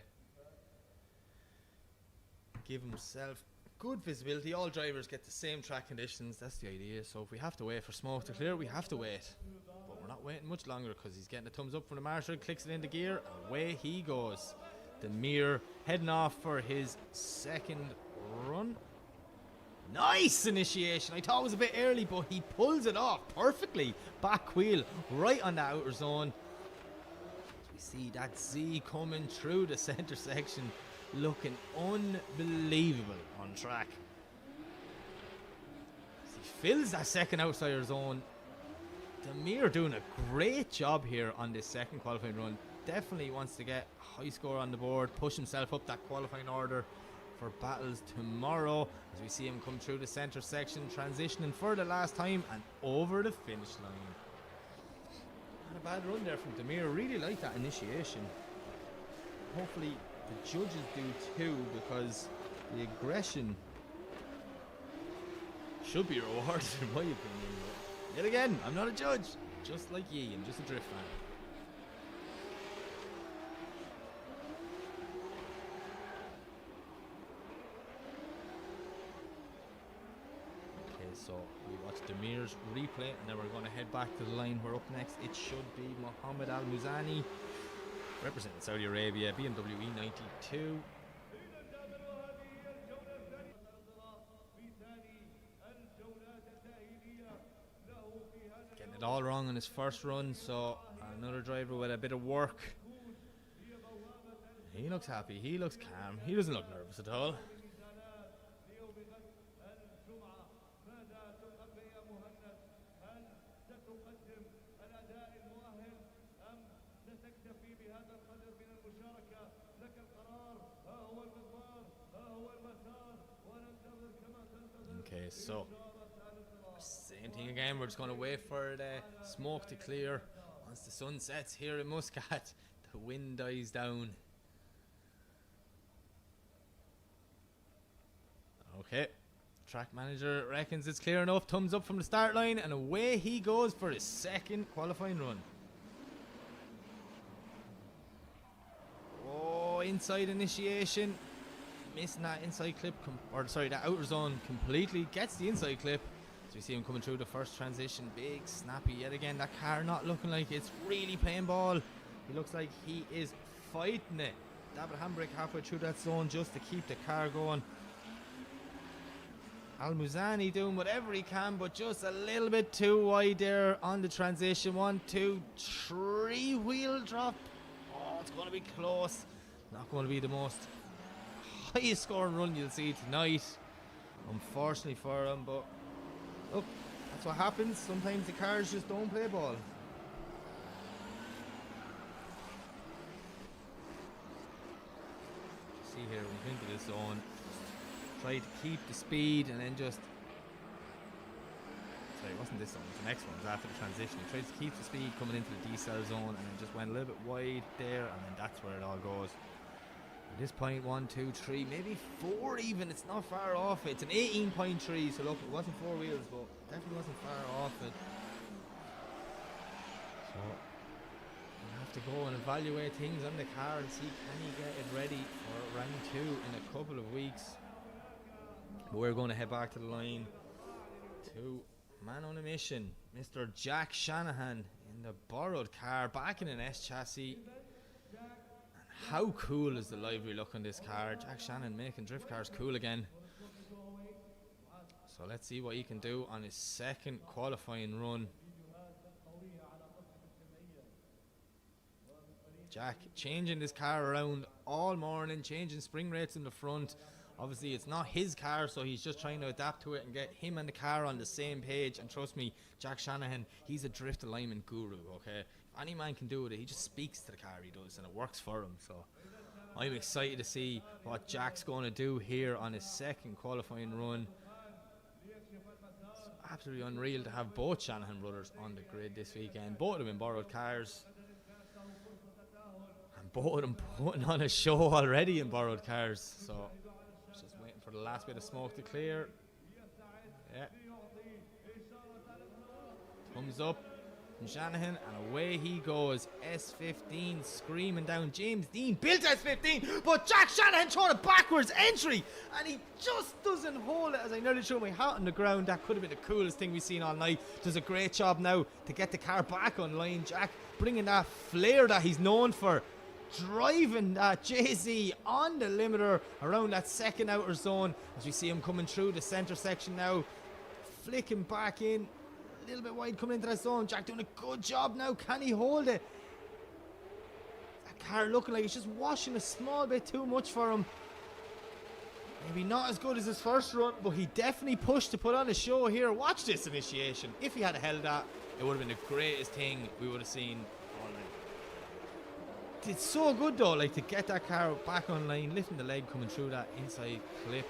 give himself good visibility. All drivers get the same track conditions. That's the idea. So if we have to wait for smoke to clear, we have to wait. But we're not waiting much longer because he's getting a thumbs up from the marshal. Clicks it into gear. And away he goes. Demir heading off for his second run. Nice initiation. I thought it was a bit early, but he pulls it off perfectly. Back wheel right on the outer zone. We see that Z coming through the center section, looking unbelievable on track. As he fills that second outsider zone. Demir doing a great job here on this second qualifying run. Definitely wants to get a high score on the board, push himself up that qualifying order for battles tomorrow, as we see him come through the center section, transitioning for the last time and over the finish line. Not a bad run there from Demir. Really like that initiation. Hopefully the judges do too, because the aggression should be rewarded in my opinion. But yet again, I'm not a judge, just like ye, I'm just a drift fan. So we watch Demir's replay, and then we're going to head back to the line. We're up next. It should be Mohammed Al Muzani, representing Saudi Arabia, BMW E92. Getting it all wrong on his first run, so another driver with a bit of work. He looks happy, he looks calm, he doesn't look nervous at all. Okay, so same thing again. We're just going to wait for the smoke to clear. Once the sun sets here in Muscat, the wind dies down. Okay, track manager reckons it's clear enough. Thumbs up from the start line, and away he goes for his second qualifying run. Oh, inside initiation. Missing that inside clip, that outer zone completely. Gets the inside clip. So we see him coming through the first transition. Big, snappy. Yet again, that car not looking like it's really playing ball. He looks like he is fighting it. Double handbrake halfway through that zone just to keep the car going. Al Muzani doing whatever he can, but just a little bit too wide there on the transition. 1, 2, 3 wheel drop. Oh, it's going to be close. Not going to be the most highest scoring run you'll see tonight, unfortunately for him, but look, that's what happens. Sometimes the cars just don't play ball. See here, when we into this zone, try to keep the speed and then just, sorry, it wasn't this zone, it was the next one, it was after the transition. He tries to keep the speed coming into the decel zone and then just went a little bit wide there, and then that's where it all goes. At this point, 1, 2, 3, maybe 4 even. It's not far off. It's an 18.3, so look, it wasn't 4 wheels, but definitely wasn't far off it. So we'll have to go and evaluate things on the car and see, can he get it ready for round 2 in a couple of weeks. But we're going to head back to the line to man on a mission, Mr. Jack Shanahan in the borrowed car, back in an S chassis. How cool is the livery look on this car? Jack Shannon making drift cars cool again. So let's see what he can do on his second qualifying run. Jack changing this car around all morning, changing spring rates in the front. Obviously it's not his car, so he's just trying to adapt to it and get him and the car on the same page. And trust me, Jack Shanahan, he's a drift alignment guru, okay? If any man can do it, he just speaks to the car, he does, and it works for him. So I'm excited to see what Jack's going to do here on his second qualifying run. It's absolutely unreal to have both Shanahan brothers on the grid this weekend. Both of them in borrowed cars. And both of them putting on a show already in borrowed cars. So just waiting for the last bit of smoke to clear. Yeah. Thumbs up. from Shanahan, and away he goes. S15 screaming down. James Dean built S15, but Jack Shanahan throwing it backwards. Entry, and he just doesn't hold it. As I nearly threw my hat on the ground, that could have been the coolest thing we've seen all night. Does a great job now to get the car back online. Jack bringing that flair that he's known for, driving that JZ on the limiter around that second outer zone, as we see him coming through the center section now, flicking back in a little bit wide, coming into that zone. Jack doing a good job now. Can he hold it? That car looking like it's just washing a small bit too much for him. Maybe not as good as his first run, but he definitely pushed to put on a show here. Watch this initiation. If he had held that, it would have been the greatest thing we would have seen all night. It's so good though, like, to get that car back online, lifting the leg, coming through that inside clip,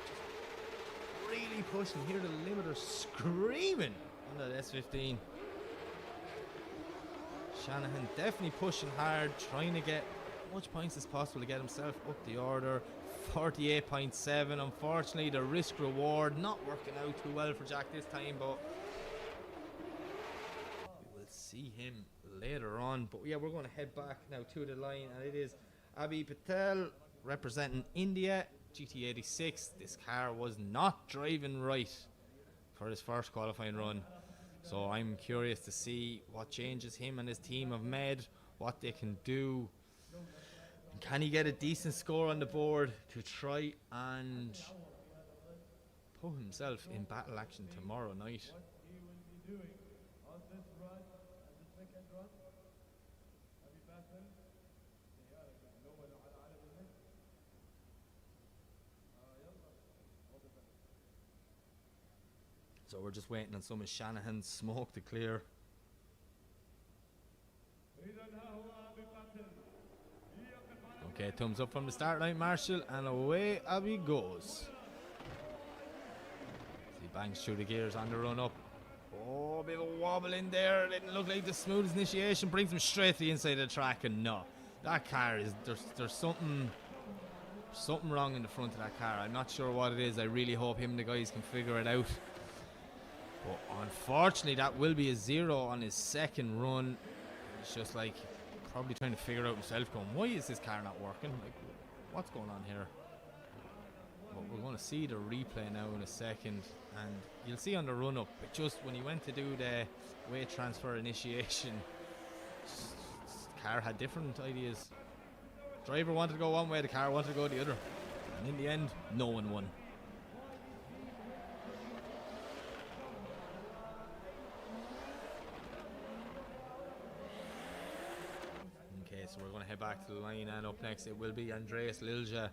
really pushing. Hear the limiter screaming on that S15. Shanahan definitely pushing hard, trying to get as much points as possible to get himself up the order. 48.7. Unfortunately, the risk reward not working out too well for Jack this time, but we will see him later on. But yeah, we're going to head back now to the line, and it is Abhi Patel representing India, GT86. This car was not driving right for his first qualifying run, so I'm curious to see what changes him and his team have made, what they can do. Can he get a decent score on the board to try and put himself in battle action tomorrow night? So we're just waiting on some of Shanahan's smoke to clear. Okay, thumbs up from the start line, Marshall, and away Abby goes. He bangs through the gears on the run up. Oh, a bit of a wobble in there. Didn't look like the smoothest initiation. Brings him straight to the inside of the track, and no, that car is there's something wrong in the front of that car. I'm not sure what it is. I really hope him and the guys can figure it out. But unfortunately, that will be a 0 on his second run. It's just like probably trying to figure out himself, going, why is this car not working? Like, what's going on here? But we're going to see the replay now in a second, and you'll see on the run up, just when he went to do the weight transfer initiation, the car had different ideas. Driver wanted to go one way, the car wanted to go the other, and in the end, no one won. So we're going to head back to the line, and up next it will be Andreas Lilja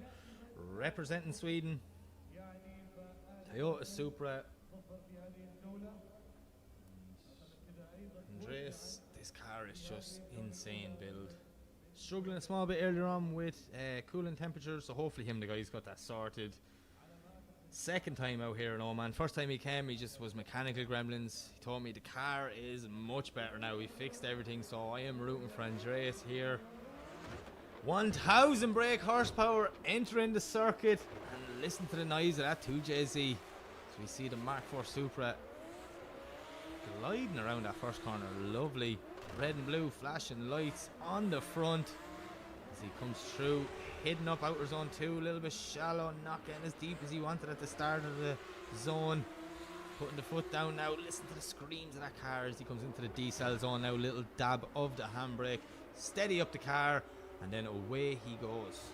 representing Sweden. Toyota Supra. Andreas, this car is just insane build. Struggling a small bit earlier on with coolant temperatures, so hopefully him and the guys got that sorted. Second time out here in Oman. First time he came, he just was mechanical gremlins. He told me the car is much better now. He fixed everything, so I am rooting for Andreas here. 1000 brake horsepower entering the circuit, and listen to the noise of that 2JZ. So we see the Mark IV Supra gliding around that first corner. Lovely red and blue flashing lights on the front as he comes through, hidden up outer zone 2, a little bit shallow, not getting as deep as he wanted at the start of the zone. Putting the foot down now, listen to the screams of that car as he comes into the decel zone now, little dab of the handbrake, steady up the car, and then away he goes.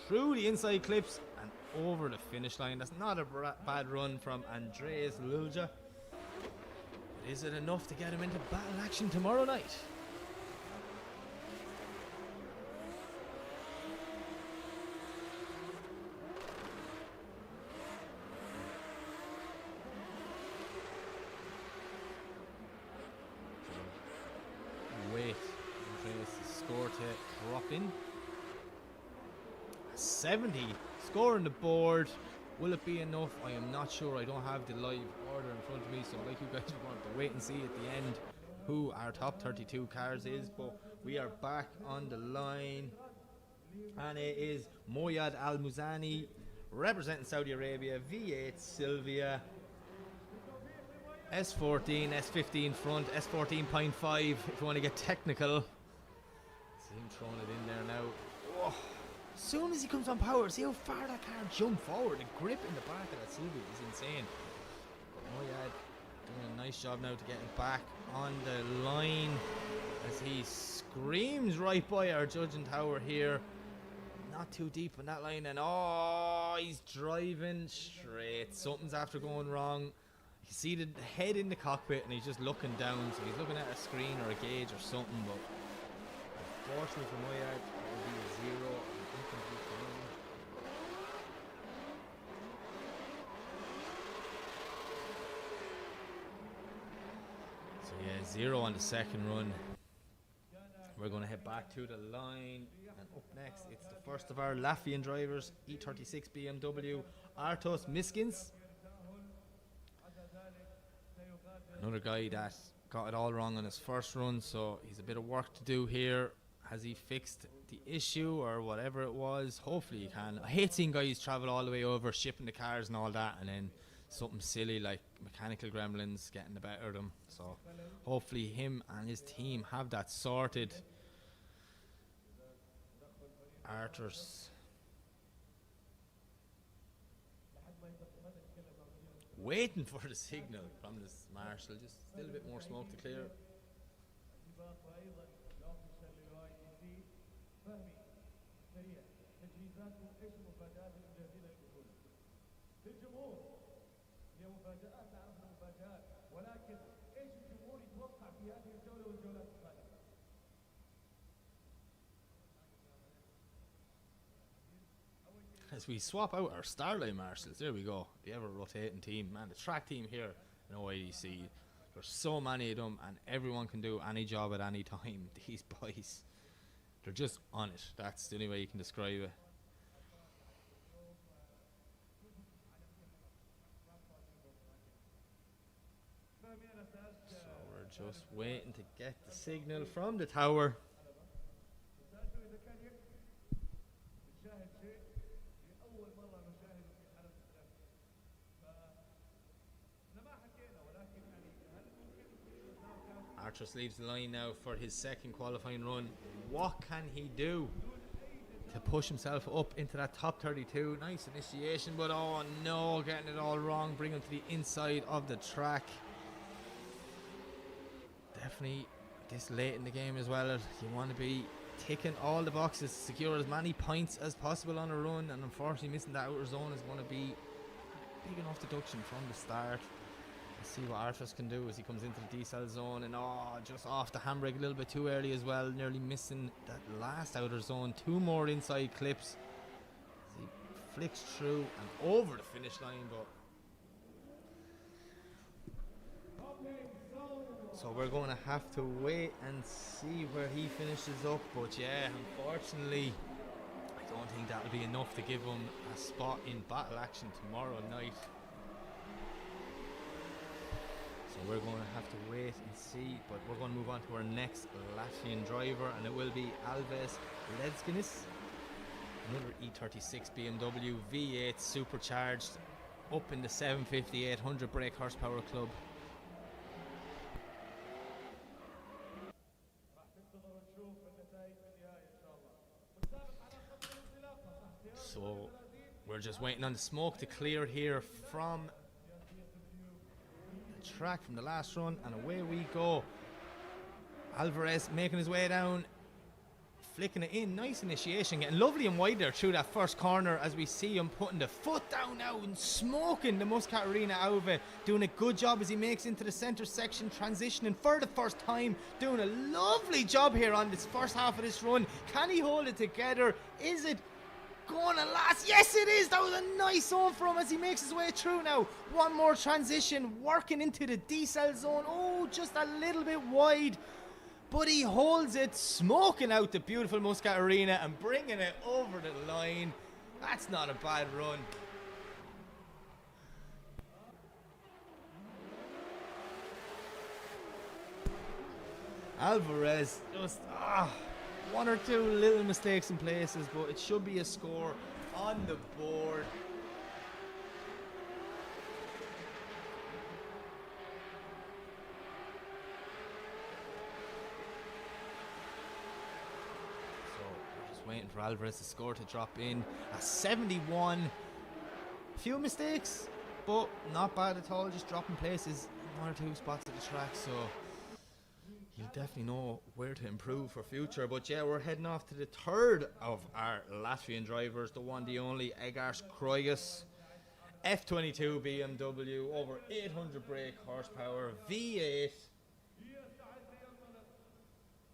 Through the inside clips and over the finish line. That's not a bad run from Andreas Lilja. But is it enough to get him into battle action tomorrow night? Wait, Andreas' score to drop in. 70 score on the board. Will it be enough? I am not sure. I don't have the live order in front of me, so like you guys want to wait and see at the end who our top 32 cars is. But we are back on the line, and it is Moyad Al Muzani representing Saudi Arabia, V8 Sylvia. S14, S15 front, S14.5 if you want to get technical. See him throwing it in there now. Oh. As soon as he comes on power, see how far that car jumped forward. The grip in the back of that Sylvia is insane. Oh yeah, doing a nice job now to get him back on the line as he screams right by our judging tower here. Not too deep on that line, and oh, he's driving straight. Something's after going wrong. You see the head in the cockpit and he's just looking down, so he's looking at a screen or a gauge or something, but unfortunately for my yard, it will be a 0 and incomplete for him. So yeah, 0 on the second run. We're going to head back to the line, and up next it's the first of our Latvian drivers, E36 BMW, Artos Miskins. Another guy that got it all wrong on his first run, so he's a bit of work to do here. Has he fixed the issue or whatever it was? Hopefully he can. I hate seeing guys travel all the way over, shipping the cars and all that, and then something silly like mechanical gremlins getting the better of them. So hopefully him and his team have that sorted. Arthur's waiting for the signal from this marshal, just still a bit more smoke to clear. As we swap out our Starlight Marshals, there we go, the ever rotating team. Man, the track team here in OADC, there's so many of them and everyone can do any job at any time. These boys, they're just on it. That's the only way you can describe it. So we're just waiting to get the signal from the tower. Artros leaves the line now for his second qualifying run. What can he do to push himself up into that top 32? Nice initiation, but oh no, getting it all wrong. Bring him to the inside of the track. Definitely this late in the game as well, you want to be ticking all the boxes, secure as many points as possible on a run, and unfortunately missing that outer zone is going to be a big enough deduction from the start. Let's see what Arthros can do as he comes into the decel zone, and just off the handbrake a little bit too early as well, nearly missing that last outer zone. Two more inside clips as he flicks through and over the finish line, but so we're going to have to wait and see where he finishes up. But yeah, unfortunately I don't think that'll be enough to give him a spot in battle action tomorrow night. So we're going to have to wait and see, but we're going to move on to our next Latvian driver, and it will be Alves Ledskinis, another E36 BMW V8 supercharged, up in the 750-800 brake horsepower club. So we're just waiting on the smoke to clear here from track from the last run, and away we go. Alvarez making his way down, flicking it in. Nice initiation, getting lovely and wide there through that first corner as we see him putting the foot down now and smoking the Muscat Arena out of it. Doing a good job as he makes into the center section, transitioning for the first time. Doing a lovely job here on this first half of this run. Can he hold it together? Is it going to last? Yes, it is. That was a nice zone for him as he makes his way through now. One more transition, working into the decel zone. Oh, just a little bit wide, but he holds it, smoking out the beautiful Muscat Arena and bringing it over the line. That's not a bad run. Alvarez just one or two little mistakes in places, but it should be a score on the board. waiting for Alvarez's score to drop in. A 71. Few mistakes, but not bad at all. Just dropping places in 1 or 2 spots at the track, so you'll definitely know where to improve for future. But yeah, we're heading off to the third of our Latvian drivers, the one, the only, Egars Kroigas. F22 BMW, over 800 brake horsepower, V8.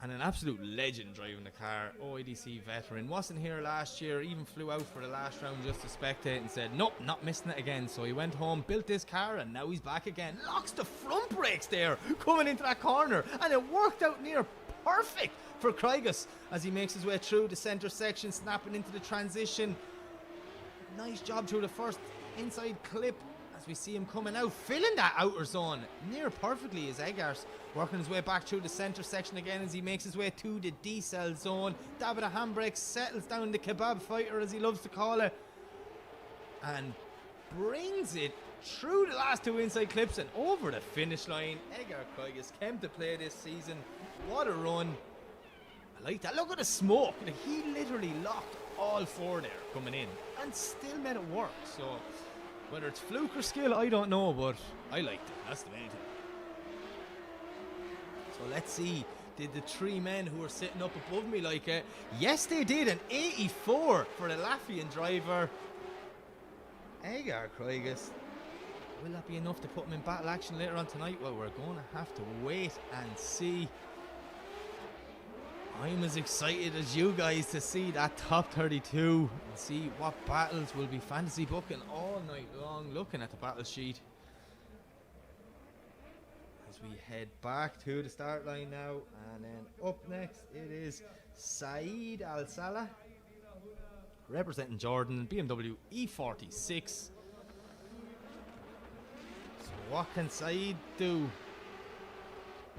And an absolute legend driving the car. OEDC veteran. Wasn't here last year, even flew out for the last round just to spectate and said, nope, not missing it again. So he went home, built this car, and now he's back again. Locks the front brakes there, coming into that corner. And it worked out near perfect for Kroigas as he makes his way through the centre section, snapping into the transition. Nice job through the first inside clip as we see him coming out, filling that outer zone near perfectly as Egars working his way back through the centre section again as he makes his way to the D-cell zone. Dab of the handbrake, settles down the kebab fighter as he loves to call it, and brings it through the last 2 inside clips and over the finish line. Egar Kroigas came to play this season. What a run. I like that. Look at the smoke. He literally locked all 4 there coming in and still made it work. So whether it's fluke or skill, I don't know, but I liked it. That's the main thing. So let's see, did the 3 men who are sitting up above me like it? Yes, they did. An 84 for the Latvian driver, Egar Kroigas. Will that be enough to put him in battle action later on tonight? Well, we're going to have to wait and see. I'm as excited as you guys to see that top 32 and see what battles will be fantasy booking all night long, looking at the battle sheet. As we head back to the start line now, and then up next it is Saeed Al Salah representing Jordan, BMW E46. So what can Saeed do?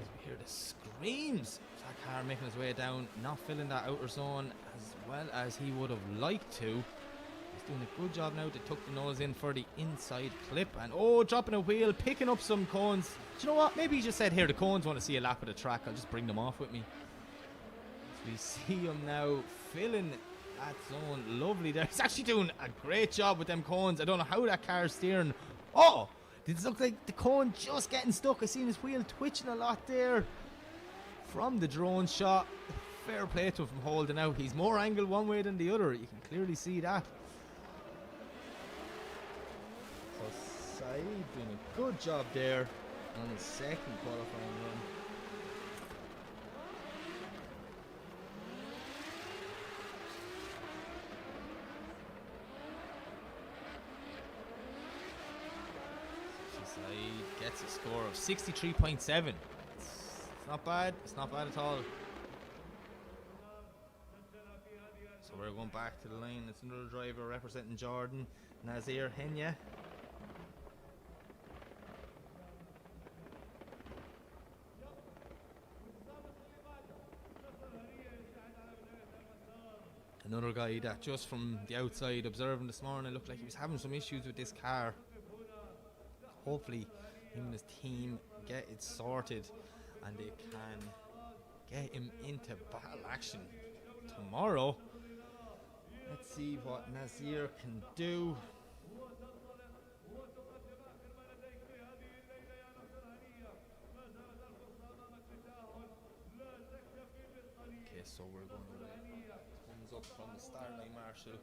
As we hear the screams of that car making his way down, not filling that outer zone as well as he would have liked to. He's doing a good job now to tuck the nose in for the inside clip, and dropping a wheel, picking up some cones. Do you know what? Maybe he just said, here, the cones want to see a lap of the track, I'll just bring them off with me. As we see him now filling that zone. Lovely there. He's actually doing a great job with them cones. I don't know how that car's steering. Oh, did it look like the cone just getting stuck? I seen his wheel twitching a lot there from the drone shot. Fair play to him from holding out. He's more angled one way than the other. You can clearly see that. So Saeed doing a good job there on his second qualifying run. Saeed gets a score of 63.7. It's not bad. It's not bad at all. So we're going back to the line. It's another driver representing Jordan, Nazir Henya. Another guy that just from the outside observing this morning looked like he was having some issues with this car. Hopefully him and his team get it sorted and they can get him into battle action tomorrow. Let's see what Nazir can do. Okay, so we're going to thumbs up from the start line, Marshall.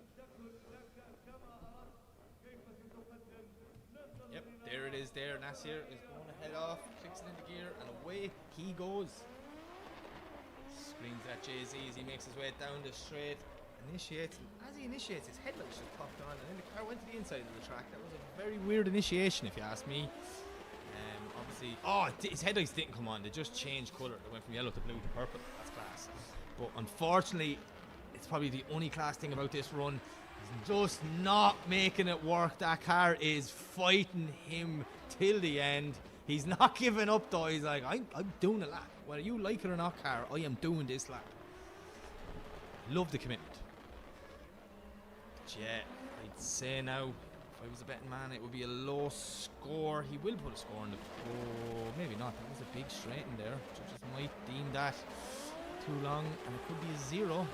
Yep, there it is there. Nasir is going to head off, clicks it into gear, and away he goes. Screams at Jay-Z as he makes his way down the straight. Initiates, and as he initiates, his headlights just popped on, and then the car went to the inside of the track. That was a very weird initiation, if you ask me. Obviously, his headlights didn't come on, they just changed colour. They went from yellow to blue to purple. That's class. But unfortunately, it's probably the only class thing about this run. He's just not making it work. That car is fighting him till the end. He's not giving up though. He's like, I'm doing a lap. Whether you like it or not, car, I am doing this lap. Love the commitment. But yeah, I'd say now, if I was a betting man, it would be a low score. He will put a score in the... Oh, maybe not. That was a big straight in there. Judges might deem that too long, and it could be a 0.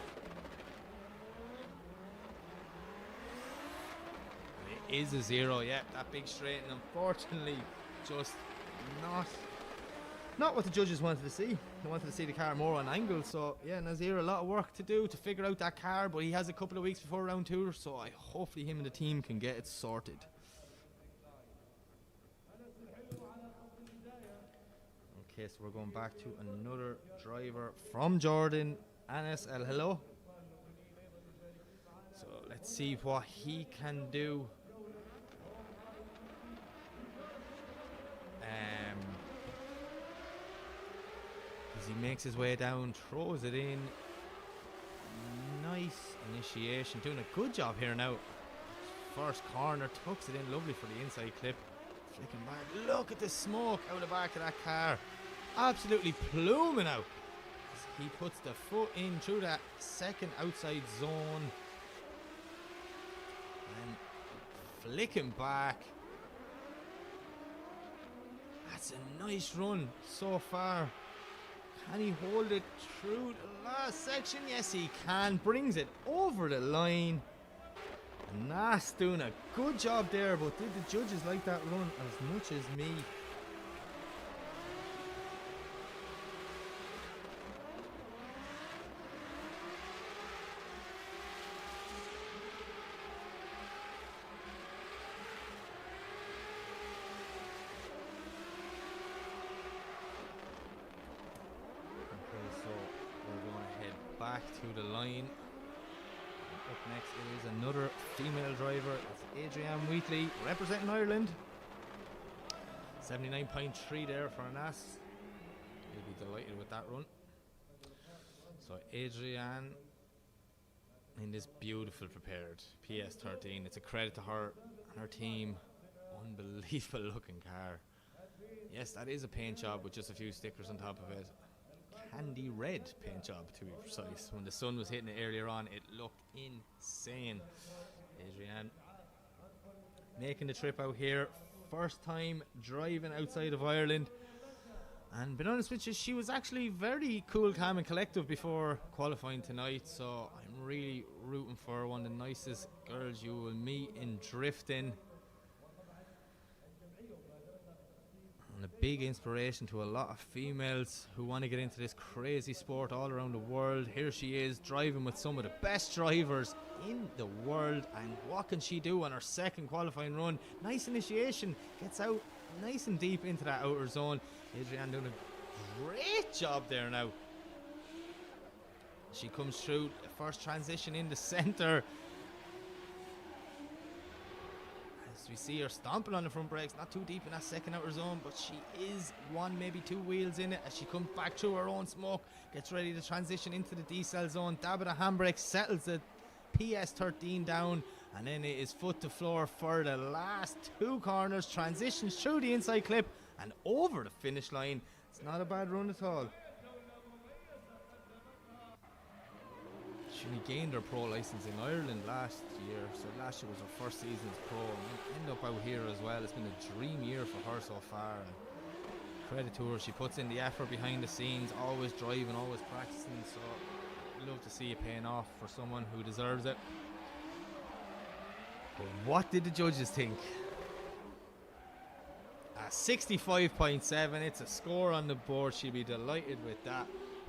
is a 0. Yeah, that big straight, and unfortunately, just not what the judges wanted to see. They wanted to see the car more on angle. So yeah, Nazir, a lot of work to do to figure out that car, but he has a couple of weeks before round 2, so hopefully him and the team can get it sorted. Okay, so we're going back to another driver from Jordan, Anas El Hello. So let's see what he can do. As he makes his way down, throws it in. Nice initiation, doing a good job here now. First corner, tucks it in, lovely for the inside clip. Flicking back, look at the smoke out the back of that car. Absolutely pluming out. As he puts the foot in through that second outside zone. And flicking back. That's a nice run so far. Can he hold it through the last section? Yes, he can. Brings it over the line. And Nas doing a good job there, but did the judges like that run as much as me? Back to the line. And up next it is another female driver. It's Adrienne Wheatley representing Ireland. 79.3 there for Anas. He'll be delighted with that run. So Adrienne in this beautiful prepared PS13. It's a credit to her and her team. Unbelievable looking car. Yes, that is a paint job with just a few stickers on top of it. Candy red paint job to be precise. When the sun was hitting it earlier on, it looked insane. Adrienne making the trip out here, first time driving outside of Ireland, and being honest with you, she was actually very cool, calm and collective before qualifying tonight, so I'm really rooting for her. One of the nicest girls you will meet in drifting. And a big inspiration to a lot of females who want to get into this crazy sport all around the world. Here she is driving with some of the best drivers in the world, and what can she do on her second qualifying run? Nice initiation, gets out nice and deep into that outer zone. Adrienne doing a great job there now. She comes through the first transition in the centre. We see her stomping on the front brakes, not too deep in that second outer zone, but she is one, maybe two wheels in it as she comes back through her own smoke, gets ready to transition into the decel zone, dab of the handbrake, settles the PS13 down, and then it is foot to floor for the last two corners, transitions through the inside clip and over the finish line. It's not a bad run at all. She gained her pro license in Ireland last year, so last year was her first season as pro, and ended up out here as well. It's been a dream year for her so far, and credit to her, she puts in the effort behind the scenes, always driving, always practicing, so I'd love to see it paying off for someone who deserves it. But what did the judges think? 65.7, it's a score on the board. She'll be delighted with that.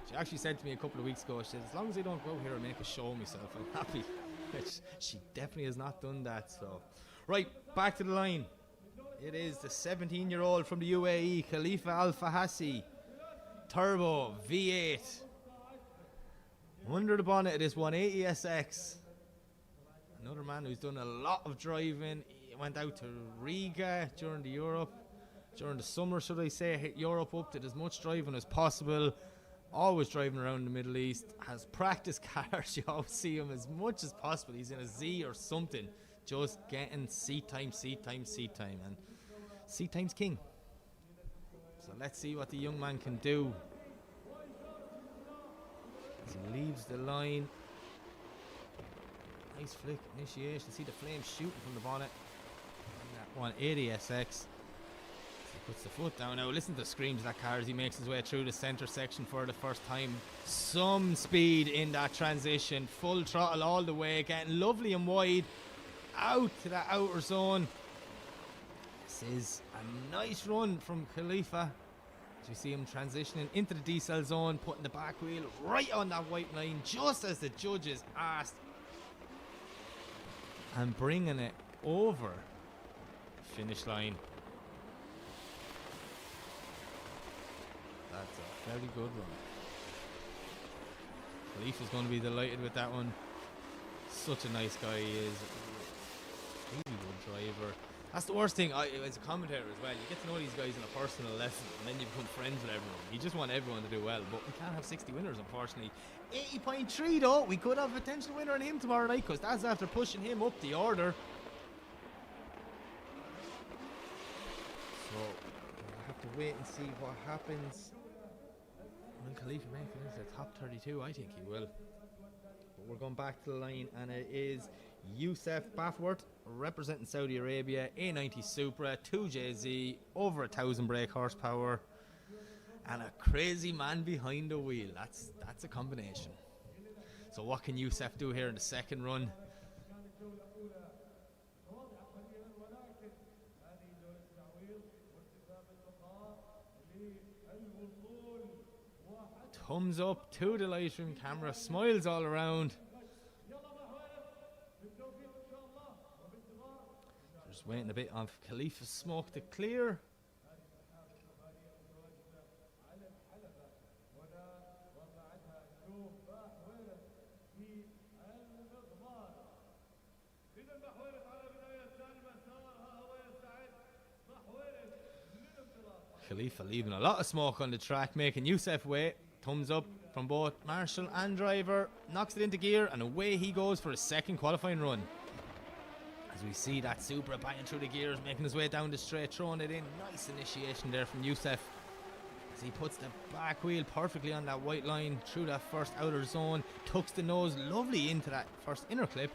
She actually said to me a couple of weeks ago, she said, as long as I don't go here and make a show of myself, I'm happy. Which she definitely has not done that. So, right, back to the line. It is the 17-year-old from the UAE, Khalifa Al Fahassi. Turbo V8. Under the bonnet of this 180 SX. Another man who's done a lot of driving. He went out to Riga during the summer, should I say, hit Europe up, did as much driving as possible. Always driving around the Middle East, has practice cars. You always see him as much as possible. He's in a Z or something, just getting seat time, and seat time's king. So let's see what the young man can do as he leaves the line. Nice flick initiation. See the flames shooting from the bonnet. And that 180 SX. Puts the foot down now. Listen to the screams of that car as he makes his way through the centre section for the first time. Some speed in that transition. Full throttle all the way. Getting lovely and wide. out to the outer zone. This is a nice run from Khalifa. As you see him transitioning into the decel zone, putting the back wheel right on that white line, just as the judges asked. And bringing it over the finish line. That's a very good run. Khalifa's going to be delighted with that one. Such a nice guy he is. Really good driver. That's the worst thing as a commentator as well. You get to know these guys on a personal level and then you become friends with everyone. You just want everyone to do well, but we can't have 60 winners unfortunately. 80.3 though, we could have a potential winner in him tomorrow night because that's after pushing him up the order. So we'll have to wait and see what happens. Will Khalifa make it into the top 32? I think he will. But we're going back to the line and it is Youssef Bafworth representing Saudi Arabia, A90 Supra, 2JZ, over 1,000 brake horsepower, and a crazy man behind the wheel. That's a combination. So what can Youssef do here in the second run? Thumbs up to the live stream camera, smiles all around. Just waiting a bit on Khalifa's smoke to clear. Khalifa leaving a lot of smoke on the track, making Youssef wait. Thumbs up from both Marshall and driver. Knocks it into gear and away he goes for his second qualifying run. As we see that Supra banging through the gears, making his way down the straight, throwing it in. Nice initiation there from Youssef. As he puts the back wheel perfectly on that white line through that first outer zone. Tucks the nose lovely into that first inner clip.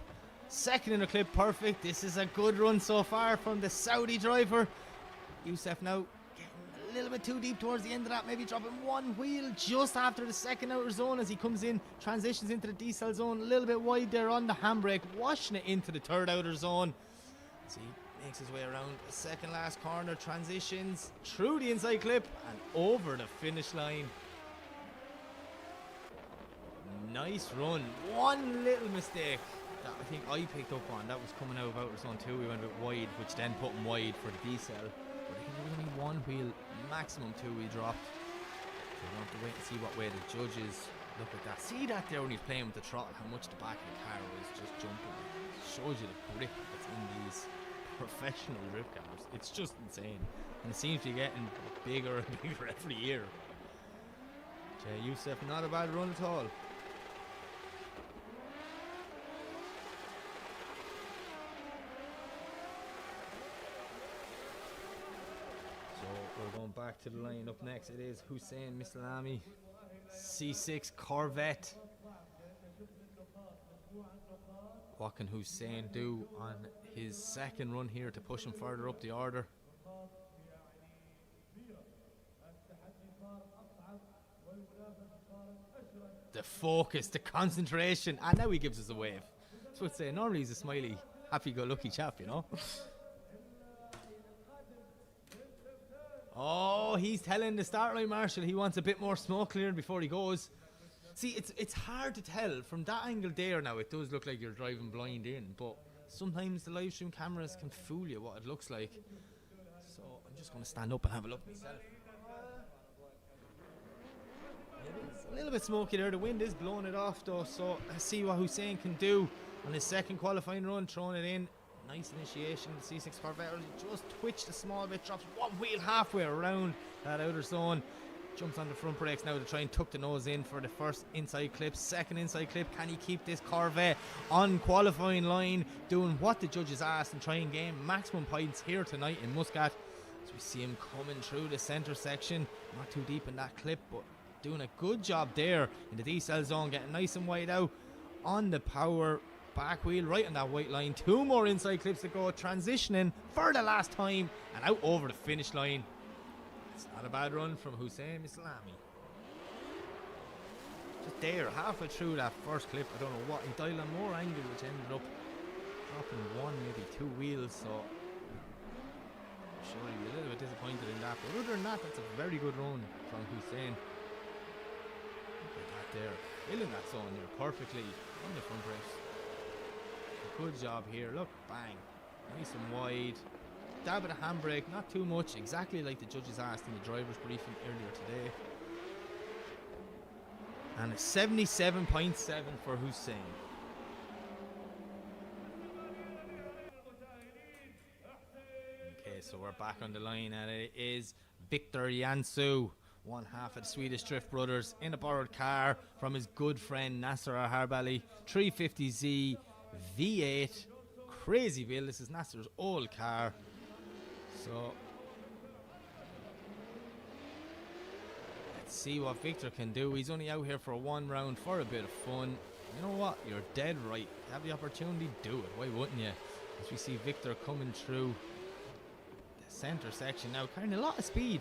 Second inner clip perfect. This is a good run so far from the Saudi driver. Youssef now getting a little bit too deep towards the end of that, maybe dropping one wheel just after the second outer zone as he comes in, transitions into the decel zone, a little bit wide there on the handbrake, washing it into the third outer zone. As he makes his way around the second last corner, transitions through the inside clip and over the finish line. Nice run. One little mistake that I think I picked up on, that was coming out of outer zone 2. We went a bit wide, which then put him wide for the decel. But I think there was only one wheel, maximum 2 we dropped. So we're going to have to wait and see what way the judges look at that. See that there when he's playing with the throttle, how much the back of the car was just jumping. It shows you the grip that's in these professional drift cars. It's just insane. And it seems to be getting bigger and bigger every year. Jay Youssef, not a bad run at all. We're going back to the line. Up next it is Hussein Mislami, C6 Corvette. What can Hussein do on his second run here to push him further up the order? The focus, the concentration, and now he gives us a wave. That's what I'd say. Normally he's a smiley, happy-go-lucky chap, you know. Oh, he's telling the start line marshal he wants a bit more smoke cleared before he goes. See, it's hard to tell from that angle there. Now it does look like you're driving blind in, but sometimes the live stream cameras can fool you what it looks like. So I'm just going to stand up and have a look myself. It's a little bit smoky there. The wind is blowing it off though, so let's see what Hussein can do on his second qualifying run, throwing it in. Nice initiation. The C6 Corvette just twitched a small bit, drops one wheel halfway around that outer zone, jumps on the front brakes now to try and tuck the nose in for the first inside clip. Second inside clip, can he keep this Corvette on qualifying line, doing what the judges asked and try and gain maximum points here tonight in Muscat? As we see him coming through the center section, not too deep in that clip, but doing a good job there in the decel zone, getting nice and wide out on the power back wheel right on that white line. 2 more inside clips to go, transitioning for the last time and out over the finish line. It's not a bad run from Hussein Mislami. Just there, halfway through that first clip, I don't know what, he dialed on more angle which ended up dropping one, maybe two wheels, so sure he'll be a little bit disappointed in that. But other than that, that's a very good run from Hussein. Look at that there, filling that zone there perfectly on the front brakes. Good job here. Look, bang, nice and wide. Dab of the handbrake, not too much, exactly like the judges asked in the driver's briefing earlier today. And a 77.7 for Hussein. Okay, so we're back on the line, and it is Victor Jansu, one half of the Swedish Drift Brothers, in a borrowed car from his good friend Nasser Harbali. 350Z V8, crazy build. This is Nasser's old car. So let's see what Victor can do. He's only out here for one round for a bit of fun. You know what? You're dead right. You have the opportunity, do it. Why wouldn't you? As we see Victor coming through the center section now, carrying a lot of speed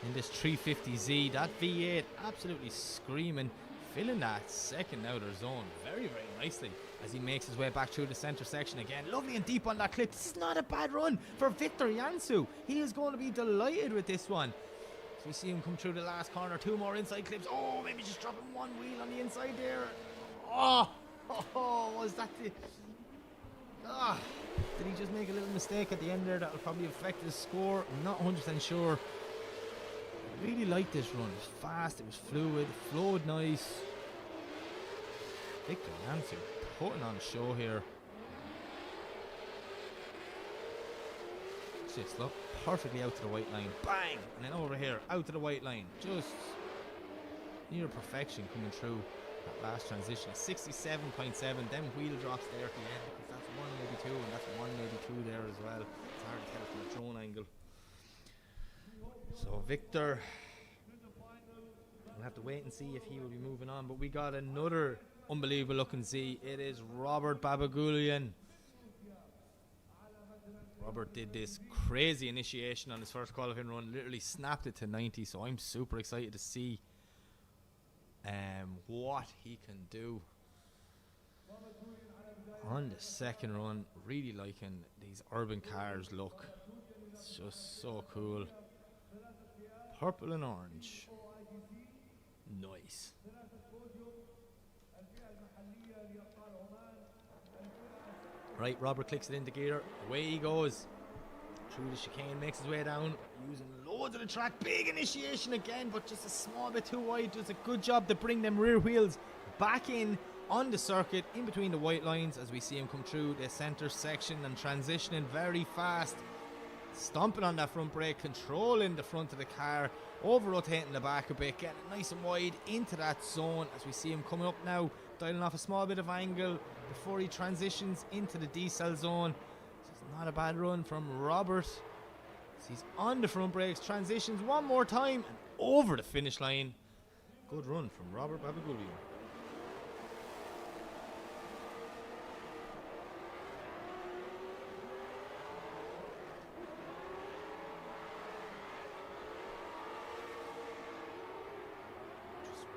in this 350Z. That V8 absolutely screaming, filling that second outer zone very, very nicely as he makes his way back through the center section again. Lovely and deep on that clip. This is not a bad run for Victor Jansu. He is going to be delighted with this one. So we see him come through the last corner. Two more inside clips. Oh, maybe just dropping one wheel on the inside there. Oh, was that the... did he just make a little mistake at the end there that will probably affect his score? I'm not 100% sure. I really liked this run. It was fast, it was fluid, it flowed nice. Victor Jansu putting on a show here. Just look perfectly out to the white line. Bang! And then over here, out to the white line. Just near perfection coming through that last transition. 67.7. Them wheel drops there at the end, because that's 182 and that's 182 there as well. It's hard to tell from the drone angle. So Victor, we'll have to wait and see if he will be moving on. But we got another unbelievable looking Z. It is Robert Babagulian. Robert did this crazy initiation on his first qualifying run, literally snapped it to 90, so I'm super excited to see what he can do on the second run. Really liking these urban cars look. It's just so cool. Purple and orange. Nice. Right, Robert clicks it into gear. Away he goes. Through the chicane, makes his way down. Using loads of the track. Big initiation again, but just a small bit too wide. Does a good job to bring them rear wheels back in on the circuit, in between the white lines, as we see him come through the center section and transitioning very fast. Stomping on that front brake, controlling the front of the car, over-rotating the back a bit, getting it nice and wide into that zone as we see him coming up now, dialing off a small bit of angle before he transitions into the decel zone. This is not a bad run from Robert. So he's on the front brakes, transitions one more time and over the finish line. Good run from Robert Babagulian.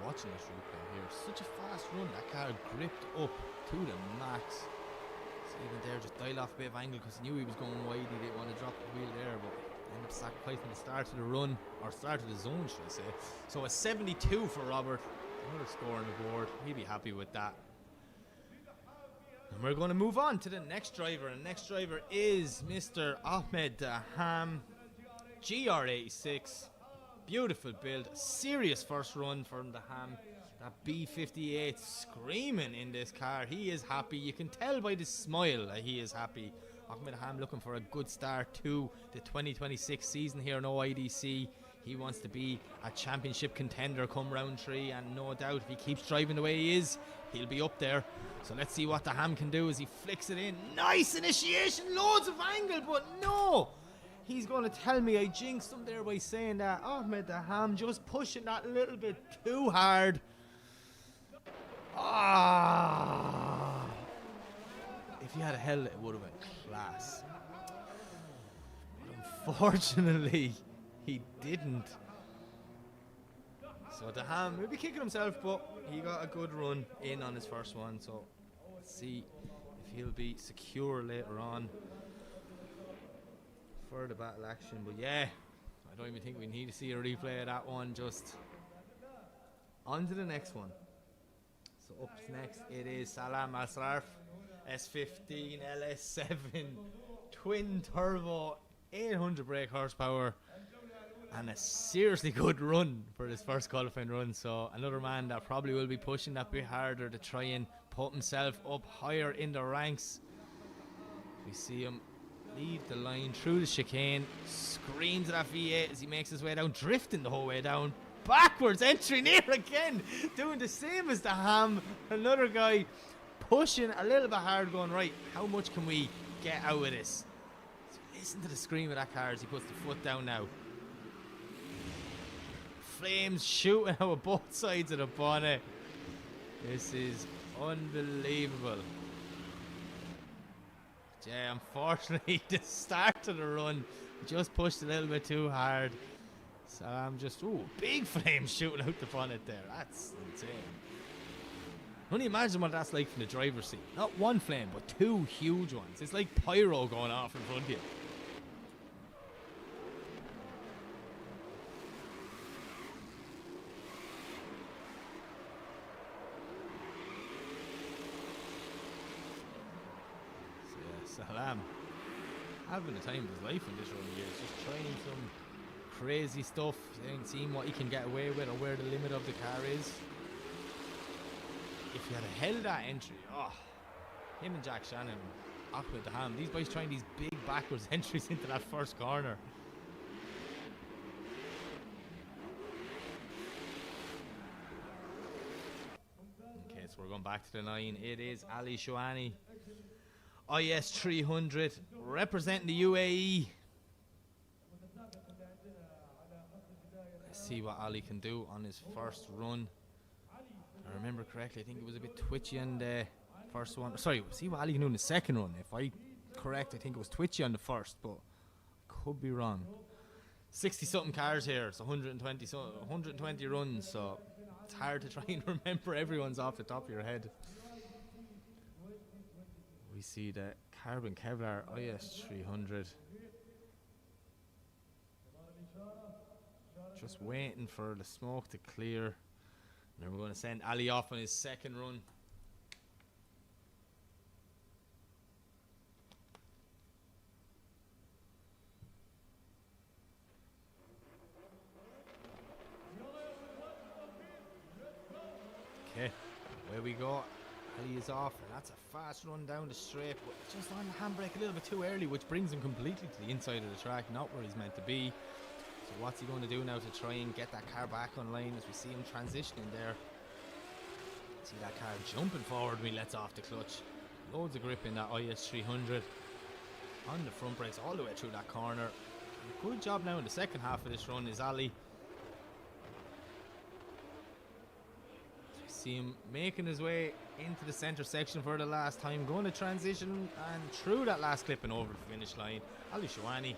Watching this replay here, such a fast run. That car gripped up to the max. So even there, just dialed off a bit of angle because he knew he was going wide. He didn't want to drop the wheel there, but ended up sacrificing the start of the run, or start of the zone, should I say. So a 72 for Robert. Another score on the board. He'll be happy with that. And we're going to move on to the next driver. And the next driver is Mr. Ahmed Daham, GR86. Beautiful build, serious first run from the Ham. That B58 screaming in this car. He is happy. You can tell by the smile that he is happy. Ahmed Ham looking for a good start to the 2026 season here in OIDC. He wants to be a championship contender come round 3, and no doubt if he keeps driving the way he is, he'll be up there. So let's see what the Ham can do as he flicks it in. Nice initiation, loads of angle, but no! He's going to tell me I jinxed him there by saying that Ahmed Daham just pushing that a little bit too hard. If he had a helmet, it would have been class. But unfortunately, he didn't. So Daham will be kicking himself, but he got a good run in on his first one. So let's see if he'll be secure later on for the battle action. But yeah, I don't even think we need to see a replay of that one. Just on to the next one. So up next it is Salam Asraf S15 LS7 twin turbo 800 brake horsepower, and a seriously good run for his first qualifying run. So another man that probably will be pushing that bit harder to try and put himself up higher in the ranks. We see him lead the line through the chicane, screams at that V8 as he makes his way down, drifting the whole way down, backwards entry near again, doing the same as the Ham. Another guy pushing a little bit hard, going, right, how much can we get out of this? So listen to the scream of that car as he puts the foot down now. Flames shooting out of both sides of the bonnet. This is unbelievable. Yeah, unfortunately, the start of the run just pushed a little bit too hard. So I'm just, big flame shooting out the bonnet there. That's insane. Only imagine what that's like from the driver's seat. Not one flame, but two huge ones. It's like pyro going off in front of you. Salam having the time of his life in this run here. He's just trying some crazy stuff and seeing what he can get away with or where the limit of the car is. If he had held that entry, him and Jack Shannon, Ahmed Daham, these boys trying these big backwards entries into that first corner. Okay, so we're going back to the line. It is Ali Shouani, IS 300, representing the UAE. Let's see what Ali can do on his first run. I remember correctly, I think it was a bit twitchy on the first one. Sorry, see what Ali can do in the second run. If I correct, I think it was twitchy on the first, but could be wrong. 60 something cars here, it's 120 runs, so it's hard to try and remember everyone's off the top of your head. We see the Carbon Kevlar IS 300. Just waiting for the smoke to clear. And then we're going to send Ali off on his second run. Okay, away we go. Ali is off, and that's a fast run down the straight, but just on the handbrake a little bit too early, which brings him completely to the inside of the track, not where he's meant to be. So what's he going to do now to try and get that car back online as we see him transitioning there? See that car jumping forward when he lets off the clutch. Loads of grip in that IS 300. On the front brakes all the way through that corner. Good job now in the second half of this run is Ali. See him making his way into the center section for the last time, going to transition and through that last clip and over the finish line. Ali Shouani.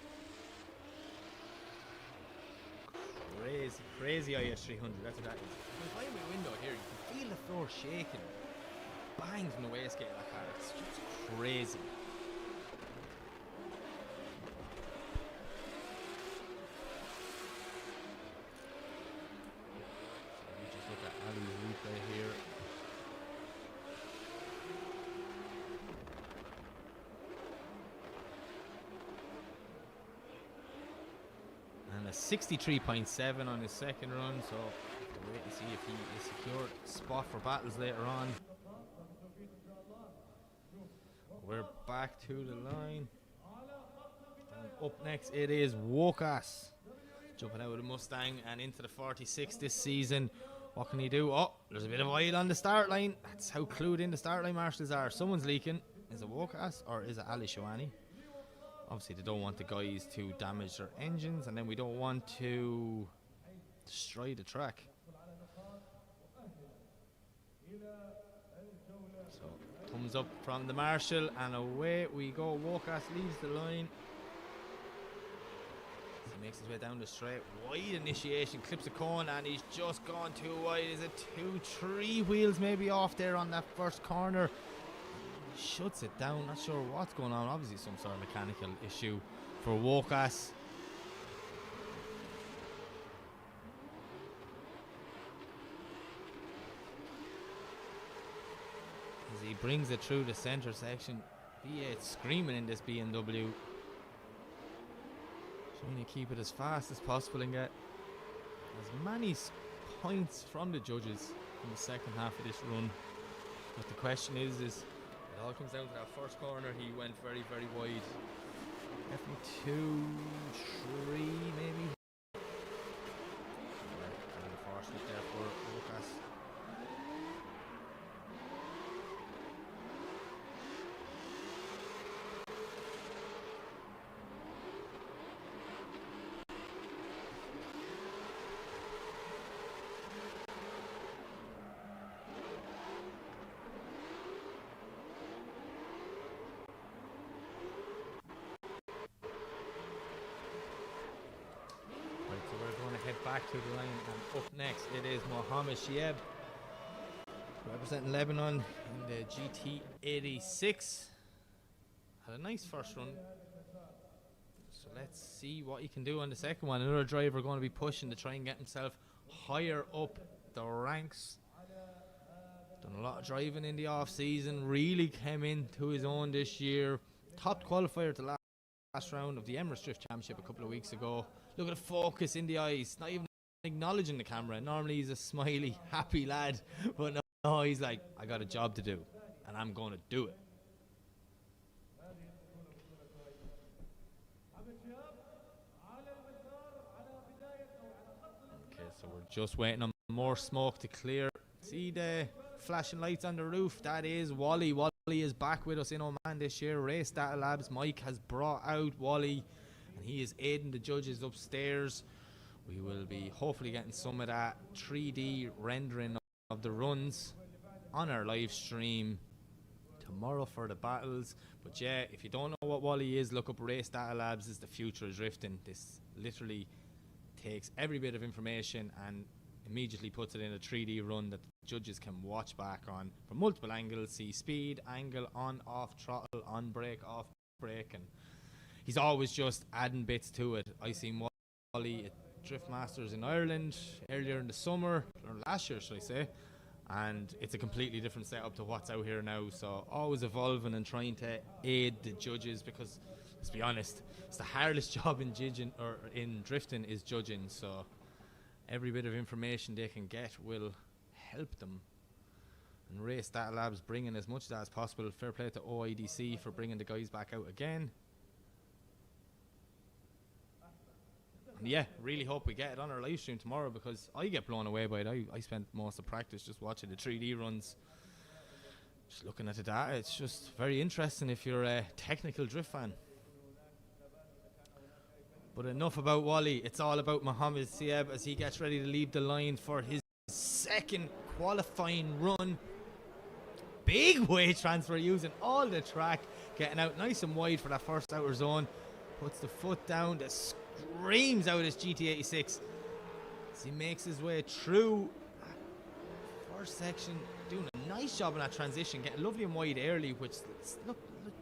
Crazy IS 300, that's what that is. If I'm in my window here, you can feel the floor shaking. Bang from the wastegate of that car, it's just crazy. Look at Ali's replay here. And a 63.7 on his second run, so we'll wait to see if he is secured spot for battles later on. We're back to the line. And up next it is Wokas, jumping out with a Mustang and into the 46 this season. What can he do? Oh, there's a bit of oil on the start line. That's how clued in the start line marshals are. Someone's leaking. Is it Wokas or is it Ali Shouani? Obviously, they don't want the guys to damage their engines, and then we don't want to destroy the track. So, thumbs up from the marshal, and away we go. Wokas leaves the line. He makes his way down the straight. Wide initiation, clips a cone, and he's just gone too wide. Is it 2-3 wheels maybe off there on that first corner? shuts it down. Not sure what's going on. Obviously some sort of mechanical issue for Wokas. As he brings it through the centre section. V8 screaming in this BMW. Trying to keep it as fast as possible and get as many points from the judges in the second half of this run. But the question is it all comes down to that first corner. He went very, very wide. Definitely 2, 3 maybe. Unfortunate there for Lucas. Back to the line, and up next it is Mohammed Shieb, representing Lebanon in the GT86. Had a nice first run, so let's see what he can do on the second one. Another driver going to be pushing to try and get himself higher up the ranks. Done a lot of driving in the off season, really came into his own this year. Top qualifier to last round of the Emirates Drift Championship a couple of weeks ago. Look at the focus in the eyes, not even acknowledging the camera. Normally he's a smiley, happy lad, but no, he's like, I got a job to do, and I'm going to do it. Okay, so we're just waiting on more smoke to clear. See the flashing lights on the roof? That is Wally. Wally is back with us in Oman this year. Race Data Labs. Mike has brought out Wally, and he is aiding the judges upstairs. We will be hopefully getting some of that 3D rendering of the runs on our live stream tomorrow for the battles. But yeah, if you don't know what Wally is, look up Race Data Labs. Is the future of drifting. This literally takes every bit of information and immediately puts it in a 3D run that the judges can watch back on from multiple angles, see speed, angle, on, off, throttle, on brake, off brake, and he's always just adding bits to it. I seen Wally at Drift Masters in Ireland earlier in the summer, or last year should I say, and it's a completely different setup to what's out here now. So always evolving and trying to aid the judges, because let's be honest, it's the hardest job in judging, or in drifting, is judging. So every bit of information they can get will help them. And Race Data Labs bringing as much of that as possible. Fair play to OIDC for bringing the guys back out again. And yeah, really hope we get it on our live stream tomorrow, because I get blown away by it. I spent most of practice just watching the 3D runs, just looking at the data. It's just very interesting if you're a technical drift fan. But enough about Wally. It's all about Mohammed Sieb as he gets ready to leave the line for his second qualifying run. Big weight transfer, using all the track, getting out nice and wide for that first outer zone. Puts the foot down, that screams out his GT86 as he makes his way through first section, doing a nice job in that transition, getting lovely and wide early, which look,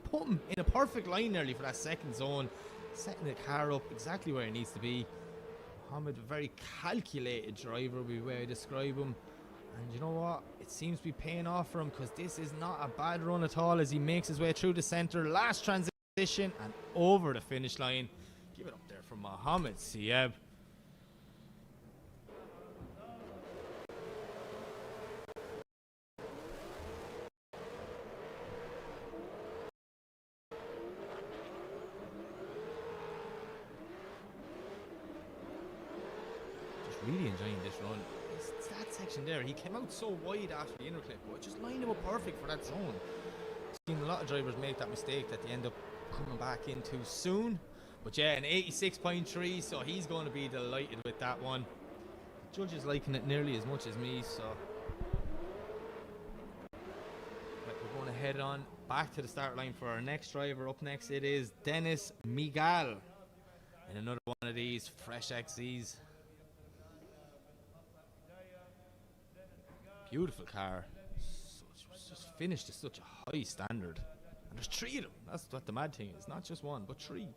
put him in a perfect line early for that second zone, setting the car up exactly where it needs to be. Mohammed, a very calculated driver would be the way I describe him, and you know what, it seems to be paying off for him, because this is not a bad run at all as he makes his way through the centre, last transition and over the finish line. Give it up there for Mohammed Sieb. Really enjoying this run. It's that section there, he came out so wide after the inner clip, but just lined him up perfect for that zone. Seen a lot of drivers make that mistake that they end up coming back in too soon. But yeah, an 86.3, so he's going to be delighted with that one. The judge is liking it nearly as much as me, so right, we're going to head on back to the start line for our next driver. Up next it is Dennis Miguel in another one of these fresh XZs. Beautiful car. Just finished at such a high standard. And there's 3 of them. That's what the mad thing is. Not just 1, but 3.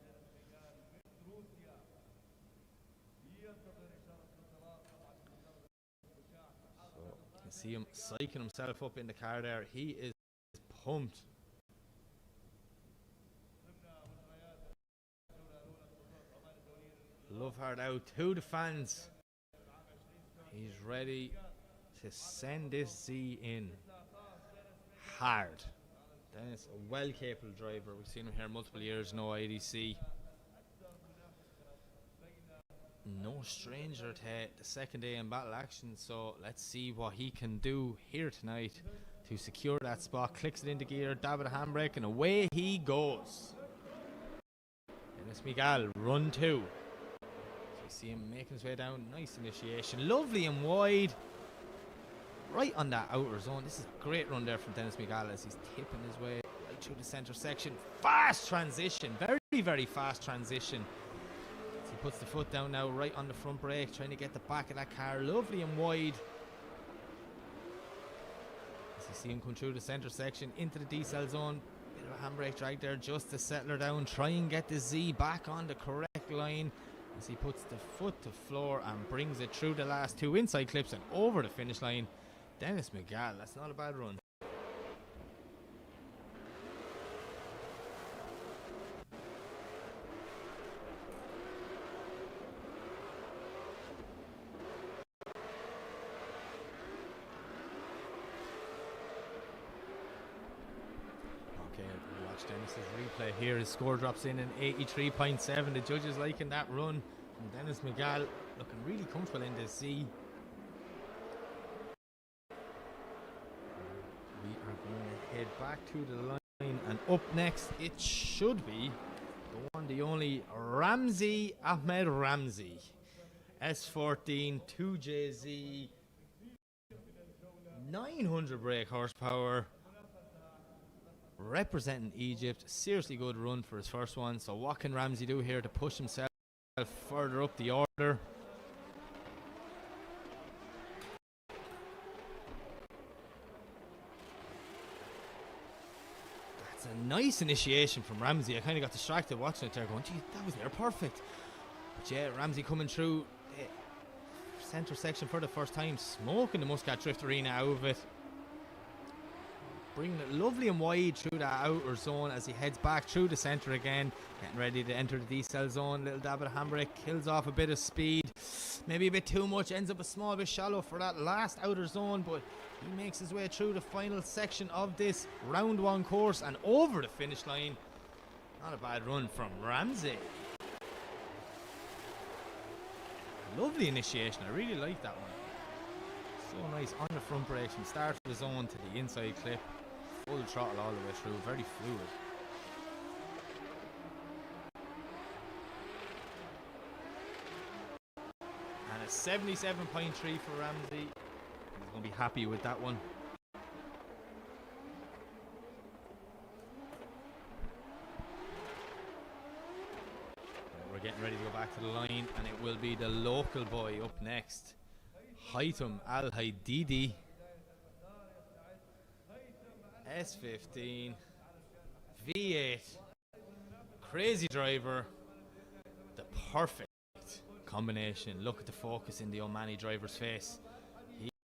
So you can see him psyching himself up in the car there. He is pumped. Love hard out to the fans. He's ready to send this Z in hard. Dennis, a well capable driver. We've seen him here multiple years, no IDC. No stranger to the second day in battle action, so let's see what he can do here tonight to secure that spot. Clicks it into gear, dab at a handbrake, and away he goes. Dennis Miguel, run 2. See him making his way down. Nice initiation. Lovely and wide. Right on that outer zone. This is a great run there from Dennis Miguel as he's tipping his way right through the centre section. Fast transition. Very, very fast transition. As he puts the foot down now right on the front brake, trying to get the back of that car. Lovely and wide. As you see him come through the centre section into the decel zone. Bit of a handbrake drag there just to settle her down. Try and get the Z back on the correct line. As he puts the foot to floor and brings it through the last 2 inside clips and over the finish line. Dennis Miguel, that's not a bad run. Okay, watch Dennis's replay here. His score drops in 83.7. The judges liking that run from Dennis Miguel, looking really comfortable in this Z. We are going to head back to the line, and up next it should be the one, the only Ramzi Ahmed Ramzi. S14 2JZ, 900 brake horsepower. Representing Egypt. Seriously good run for his first one. So what can Ramsey do here to push himself further up the order? That's a nice initiation from Ramsey. I kind of got distracted watching it there going, gee, that was near perfect. But yeah, Ramsey coming through the centre section for the first time, smoking the Muscat Drift Arena out of it. Bringing it lovely and wide through that outer zone as he heads back through the centre again. Getting ready to enter the decel zone. Little dab of handbrake, kills off a bit of speed. Maybe a bit too much, ends up a small bit shallow for that last outer zone, but he makes his way through the final section of this round 1 course and over the finish line. Not a bad run from Ramsey. Lovely initiation, I really like that one. So nice on the front brake from start of the zone to the inside clip. Full throttle all the way through, very fluid. And a 77.3 for Ramsey. He's going to be happy with that one. We're getting ready to go back to the line, and it will be the local boy up next. Haitham Al Haididi, S15, V8, crazy driver, the perfect combination. Look at the focus in the Omani driver's face.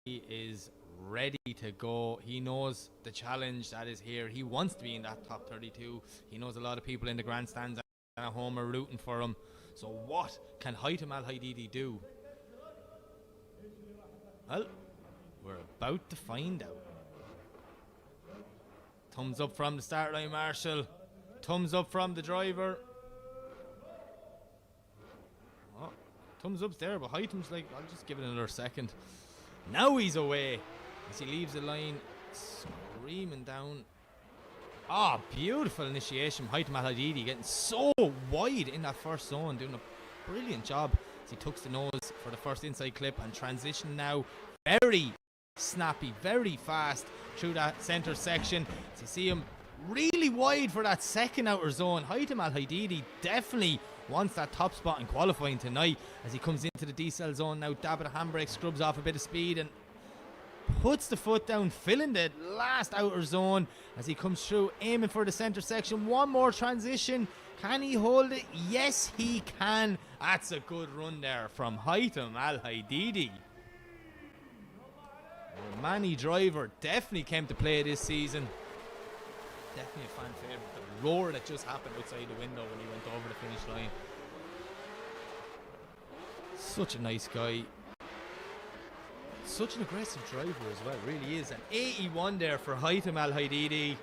He is ready to go. He knows the challenge that is here. He wants to be in that top 32. He knows a lot of people in the grandstands at home are rooting for him. So what can Haitham Al Haididi do? Well, we're about to find out. Thumbs up from the start line marshal. Thumbs up from the driver. Oh, thumbs up's there, but Haitham's like, I'll just give it another second. Now he's away as he leaves the line, screaming down. Ah, beautiful initiation from Haitham Al Haididi, getting so wide in that first zone, doing a brilliant job as he tucks the nose for the first inside clip and transition now. Very snappy, very fast through that centre section. So you see him really wide for that second outer zone. Haitham Al Haididi definitely wants that top spot in qualifying tonight as he comes into the decel zone now. Dab at a handbrake, scrubs off a bit of speed, and puts the foot down, filling the last outer zone as he comes through, aiming for the center section. One more transition. Can he hold it? Yes, he can. That's a good run there from Haitham Al Haididi. Omani driver definitely came to play this season. Definitely a fan favourite. The roar that just happened outside the window when he went over the finish line. Such a nice guy. Such an aggressive driver as well, really is. An 81 there for Haitham Al Haididi.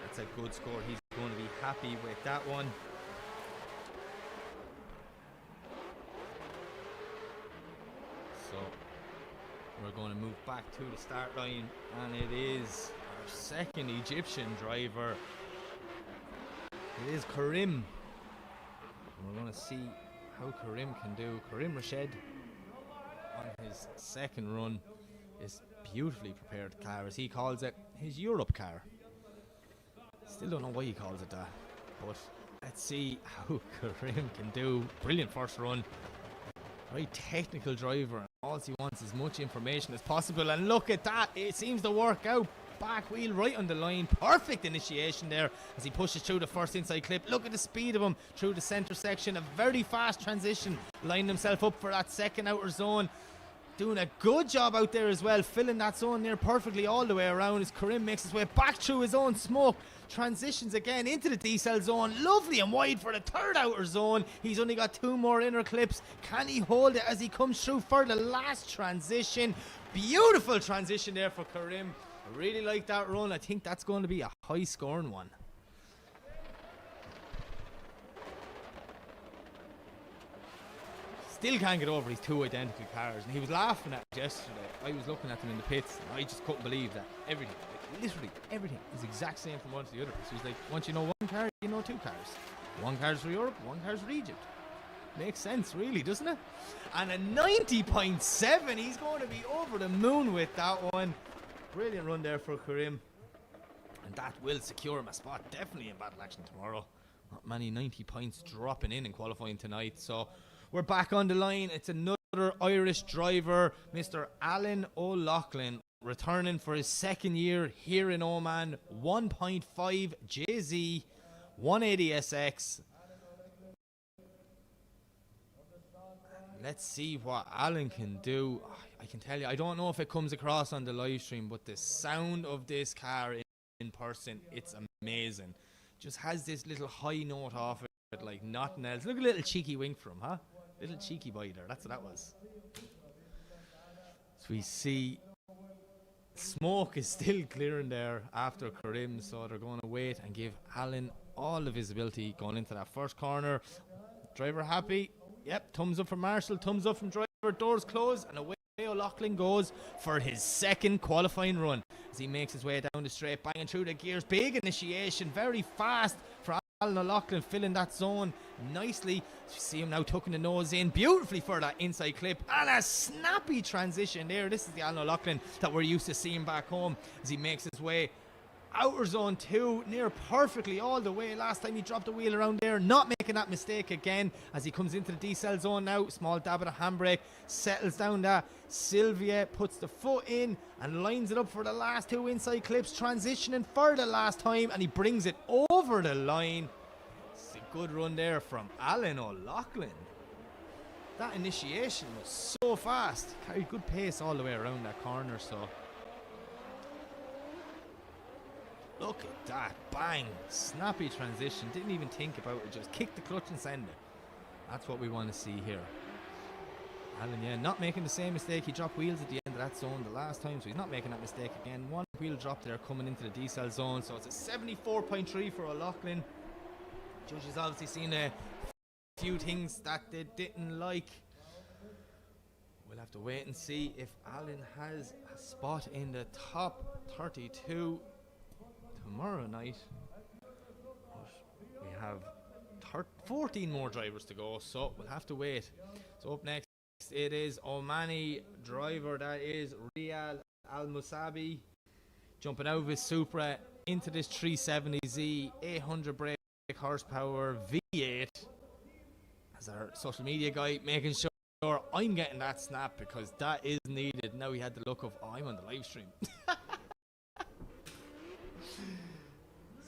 That's a good score. He's going to be happy with that one. So we're going to move back to the start line, and it is our second Egyptian driver. It is Karim. We're going to see how Karim can do. Karim Rashid on his second run is beautifully prepared car, as he calls it, his Europe car. Still don't know why he calls it that, but let's see how Karim can do. Brilliant first run. Very technical driver, and all he wants is as much information as possible, and look at that, it seems to work out. Back wheel right on the line, perfect initiation there as he pushes through the first inside clip. Look at the speed of him through the center section, a very fast transition, lining himself up for that second outer zone. Doing a good job out there as well, filling that zone near perfectly all the way around as Karim makes his way back through his own smoke. Transitions again into the D-cell zone, lovely and wide for the third outer zone. He's only got two more inner clips. Can he hold it as he comes through for the last transition? Beautiful transition there for Karim. I really like that run. I think that's going to be a high scoring one. Still can't get over these two identical cars, and he was laughing at it yesterday. I was looking at them in the pits, and I just couldn't believe that everything, like literally everything, is exact same from one to the other. So he's like, once you know one car, you know two cars. One car's for Europe, one car's for Egypt. Makes sense, really, doesn't it? And a 90.7, he's going to be over the moon with that one. Brilliant run there for Karim, and that will secure him a spot definitely in battle action tomorrow. Not many 90 points dropping in qualifying tonight, so we're back on the line. It's another Irish driver, Mr. Alan O'Loughlin, returning for his second year here in Oman. 1.5 JZ, 180 SX. Let's see what Alan can do. I can tell you, I don't know if it comes across on the live stream, but the sound of this car in person, it's amazing. Just has this little high note off it like nothing else. Look at a little cheeky wink from, huh? Little cheeky biter, that's what that was. So we see smoke is still clearing there after Karim, so they're going to wait and give Alan all the visibility going into that first corner. Driver happy. Yep, thumbs up from Marshall, thumbs up from driver, doors closed, and away O'Loughlin goes for his second qualifying run as he makes his way down the straight, banging through the gears. Big initiation, very fast for Alan O'Loughlin, filling that zone nicely. You see him now tucking the nose in beautifully for that inside clip, and a snappy transition there. This is the Alan O'Loughlin that we're used to seeing back home as he makes his way outer zone 2, near perfectly all the way. Last time he dropped the wheel around there, not making that mistake again as he comes into the D-cell zone now. Small dab of the handbrake, settles down that. Sylvia puts the foot in and lines it up for the last two inside clips, transitioning for the last time, and he brings it over the line. It's a good run there from Alan O'Loughlin. That initiation was so fast, carried good pace all the way around that corner. So look at that, bang, snappy transition, didn't even think about it, just kick the clutch and send it. That's what we want to see here. Alan, yeah, not making the same mistake. He dropped wheels at the end of that zone the last time, so he's not making that mistake again. One wheel drop there coming into the D-cell zone, so it's a 74.3 for O'Loughlin. Judges obviously seen a few things that they didn't like. We'll have to wait and see if Alan has a spot in the top 32 tomorrow night. But we have 14 more drivers to go, so we'll have to wait. So up next it is Omani driver, that is Riyal Al Musabi, jumping out of his Supra into this 370Z 800 brake horsepower V8 as our social media guy making sure I'm getting that snap because that is needed. Now he had the look of, oh, I'm on the live stream.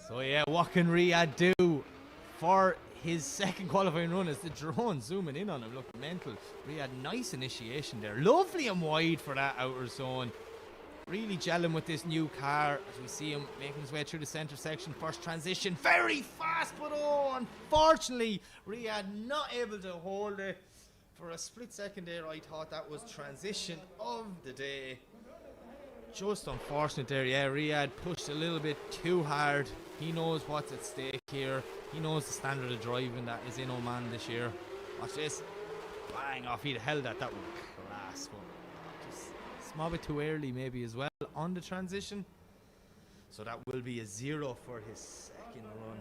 So yeah, what can Riyadh do for his second qualifying run as the drone zooming in on him? Look, mental. Riyadh, nice initiation there. Lovely and wide for that outer zone. Really gelling with this new car as we see him making his way through the centre section. First transition, very fast, but oh, unfortunately, Riyadh not able to hold it. For a split second there, I thought that was transition of the day. Just unfortunate there, yeah, Riyadh pushed a little bit too hard. He knows what's at stake here. He knows the standard of driving that is in Oman this year. Watch this. Bang off, he'd held that would be class. But just a small bit too early maybe as well on the transition. So that will be a 0 for his second run.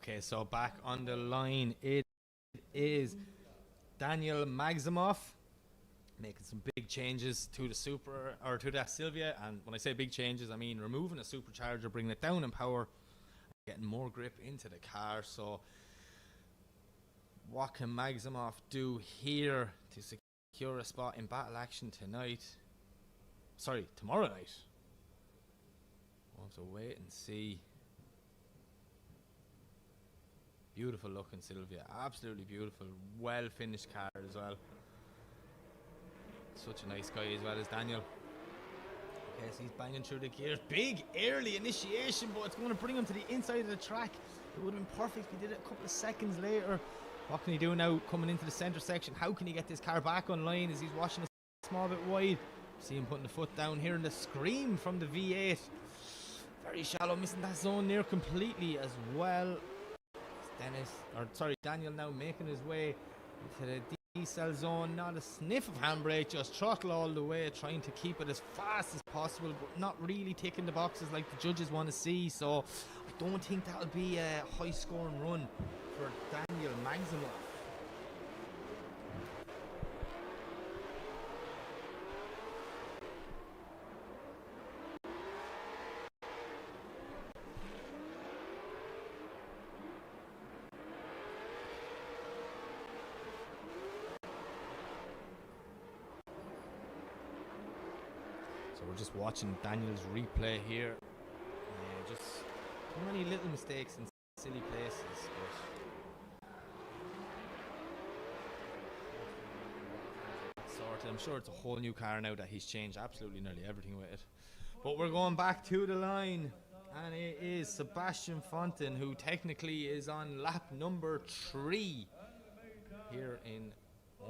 Okay, so back on the line, it is Daniel Maximov making some big changes to the Super, or to that Silvia. And when I say big changes, I mean removing a supercharger, bringing it down in power, getting more grip into the car. So what can Maximov do here to secure a spot in battle action tonight? Sorry, tomorrow night. We'll have to wait and see. Beautiful looking Silvia, absolutely beautiful, well finished car as well. Such a nice guy as well as Daniel. Okay, so he's banging through the gears. Big early initiation, but it's going to bring him to the inside of the track. It would have been perfect if he did it a couple of seconds later. What can he do now coming into the centre section? How can he get this car back online as he's washing a small bit wide? See him putting the foot down here, and the scream from the V8. Very shallow, missing that zone near completely as well. Daniel now making his way into the D-cell zone. Not a sniff of handbrake, just throttle all the way, trying to keep it as fast as possible, but not really ticking the boxes like the judges want to see. So I don't think that'll be a high scoring run for Daniel Maximov. So we're just watching Daniel's replay here. Yeah, just too many little mistakes in silly places. Sorted. I'm sure it's a whole new car now that he's changed absolutely nearly everything with it. But we're going back to the line, and it is Sebastian Fonten, who technically is on lap number 3 here in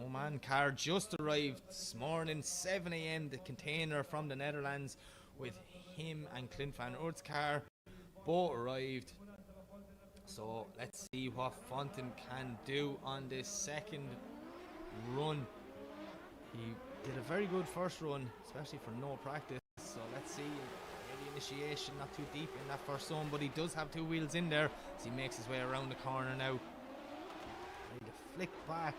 Oman. Car just arrived this morning, 7 a.m. The container from the Netherlands with him and Clint van Oort's car both arrived. So let's see what Fonten can do on this second run. He did a very good first run, especially for no practice. So let's see. Early initiation, not too deep in that first zone, but he does have 2 wheels in there as he makes his way around the corner now. Ready to flick back.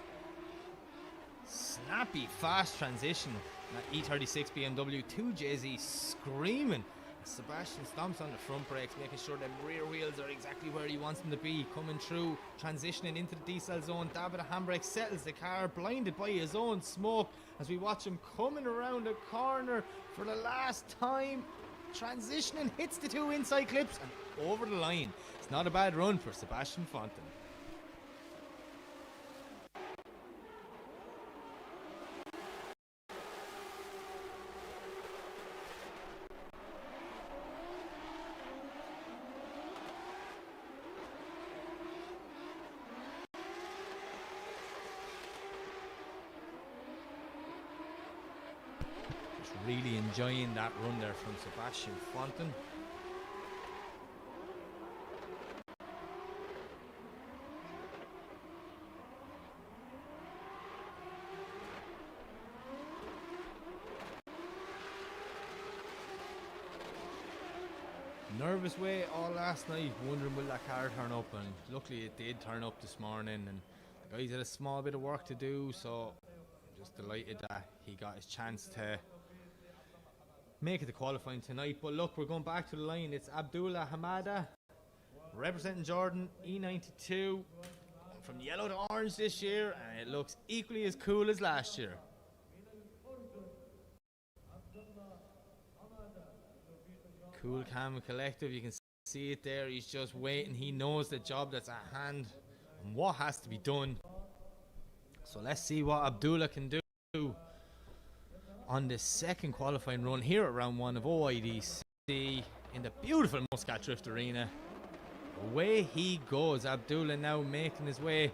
Snappy, fast transition. That E36 BMW 2JZ screaming. Sebastian stomps on the front brakes, making sure that rear wheels are exactly where he wants them to be. Coming through, transitioning into the diesel zone. Dab of the handbrake, settles the car, blinded by his own smoke as we watch him coming around the corner for the last time. Transitioning, hits the 2 inside clips and over the line. It's not a bad run for Sebastian Fonten. Really enjoying that run there from Sebastian Fonten. nervous way all last night, wondering will that car turn up, and luckily it did turn up this morning, and the guys had a small bit of work to do, so I'm just delighted that he got his chance to make it to qualifying tonight. But look, we're going back to the line. It's Abdullah Hamada representing Jordan, E92, from yellow to orange this year, and it looks equally as cool as last year. Cool, calm and collective. You can see it there. He's just waiting. He knows the job that's at hand and what has to be done. So let's see what Abdullah can do on the second qualifying run here at round 1 of OIDC in the beautiful Muscat Drift Arena. Away he goes. Abdullah now making his way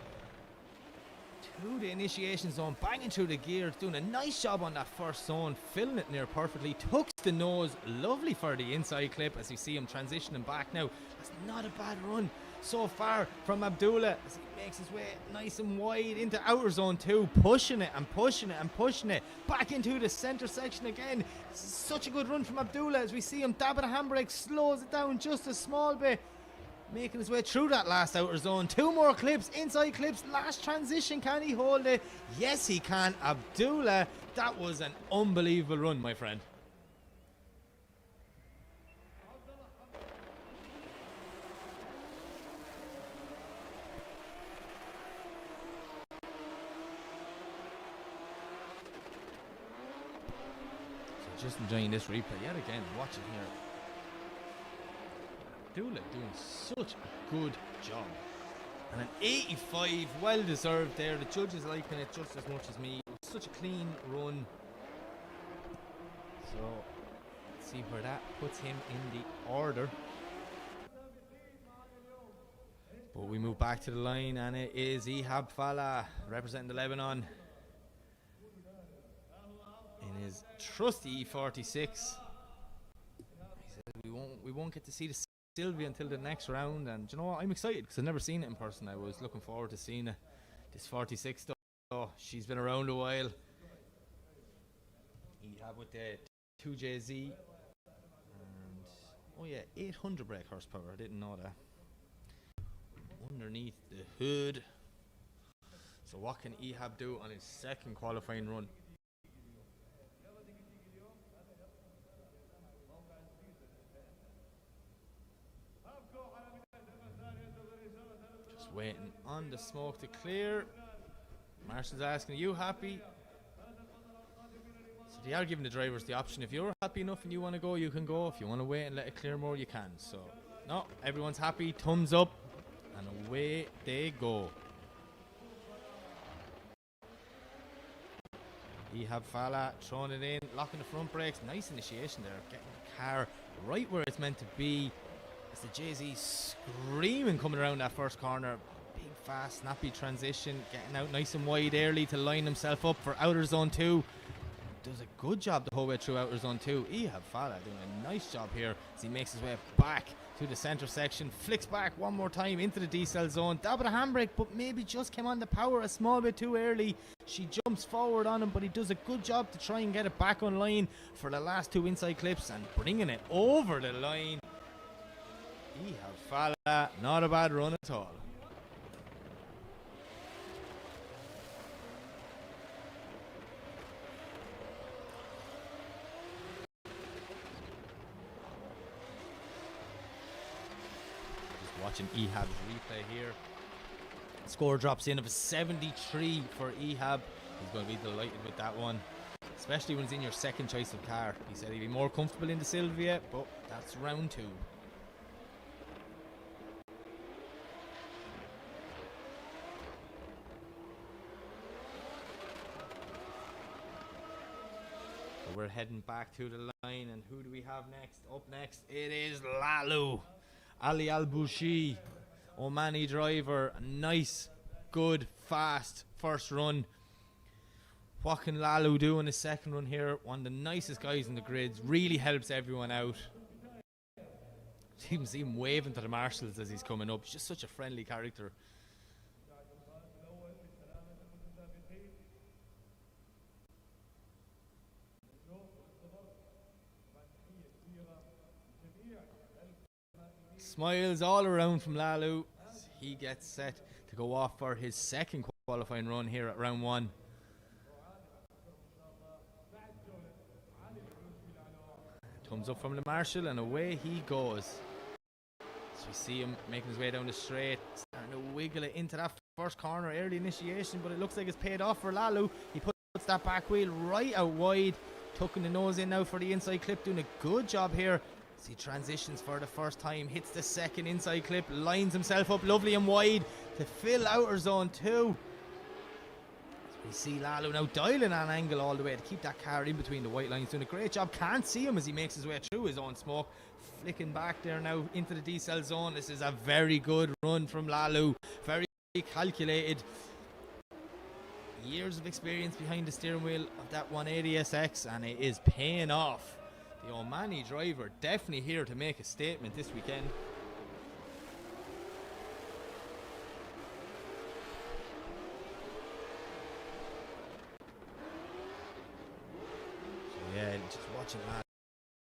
to the initiation zone, banging through the gears, doing a nice job on that first zone, filling it near perfectly, tucks the nose, lovely for the inside clip as you see him transitioning back now. That's not a bad run so far from Abdullah as he makes his way nice and wide into outer zone 2, pushing it and pushing it and pushing it back into the center section again. This is such a good run from Abdullah as we see him dab at a handbrake, slows it down just a small bit, making his way through that last outer zone. 2 more clips, inside clips, last transition. Can he hold it? Yes, he can. Abdullah, that was an unbelievable run, my friend. So just enjoying this replay yet again. Watch it here. Abdullah doing such a good job, and an 85, well deserved there. The judges liking it just as much as me. It was such a clean run, so let's see where that puts him in the order. But we move back to the line, and it is Ihab Fala representing the Lebanon in his trusty E46. He said we won't get to see the Sylvia until the next round, and you know what, I'm excited because I've never seen it in person. I was looking forward to seeing this 46 stuff. So she's been around a while. You have with the 2JZ and oh yeah, 800 brake horsepower. I didn't know that. Underneath the hood. So what can Ihab do on his second qualifying run? Waiting on the smoke to clear. Marshall's asking, are you happy? So they are giving the drivers the option. If you're happy enough and you want to go, you can go. If you want to wait and let it clear more, you can. So, no, everyone's happy. Thumbs up. And away they go. Ihab Fala throwing it in, locking the front brakes. Nice initiation there. Getting the car right where it's meant to be. As the JZ screaming coming around that first corner. Big, fast, snappy transition. Getting out nice and wide early to line himself up for outer zone 2. Does a good job the whole way through outer zone 2. Ihab Fala doing a nice job here as he makes his way back to the centre section. Flicks back one more time into the decel zone. Dab at a handbrake, but maybe just came on the power a small bit too early. She jumps forward on him, but he does a good job to try and get it back on line for the last 2 inside clips and bringing it over the line. Ihab Fala, not a bad run at all. Just watching Ihab's replay here. Score drops in of a 73 for Ihab. He's going to be delighted with that one, especially when it's in your second choice of car. He said he'd be more comfortable in the Sylvia, but that's round 2. We're heading back to the line, and who do we have next? Up next, it is Lalu. Ali Al-Bushi, Omani driver. A nice, good, fast first run. What can Lalu do in his second run here? One of the nicest guys in the grids. Really helps everyone out. You can see him waving to the marshals as he's coming up. He's just such a friendly character. Smiles all around from Lalu. He gets set to go off for his second qualifying run here at round 1. Thumbs up from the marshal and away he goes. So we see him making his way down the straight, starting to wiggle it into that first corner, early initiation, but it looks like it's paid off for Lalu. He puts that back wheel right out wide, tucking the nose in now for the inside clip, doing a good job here. As he transitions for the first time, hits the second inside clip, lines himself up lovely and wide to fill outer zone 2. We see Lalu now dialing an angle all the way to keep that car in between the white lines, doing a great job. Can't see him as he makes his way through his own smoke. Flicking back there now into the decel zone. This is a very good run from Lalu. Very calculated. Years of experience behind the steering wheel of that 180SX, and it is paying off. The Omani driver definitely here to make a statement this weekend. Yeah, just watching Lalu's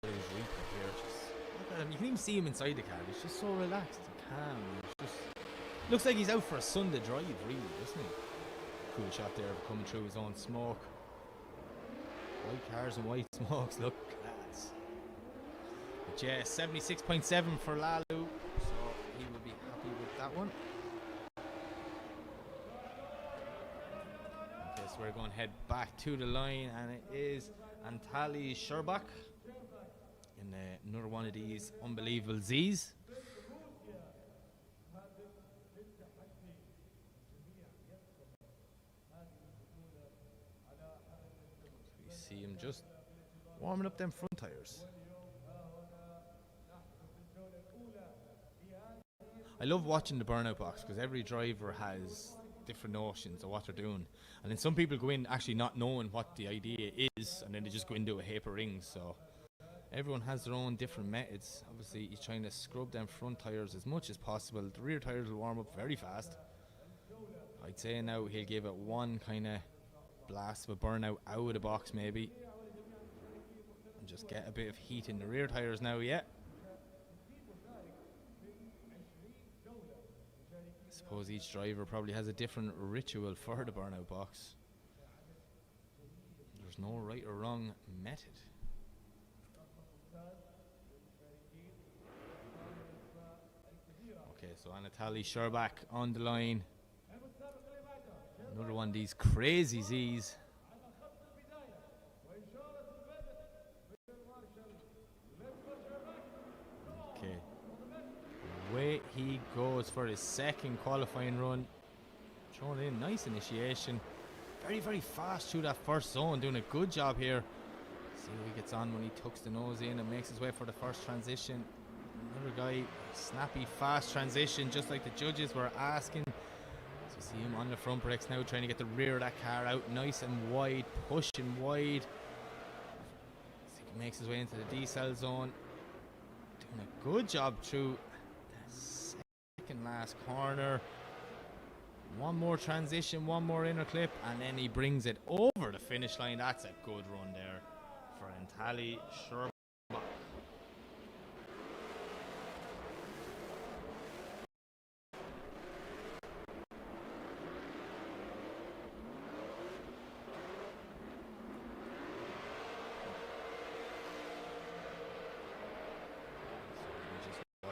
replay here, just look at him. You can even see him inside the car. He's just so relaxed and calm. It's just looks like he's out for a Sunday drive, really, doesn't he? Cool shot there, coming through his own smoke. White cars and white smokes look class. But yeah, 76.7 for Lalu, so he will be happy with that one. Okay, so we're going to head back to the line, and it is Antali Sherbak in another one of these unbelievable Z's. We see him just warming up them front tires. I love watching the burnout box because every driver has different notions of what they're doing, and then some people go in actually not knowing what the idea is, and then they just go into a heap of rings. So everyone has their own different methods. Obviously he's trying to scrub them front tires as much as possible. The rear tires will warm up very fast. I'd say now he'll give it one kind of blast of a burnout out of the box maybe, and just get a bit of heat in the rear tires now. Yeah, I suppose each driver probably has a different ritual for the burnout box. There's no right or wrong method. Okay, so Anatoly Sherbak on the line. Another one of these crazy Z's. Okay. Away he goes for his second qualifying run. Throwing in nice initiation. Very, very fast through that first zone. Doing a good job here. See how he gets on when he tucks the nose in and makes his way for the first transition. Another guy, snappy, fast transition, just like the judges were asking. So see him on the front brakes now, trying to get the rear of that car out nice and wide, pushing wide. See he makes his way into the decel zone. Doing a good job through the second last corner. One more transition, one more inner clip, and then he brings it over the finish line. That's a good run there for Antali Sherbak.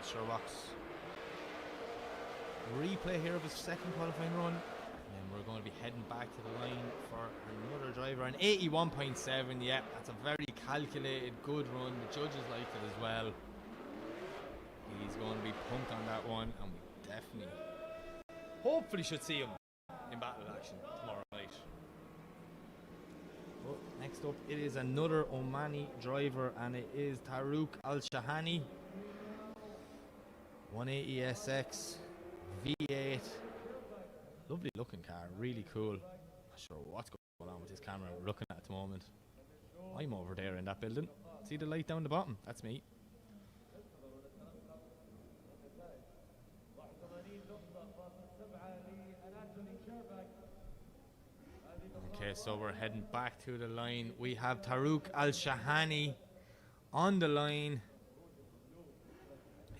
Sherbak's replay here of his second qualifying run, and then we're going to be heading back to the line for another driver. An 81.7, yeah, that's a very calculated, good run. The judges liked it as well. He's going to be pumped on that one, and we definitely, hopefully, should see him in battle action tomorrow night. But next up, it is another Omani driver, and it is Tarouk Al-Shahani. 180SX V8, lovely looking car, really cool. Not sure what's going on with this camera we're looking at the moment. I'm over there in that building. See the light down the bottom? That's me. Okay, so we're heading back to the line. We have Tarouk Al-Shahani on the line.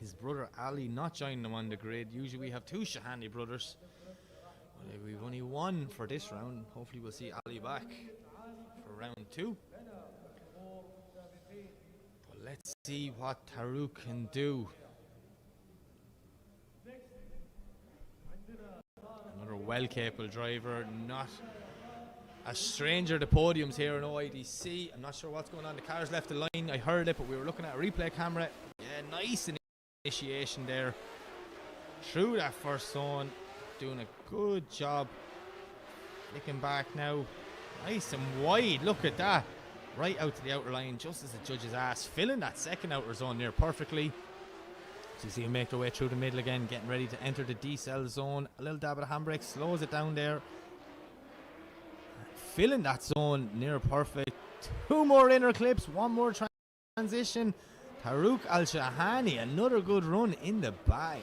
his brother Ali not joining him on the grid. Usually we have two Shahani brothers. Well, we've only one for this round. Hopefully we'll see Ali back for round 2. But let's see what Taruk can do. Another well-capable driver, not a stranger to podiums here in OIDC. I'm not sure what's going on. The car's left the line. I heard it, but we were looking at a replay camera. Yeah, nice initiation there. Through that first zone. Doing a good job. Flicking back now. Nice and wide. Look at that. Right out to the outer line, just as the judge's asked. Filling that second outer zone there perfectly. So you see him make their way through the middle again, getting ready to enter the decel zone. A little dab of the handbrake, slows it down there. Filling that zone near perfect. 2 more inner clips, 1 more transition. Taruk Al-Shahani, another good run in the bag.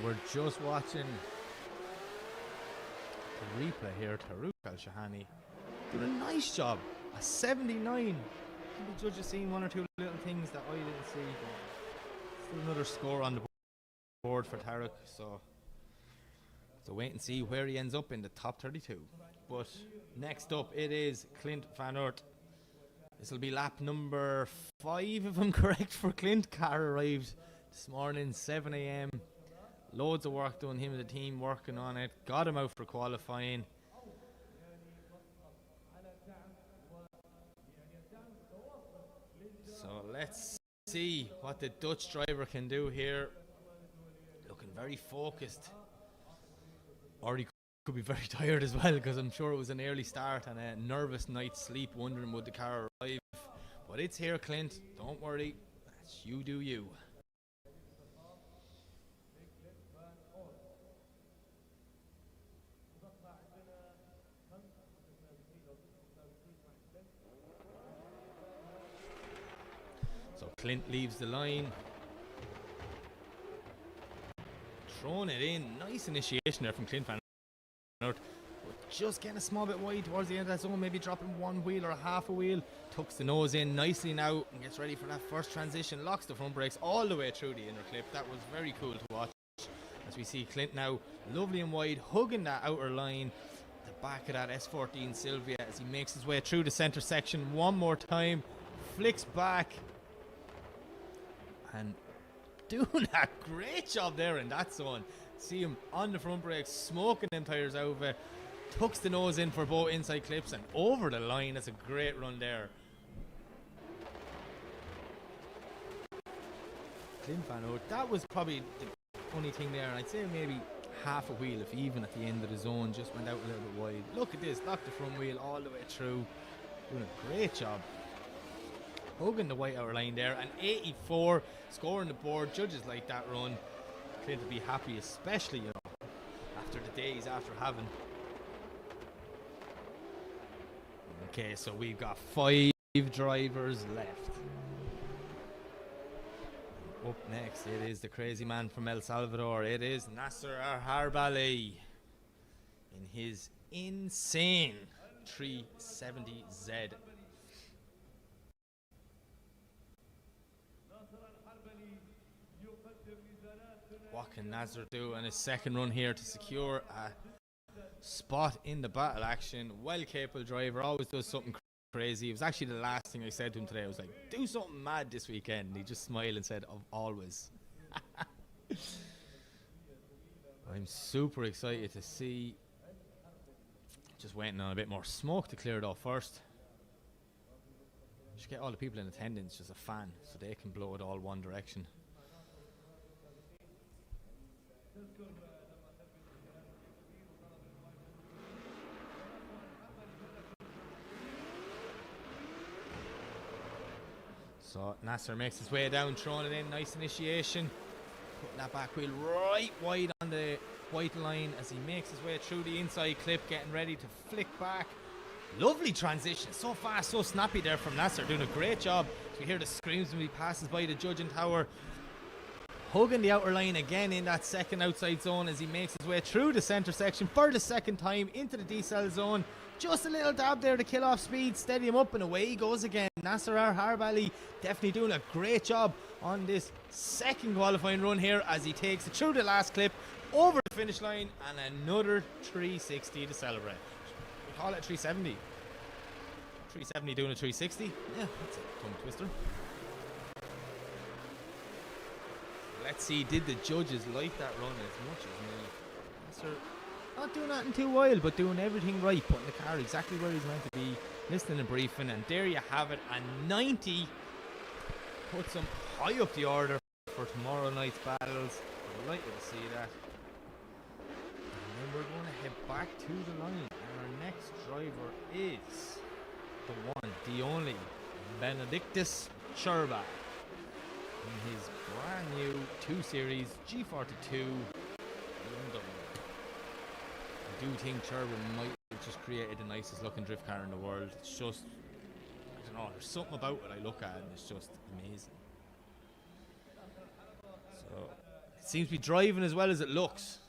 We're just watching the replay here. Taruk Al-Shahani doing a nice job. A 79. The judge has seen 1 or 2 little things that I didn't see. Still another score on the board for Taruk. So wait and see where he ends up in the top 32. But next up it is Clint Van Oort. This will be lap number 5 if I'm correct for Clint. Car arrived this morning, 7 a.m. Loads of work done, him and the team working on it. Got him out for qualifying. So let's see what the Dutch driver can do here. Looking very focused. Or he could be very tired as well, because I'm sure it was an early start and a nervous night's sleep, wondering would the car arrive. But it's here, Clint. Don't worry. That's you do you. Clint leaves the line. Throwing it in. Nice initiation there from Clint Van Oort. But just getting a small bit wide towards the end of that zone. Maybe dropping 1 wheel or half a wheel. Tucks the nose in nicely now and gets ready for that first transition. Locks the front brakes all the way through the inner clip. That was very cool to watch. As we see Clint now lovely and wide, hugging that outer line. The back of that S14 Sylvia as he makes his way through the centre section one more time. Flicks back. And doing a great job there in that zone. See him on the front brakes, smoking them tyres out of it. Tucks the nose in for both inside clips and over the line. That's a great run there. Clint Van Oort, that was probably the only thing there. I'd say maybe half a wheel, if even at the end of the zone, just went out a little bit wide. Look at this, locked the front wheel all the way through. Doing a great job. Hugging the white outer line there, and 84 scoring the board. Judges like that run. Clint will be happy, especially after the days after having. Okay, so we've got 5 drivers left. Up next, it is the crazy man from El Salvador. It is Nasser Harbali in his insane 370Z. What can Nasser do in his second run here to secure a spot in the battle action? Well capable driver, always does something crazy. It was actually the last thing I said to him today. I was like, do something mad this weekend. And he just smiled and said, always. I'm super excited to see. Just waiting on a bit more smoke to clear it off first. Should get all the people in attendance just a fan so they can blow it all one direction. So Nasser makes his way down, throwing it in, nice initiation. Putting that back wheel right wide on the white line as he makes his way through the inside clip, getting ready to flick back. Lovely transition, so fast, so snappy there from Nasser, doing a great job. So you hear the screams when he passes by the judging tower. Hugging the outer line again in that second outside zone as he makes his way through the centre section for the second time into the decel zone. Just a little dab there to kill off speed, steady him up, and away he goes again. Nasser Harbali definitely doing a great job on this second qualifying run here as he takes it through the last clip, over the finish line, and another 360 to celebrate. We call it 370. 370 doing a 360. Yeah, that's a tongue twister. Let's see, did the judges like that run as much as me? Nasser not doing nothing too wild, but doing everything right, putting the car exactly where he's meant to be, listening and briefing, and there you have it, a 90 puts him high up the order for tomorrow night's battles. Delighted to see that. And then we're going to head back to the line, and our next driver is the one, the only, Benedictus Cherba in his brand new 2 Series G42 BMW. I do think Cherba might have just created the nicest looking drift car in the world. It's just, I don't know, there's something about it I look at and it's just amazing. So, it seems to be driving as well as it looks.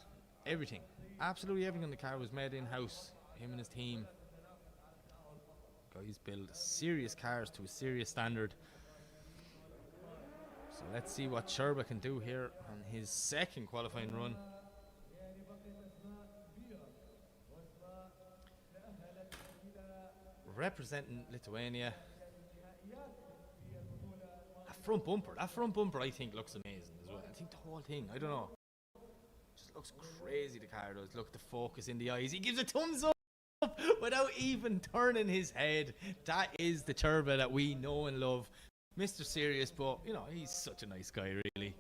Everything, absolutely everything in the car was made in-house. Him and his team. Guys build serious cars to a serious standard. So let's see what Cherba can do here on his second qualifying run. Representing Lithuania. That front bumper I think looks amazing as well. I think the whole thing, I don't know, just looks crazy. The car does. Look, the focus in the eyes. He gives a thumbs up without even turning his head. That is the Cherba that we know and love. Mr. Serious, but you know, he's such a nice guy, really.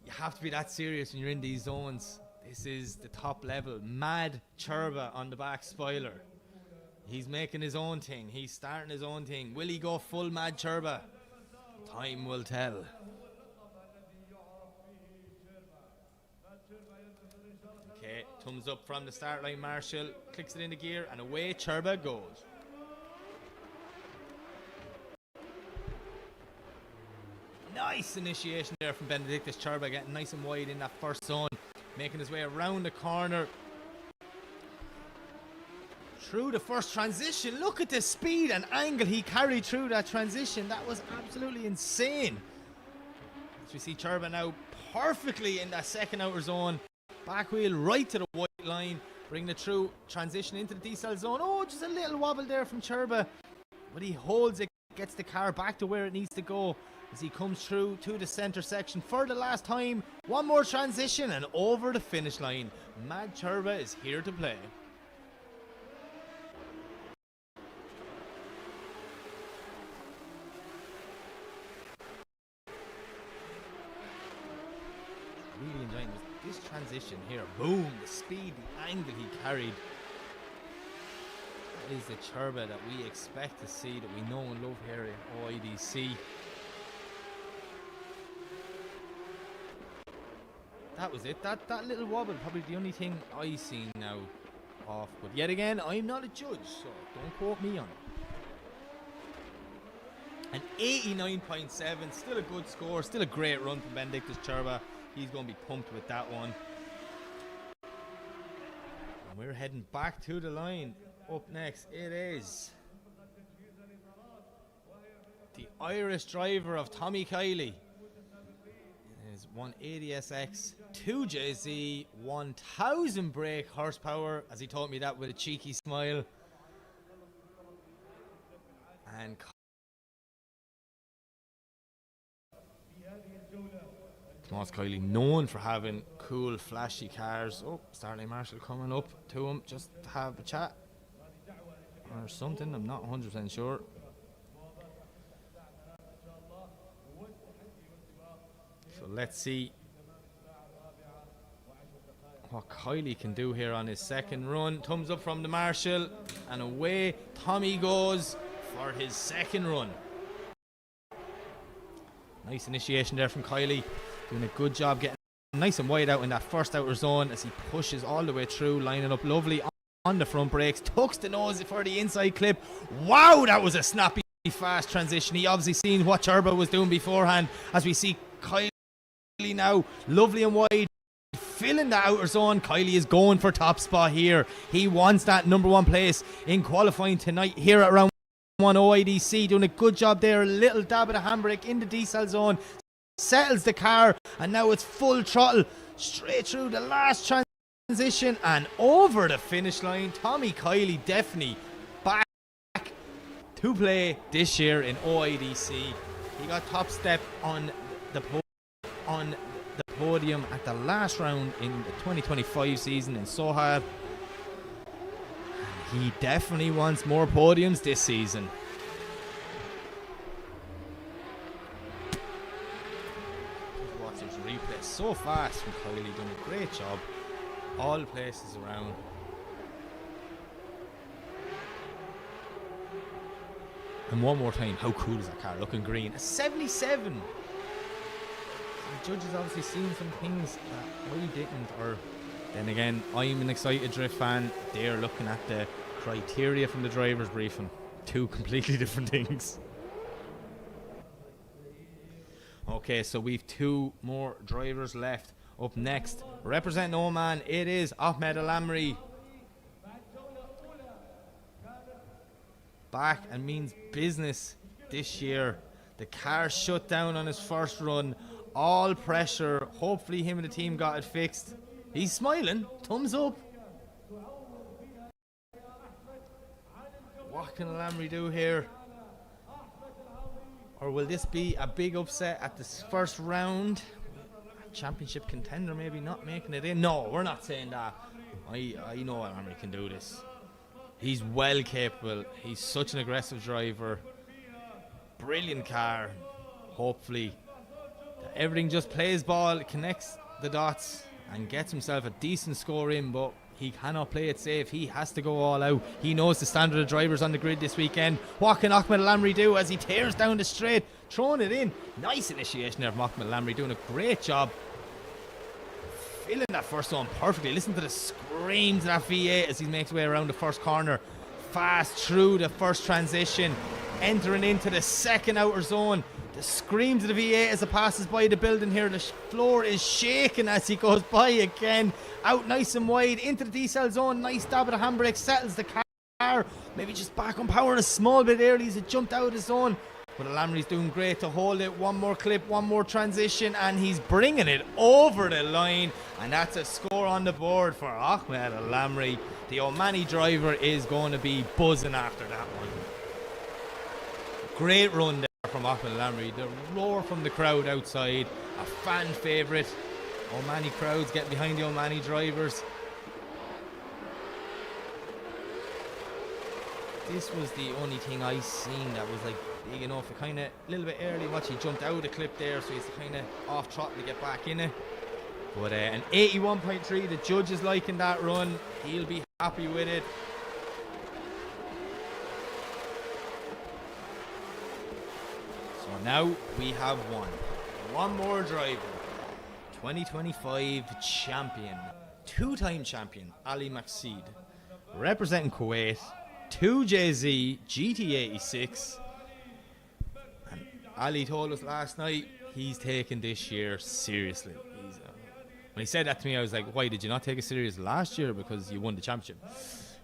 You have to be that serious when you're in these zones. This is the top level. Mad Cherba on the back spoiler. He's making his own thing. He's starting his own thing. Will he go full Mad Cherba? Time will tell. Okay, thumbs up from the start line. Marshall clicks it into gear, and away Cherba goes. Nice initiation there from Benedictus Cherba, getting nice and wide in that first zone, making his way around the corner through the first transition. Look at the speed and angle he carried through that transition. That was absolutely insane. As we see Cherba now perfectly in that second outer zone, back wheel right to the white line, bringing it through transition into the decel zone. Oh, just a little wobble there from Cherba, but he holds it, gets the car back to where it needs to go as he comes through to the center section for the last time. One more transition and over the finish line. Mad Cherba is here to play. Really enjoying this transition here. Boom, the speed, the angle he carried. That is the Cherba that we expect to see, that we know and love here in OIDC. That was it. That little wobble, probably the only thing I seen now off. But yet again, I'm not a judge, so don't quote me on it. An 89.7, still a good score, still a great run from Benedictus Cherba. He's going to be pumped with that one. And we're heading back to the line. Up next, it is the Irish driver of Tommy Kiley. Is 180SX, 2JZ, 1000 brake horsepower, as he told me that with a cheeky smile. And Thomas Kiley, known for having cool, flashy cars. Oh, Starlight Marshall coming up to him just to have a chat or something. I'm not 100% sure. So let's see what Kiley can do here on his second run. Thumbs up from the Marshall, and away Tommy goes for his second run. Nice initiation there from Kiley, doing a good job getting nice and wide out in that first outer zone as he pushes all the way through, lining up lovely on the front brakes, tucks the nose for the inside clip. Wow, that was a snappy, fast transition. He obviously seen what Turbo was doing beforehand, as we see Kylie now, lovely and wide, filling the outer zone. Kylie is going for top spot here. He wants that number 1 place in qualifying tonight here at round 1 OIDC. Doing a good job there. A little dab of the handbrake in the diesel zone. Settles the car, and now it's full throttle straight through the last transition and over the finish line. Tommy Kylie definitely back to play this year in OIDC. He got top step on the podium at the last round in the 2025 season in Sohar. He definitely wants more podiums this season. Watch this replay so fast from Kylie, doing a great job all the places around. And one more time, how cool is that car? Looking green. A 77. The judges obviously seen some things that I didn't, or then again, I'm an excited drift fan. They're looking at the criteria from the driver's briefing. Two completely different things. Okay, so we've 2 more drivers left. Up next, representing Oman, it is Ahmed Al-Amri. Back and means business this year. The car shut down on his first run. All pressure. Hopefully him and the team got it fixed. He's smiling. Thumbs up. What can Al-Amri do here? Or will this be a big upset at this first round? Championship contender maybe not making it in. No, we're not saying that. I know Al-Amri can do this. He's well capable. He's such an aggressive driver. Brilliant car. Hopefully everything just plays ball, connects the dots and gets himself a decent score in, but he cannot play it safe. He has to go all out. He knows the standard of drivers on the grid this weekend. What can Ahmed Al-Amri do as he tears down the straight, throwing it in? Nice initiation there from Ahmed Al-Amri, doing a great job. Filling that first one perfectly. Listen to the screams of that V8 as he makes his way around the first corner. Fast through the first transition, entering into the second outer zone. The screams of the V8 as it passes by the building here. The floor is shaking as he goes by again. Out nice and wide into the diesel zone. Nice dab of the handbrake, settles the car. Maybe just back on power a small bit early as it jumped out of the zone. But Al-Amri's doing great to hold it. One more clip, one more transition, and he's bringing it over the line. And that's a score on the board for Ahmed Al-Amri. The Omani driver is going to be buzzing after that one. Great run there from Ahmed Al-Amri. The roar from the crowd outside, a fan favourite. Omani crowds getting behind the Omani drivers. This was the only thing I seen that was like big enough. It kind of a little bit early. Watch, he jumped out of the clip there, so he's kind of off throttle to get back in it. But an 81.3, the judge is liking that run. He'll be happy with it. So now we have one more driver. 2025 champion, 2-time champion, Ali Maqseed, representing Kuwait, 2JZ GT86. And Ali told us last night he's taking this year seriously. When he said that to me, I was like, why did you not take it serious last year because you won the championship?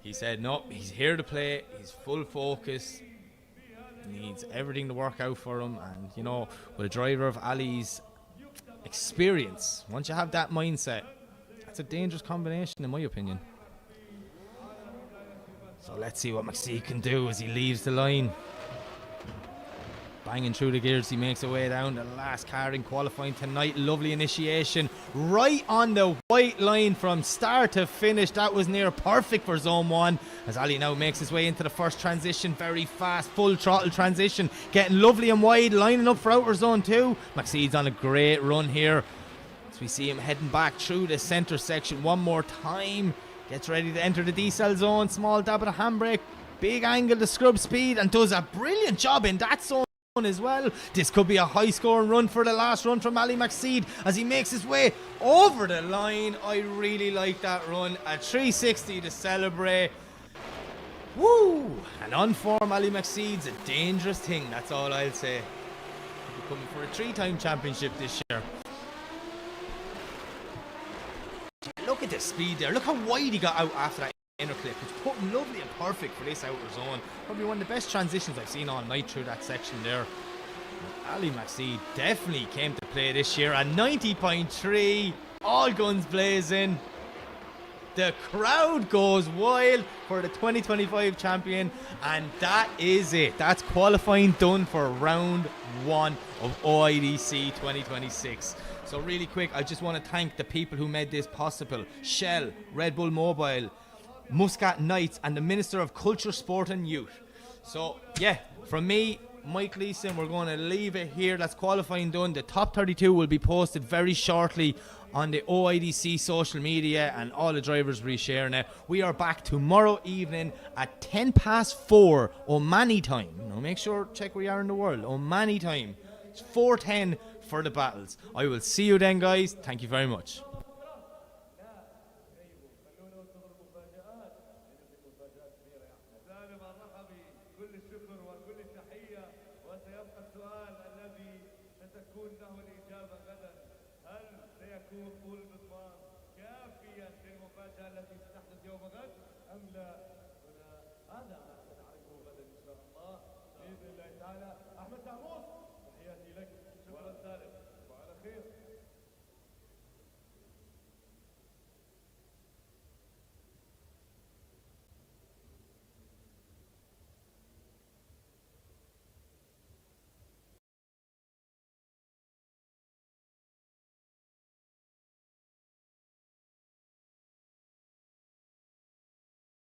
He said, no, he's here to play, he's full focus, needs everything to work out for him. And you know, with a driver of Ali's experience, once you have that mindset, that's a dangerous combination in my opinion. So let's see what Maqseed can do as he leaves the line. Banging through the gears, he makes his way down the last car in qualifying tonight. Lovely initiation, right on the white line from start to finish. That was near perfect for zone 1 as Ali now makes his way into the first transition. Very fast, full throttle transition, getting lovely and wide, lining up for outer zone 2. Maqseed's on a great run here as we see him heading back through the center section one more time. Gets ready to enter the decel zone. Small dab of the handbrake, big angle to scrub speed, and does a brilliant job in that zone as well. This could be a high scoring run for the last run from Ali McSeed as he makes his way over the line. I really like that run. A 360 to celebrate. Woo! And on form, Ali McSeed's a dangerous thing, that's all I'll say. He'll be coming for a 3-time championship this year. Look at the speed there. Look how wide he got out after that inner clip. It's put lovely and perfect for this outer zone. Probably one of the best transitions I've seen all night through that section there. Ali McSeed definitely came to play this year. A 90.3, all guns blazing. The crowd goes wild for the 2025 champion, and that is it. That's qualifying done for round 1 of OIDC 2026. So really quick, I just want to thank the people who made this possible. Shell, Red Bull Mobile, Muscat Knights, and the Minister of Culture, Sport and Youth. So yeah, from me, Mike Leeson, we're going to leave it here. That's qualifying done. The top 32 will be posted very shortly on the OIDC social media, and all the drivers resharing it. We are back tomorrow evening at 4:10 Omani time. Now make sure, check where you are in the world. Omani time. It's 4:10 for the battles. I will see you then, guys. Thank you very much. أحمد محمود تحياتي لك شكرا سالم وعلى خير